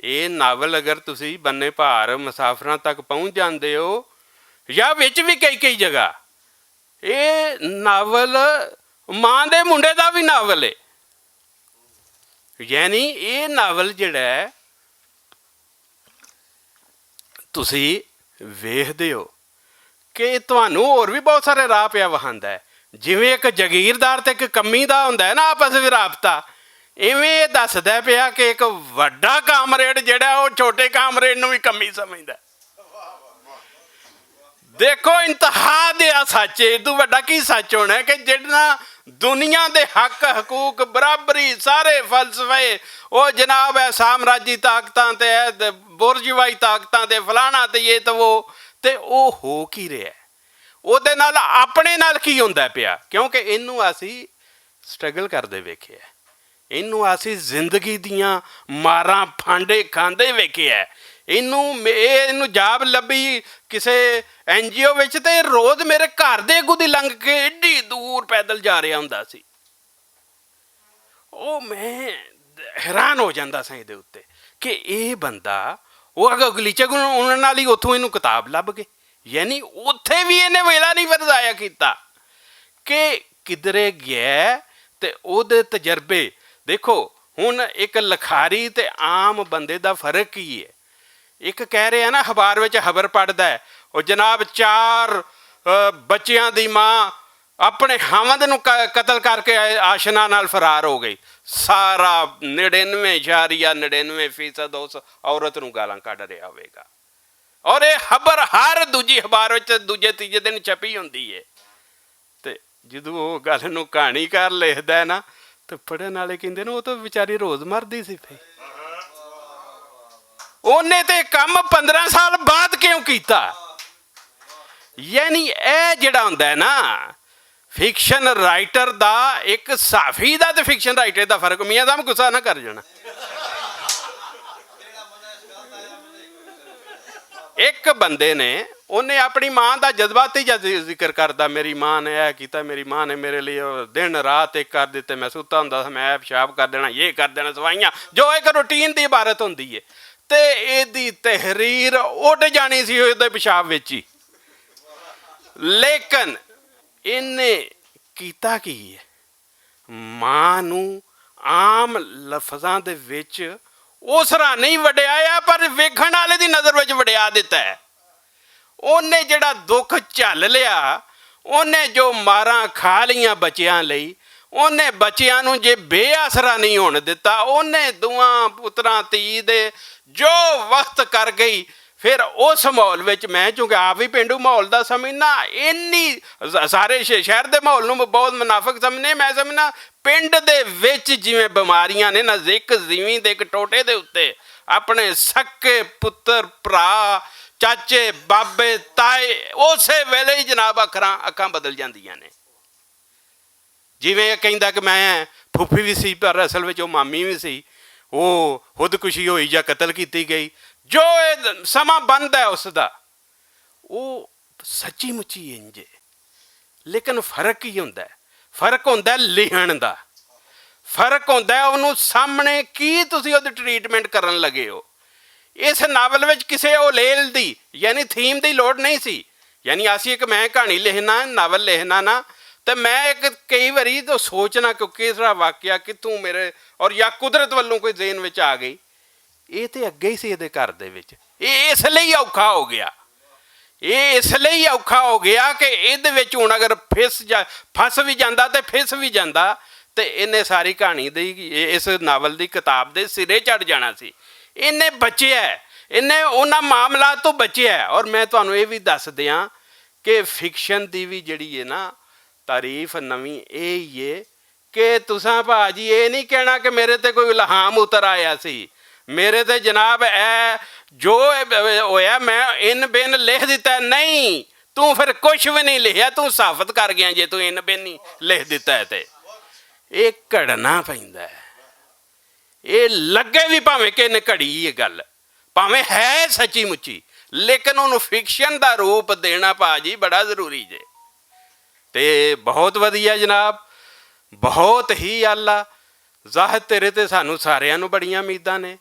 ਇਹ ਨਾਵਲ ਅਗਰ ਤੁਸੀਂ ਬੰਨੇ ਭਾਰ ਮੁਸਾਫਰਾਂ ਤੱਕ ਪਹੁੰਚ ਜਾਂਦੇ ਹੋ ਜਾਂ ਵਿੱਚ ਵੀ ਕਈ ਜਗ੍ਹਾ, ਇਹ ਨਾਵਲ ਮਾਂ ਦੇ ਮੁੰਡੇ ਦਾ ਵੀ ਨਾਵਲ ਹੈ। ਯਾਨੀ ਇਹ ਨਾਵਲ ਜਿਹੜਾ ਹੈ ਤੁਸੀਂ ਵੇਖਦੇ ਹੋ ਕਿ ਤੁਹਾਨੂੰ ਹੋਰ ਵੀ ਬਹੁਤ ਸਾਰੇ ਰਾਹ ਪਿਆ ਵਹਾਂਦਾ ਹੈ। ਜਿਵੇਂ ਇੱਕ ਜਗੀਰਦਾਰ ਤੇ ਇੱਕ ਕੰਮੀ ਦਾ ਹੁੰਦਾ ਹੈ ਨਾ ਆਪਸ ਵਿੱਚ ਰਾਬਤਾ, ਇਵੇਂ ਇਹ ਦੱਸਦਾ ਪਿਆ ਕਿ ਇੱਕ ਵੱਡਾ ਕਾਮਰੇਡ ਜਿਹੜਾ ਉਹ ਛੋਟੇ ਕਾਮਰੇਡ ਨੂੰ ਵੀ ਕੰਮੀ ਸਮਝਦਾ। ਦੇਖੋ ਇੰਤਹਾ ਦੇ ਆ ਸੱਚ, ਇਦੋਂ ਵੱਡਾ ਕੀ ਸੱਚ ਹੋਣਾ ਕਿ ਜਿਹੜਾ ਦੁਨੀਆ ਦੇ ਹੱਕ ਹਕੂਕ ਬਰਾਬਰੀ ਸਾਰੇ ਫਲਸਫੇ ਉਹ ਜਨਾਬ ਹੈ ਸਾਮਰਾਜੀ ਤਾਕਤਾਂ ਤੇ ਬੁਰਜਵਾਈ ਤਾਕਤਾਂ ਤੇ ਫਲਾਣਾ ਤੇ ਇਹ ਤੇ ਉਹ ਹੋ ਕੀ ਰਿਹਾ, ਉਹਦੇ ਨਾਲ ਆਪਣੇ ਨਾਲ ਕੀ ਹੁੰਦਾ ਪਿਆ। ਕਿਉਂਕਿ ਇਹਨੂੰ ਅਸੀਂ ਸਟਰਗਲ ਕਰਦੇ ਵੇਖਿਆ, ਇਹਨੂੰ ਅਸੀਂ ਜ਼ਿੰਦਗੀ ਦੀਆਂ ਮਾਰਾਂ ਫਾਂਡੇ ਖਾਂਦੇ ਵੇਖਿਆ, ਇਹਨੂੰ ਜਾਬ ਲੱਭੀ ਕਿਸੇ NGO ਵਿੱਚ ਤੇ ਰੋਜ਼ ਮੇਰੇ ਘਰ ਦੇ ਅੱਗੋਂ ਦੀ ਲੰਘ ਕੇ ਏਡੀ ਦੂਰ ਪੈਦਲ ਜਾ ਰਿਹਾ ਹੁੰਦਾ ਸੀ। ਉਹ ਮੈਂ ਹੈਰਾਨ ਹੋ ਜਾਂਦਾ ਸਾਂ ਇਹਦੇ ਉੱਤੇ ਕਿ ਇਹ ਬੰਦਾ ਉਹ ਅਗਲੀਚੇ ਉਹਨਾਂ ਨਾਲ ਹੀ ਉੱਥੋਂ ਇਹਨੂੰ ਕਿਤਾਬ ਲੱਭ ਗਏ। ਯਾਨੀ ਉੱਥੇ ਵੀ ਇਹਨੇ ਵੇਲਾ ਨਹੀਂ ਵਰਤਾਇਆ ਕੀਤਾ ਕਿ ਕਿਧਰੇ ਗਿਆ ਤੇ ਉਹਦੇ ਤਜਰਬੇ ਦੇਖੋ। ਹੁਣ ਇੱਕ ਲਿਖਾਰੀ ਤੇ ਆਮ ਬੰਦੇ ਦਾ ਫਰਕ ਕੀ ਹੈ। ਇੱਕ ਕਹਿ ਰਿਹਾ ਨਾ ਅਖਬਾਰ ਵਿੱਚ ਖਬਰ ਪੜ੍ਹਦਾ ਉਹ ਜਨਾਬ 4 ਬੱਚਿਆਂ ਦੀ ਮਾਂ ਆਪਣੇ ਖਾਵੰਦ ਨੂੰ ਕਤਲ ਕਰਕੇ ਆਸ਼ਨਾ ਨਾਲ ਫਰਾਰ ਹੋ ਗਈ। ਸਾਰਾ 99.99% ਉਸ ਔਰਤ ਨੂੰ ਗਾਲਾਂ ਕੱਢ ਰਿਹਾ ਹੋਵੇਗਾ, ਔਰ ਇਹ ਖਬਰ ਹਰ ਦੂਜੀ ਅਖਬਾਰ ਵਿੱਚ ਦੂਜੇ ਤੀਜੇ ਦਿਨ ਛਪੀ ਹੁੰਦੀ ਹੈ। ਤੇ ਜਦੋਂ ਉਹ ਗੱਲ ਨੂੰ ਕਹਾਣੀਕਾਰ ਲਿਖਦਾ ਨਾ ਤੇ ਪੜ੍ਹਨ ਵਾਲੇ ਕਹਿੰਦੇ ਨੇ ਉਹ ਤਾਂ ਵਿਚਾਰੀ ਰੋਜ਼ ਮਰਦੀ ਸੀ। ਫਿਰ ਉਹਨੇ ਤੇ ਕੰਮ 15 ਸਾਲ ਬਾਅਦ ਕਿਉਂ ਕੀਤਾ। ਯਾਨੀ ਇਹ ਜਿਹੜਾ ਹੁੰਦਾ ਹੈ ਨਾ ਫਿਕਸ਼ਨ ਰਾਈਟਰ ਦਾ, ਇੱਕ ਸਾਫੀ ਦਾ ਤੇ ਫਿਕਸ਼ਨ ਰਾਈਟਰ ਦਾ ਫਰਕ। ਮੀਆਂ ਸਾਹਿਬ ਗੁੱਸਾ ਨਾ ਕਰ ਜਾਣਾ। ਇੱਕ ਬੰਦੇ ਨੇ ਉਹਨੇ ਆਪਣੀ ਮਾਂ ਦਾ ਜਜ਼ਬਾਤੀ ਜ਼ਿਕਰ ਕਰਦਾ, ਮੇਰੀ ਮਾਂ ਨੇ ਇਹ ਕੀਤਾ, ਮੇਰੀ ਮਾਂ ਨੇ ਮੇਰੇ ਲਈ ਦਿਨ ਰਾਤ ਇੱਕ ਕਰ ਦਿੱਤੇ, ਮੈਂ ਸੁੱਤਾ ਹੁੰਦਾ ਸੀ, ਮੈਂ ਪਿਸ਼ਾਬ ਕਰ ਦੇਣਾ, ਇਹ ਕਰ ਦੇਣਾ, ਸਫਾਈਆਂ, ਜੋ ਇੱਕ ਰੂਟੀਨ ਦੀ ਇਬਾਰਤ ਹੁੰਦੀ ਹੈ। ਤੇ ਇਹਦੀ ਤਹਿਰੀਰ ਉੱਡ ਜਾਣੀ ਸੀ ਉਹਦੇ ਪਿਸ਼ਾਬ ਵਿੱਚ ਹੀ। ਲੇਕਿਨ ਇਹਨੇ ਕੀਤਾ ਕੀ ਹੈ, ਮਾਂ ਨੂੰ ਆਮ ਲਫ਼ਜ਼ਾਂ ਦੇ ਵਿੱਚ ਉਸ ਤਰ੍ਹਾਂ ਨਹੀਂ ਵਡਿਆਇਆ ਪਰ ਵੇਖਣ ਵਾਲੇ ਦੀ ਨਜ਼ਰ ਵਿੱਚ ਵਡਿਆ ਦਿੱਤਾ ਹੈ। ਉਹਨੇ ਜਿਹੜਾ ਦੁੱਖ ਝੱਲ ਲਿਆ, ਉਹਨੇ ਜੋ ਮਾਰਾਂ ਖਾ ਲਈਆਂ ਬੱਚਿਆਂ ਲਈ, ਉਹਨੇ ਬੱਚਿਆਂ ਨੂੰ ਜੇ ਬੇਆਸਰਾ ਨਹੀਂ ਹੋਣ ਦਿੱਤਾ, ਉਹਨੇ ਦੋਵਾਂ ਪੁੱਤਰਾਂ ਧੀ ਦੇ ਜੋ ਵਕਤ ਕਰ ਗਈ। ਫਿਰ ਉਸ ਮਾਹੌਲ ਵਿੱਚ ਮੈਂ ਚੂੰਕਿ ਆਪ ਵੀ ਪੇਂਡੂ ਮਾਹੌਲ ਦਾ ਸਮਝਣਾ, ਇੰਨੀ ਸਾਰੇ ਸ਼ਹਿਰ ਦੇ ਮਾਹੌਲ ਨੂੰ ਬਹੁਤ ਮੁਨਾਫਿਕ ਸਮਝਣੇ, ਮੈਂ ਸਮਝਣਾ ਪਿੰਡ ਦੇ ਵਿੱਚ ਜਿਵੇਂ ਬਿਮਾਰੀਆਂ ਨੇ ਨਾ, ਇੱਕ ਜ਼ਮੀਨ ਦੇ ਇੱਕ ਟੋਟੇ ਦੇ ਉੱਤੇ ਆਪਣੇ ਸਕੇ ਪੁੱਤਰ ਭਰਾ ਚਾਚੇ ਬਾਬੇ ਤਾਏ ਉਸੇ ਵੇਲੇ ਹੀ ਜਨਾਬ ਅੱਖਾਂ ਬਦਲ ਜਾਂਦੀਆਂ ਨੇ। ਜਿਵੇਂ ਕਹਿੰਦਾ ਕਿ ਮੈਂ ਫੁੱਫੀ ਵੀ ਸੀ ਪਰ ਅਸਲ ਵਿੱਚ ਉਹ ਮਾਮੀ ਵੀ ਸੀ, ਉਹ ਖੁਦਕੁਸ਼ੀ ਹੋਈ ਜਾਂ ਕਤਲ ਕੀਤੀ ਗਈ, ਜੋ ਇਹ ਸਮਾਂ ਬਣਦਾ ਉਸ ਦਾ ਉਹ ਸੱਚੀ ਮੁੱਚੀ ਇੰਝ। ਲੇਕਿਨ ਫਰਕ ਕੀ ਹੁੰਦਾ, ਫਰਕ ਹੁੰਦਾ ਲਿਖਣ ਦਾ, ਫਰਕ ਹੁੰਦਾ ਉਹਨੂੰ ਸਾਹਮਣੇ ਕੀ ਤੁਸੀਂ ਉਹਦੀ ਟਰੀਟਮੈਂਟ ਕਰਨ ਲੱਗੇ ਹੋ। ਇਸ ਨਾਵਲ ਵਿੱਚ ਕਿਸੇ ਉਹ ਲੇਲ ਦੀ ਯਾਨੀ ਥੀਮ ਦੀ ਲੋੜ ਨਹੀਂ ਸੀ। ਯਾਨੀ ਅਸੀਂ ਇੱਕ ਮੈਂ ਕਹਾਣੀ ਲਿਖਣਾ ਨਾਵਲ ਲਿਖਣਾ ਨਾ ਤੇ ਮੈਂ ਇੱਕ ਕਈ ਵਾਰੀ ਤਾਂ ਸੋਚਣਾ ਕਿ ਕਿਸਰਾ ਵਾਕਿਆ ਕਿੱਥੋਂ ਮੇਰੇ ਔਰ ਜਾਂ ਕੁਦਰਤ ਵੱਲੋਂ ਕੋਈ ਜ਼ੇਨ ਵਿੱਚ ਆ ਗਈ, ਇਹ ਤੇ ਅੱਗੇ ਹੀ ਸੀ ਇਹਦੇ ਘਰ ਦੇ ਵਿੱਚ। ਇਹ ਇਸ ਲਈ ਔਖਾ ਹੋ ਗਿਆ, ਇਹ ਇਸ ਲਈ ਔਖਾ ਹੋ ਗਿਆ ਕਿ ਇਹਦੇ ਵਿੱਚ ਹੁਣ ਅਗਰ ਫਸ ਵੀ ਜਾਂਦਾ ਤੇ ਫਿਸ ਵੀ ਜਾਂਦਾ ਤੇ ਇਹਨੇ ਸਾਰੀ ਕਹਾਣੀ ਦੀ ਇਸ ਨਾਵਲ ਦੀ ਕਿਤਾਬ ਦੇ ਸਿਰੇ ਚੜ ਜਾਣਾ ਸੀ। ਇਹਨੇ ਬਚਿਆ, ਇਹਨੇ ਉਹਨਾਂ ਮਾਮਲਾਤ ਤੋਂ ਬਚਿਆ। ਔਰ ਮੈਂ ਤੁਹਾਨੂੰ ਇਹ ਵੀ ਦੱਸ ਦਿਆਂ ਕਿ ਫਿਕਸ਼ਨ ਦੀ ਵੀ ਜਿਹੜੀ ਹੈ ਨਾ ਤਾਰੀਫ ਨਵੀਂ ਇਹ ਹੀ ਹੈ ਕਿ ਤੁਸਾਂ ਭਾਜੀ ਇਹ ਨਹੀਂ ਕਹਿਣਾ ਕਿ ਮੇਰੇ ਤੇ ਕੋਈ ਇਲਹਾਮ ਉਤਰ ਆਇਆ ਸੀ, ਮੇਰੇ ਤੇ ਜਨਾਬ ਇਹ ਜੋ ਹੋਇਆ ਮੈਂ ਇਨ ਬਿਨ ਲਿਖ ਦਿੱਤਾ। ਨਹੀਂ, ਤੂੰ ਫਿਰ ਕੁਛ ਵੀ ਨਹੀਂ ਲਿਖਿਆ, ਤੂੰ ਸਾਬਤ ਕਰ ਗਿਆ ਜੇ ਤੂੰ ਇਨ ਬਿਨ ਹੀ ਲਿਖ ਦਿੱਤਾ ਹੈ। ਤੇ ਇਹ ਘੜਨਾ ਪੈਂਦਾ ਹੈ, ਇਹ ਲੱਗੇ ਵੀ ਭਾਵੇਂ ਕਿ ਇਹਨੇ ਘੜੀ ਇਹ ਗੱਲ, ਭਾਵੇਂ ਹੈ ਸੱਚੀ ਮੁੱਚੀ, ਲੇਕਿਨ ਉਹਨੂੰ ਫਿਕਸ਼ਨ ਦਾ ਰੂਪ ਦੇਣਾ ਭਾਜੀ ਬੜਾ ਜ਼ਰੂਰੀ ਜੇ। ਤੇ ਬਹੁਤ ਵਧੀਆ ਜਨਾਬ, ਬਹੁਤ ਹੀ ਆਲਾ। ਜ਼ਾਹਿਰ ਤੇਰੇ ਤੇ ਸਾਨੂੰ ਸਾਰਿਆਂ ਨੂੰ ਬੜੀਆਂ ਉਮੀਦਾਂ ਨੇ।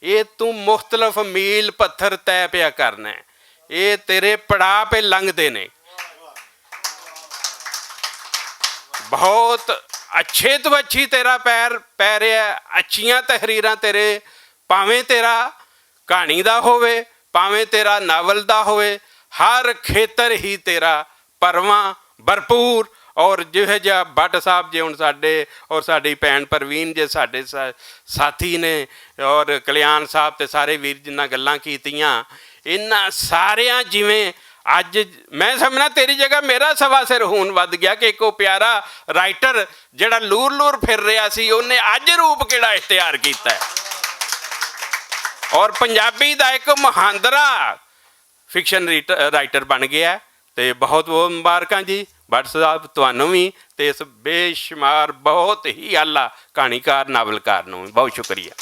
ਇਹ ਤੂੰ ਮੁਖਤਲਫ ਮੀਲ ਪੱਥਰ ਤੈਅ ਪਿਆ ਕਰਨਾ, ਇਹ ਤੇਰੇ ਪੜਾਅ ਪੇ ਲੰਘਦੇ ਨੇ। ਬਹੁਤ ਅੱਛੇ ਤੋਂ ਅੱਛੀ ਤੇਰਾ ਪੈ ਰਿਹਾ, ਅੱਛੀਆਂ ਤਹਿਰੀਰਾਂ ਤੇਰੇ, ਭਾਵੇਂ ਤੇਰਾ ਕਹਾਣੀ ਦਾ ਹੋਵੇ, ਭਾਵੇਂ ਤੇਰਾ ਨਾਵਲ ਦਾ ਹੋਵੇ, ਹਰ ਖੇਤਰ ਹੀ ਤੇਰਾ ਭਰਵਾਂ ਭਰਪੂਰ। ਔਰ ਜਿਹੋ ਜਿਹਾ ਭੱਟ ਸਾਹਿਬ ਜੇ ਹੁਣ ਸਾਡੇ ਔਰ ਸਾਡੀ ਭੈਣ ਪ੍ਰਵੀਨ ਜੇ ਸਾਡੇ ਸਾਥੀ ਨੇ, ਔਰ ਕਲਿਆਣ ਸਾਹਿਬ ਤੇ ਸਾਰੇ ਵੀਰ ਜਿਨ੍ਹਾਂ ਗੱਲਾਂ ਕੀਤੀਆਂ, ਇਹਨਾਂ ਸਾਰਿਆਂ ਜਿਵੇਂ ਅੱਜ ਮੈਂ ਸਮਝਣਾ ਤੇਰੀ ਜਗ੍ਹਾ ਮੇਰਾ ਸਵਾ ਸਿਰ ਹੋਣ ਵੱਧ ਗਿਆ ਕਿ ਇੱਕ ਉਹ ਪਿਆਰਾ ਰਾਈਟਰ ਜਿਹੜਾ ਲੂਰ ਲੂਰ ਫਿਰ ਰਿਹਾ ਸੀ, ਉਹਨੇ ਅੱਜ ਰੂਪ ਕਿਹੜਾ ਇਖਤਿਆਰ ਕੀਤਾ ਹੈ। ਔਰ ਪੰਜਾਬੀ ਦਾ ਇੱਕ ਮੁਹਾਂਦਰਾ ਫਿਕਸ਼ਨ ਰਾਈਟਰ ਬਣ ਗਿਆ। ਤੇ ਬਹੁਤ ਬਹੁਤ ਮੁਬਾਰਕਾਂ ਜੀ ਭੱਟ ਸਾਹਿਬ ਤੁਹਾਨੂੰ ਵੀ, ਤੇ ਇਸ ਬੇਸ਼ੁਮਾਰ ਬਹੁਤ ਹੀ ਆਲਾ ਕਹਾਣੀਕਾਰ ਨਾਵਲਕਾਰ ਨੂੰ ਵੀ ਬਹੁਤ ਸ਼ੁਕਰੀਆ।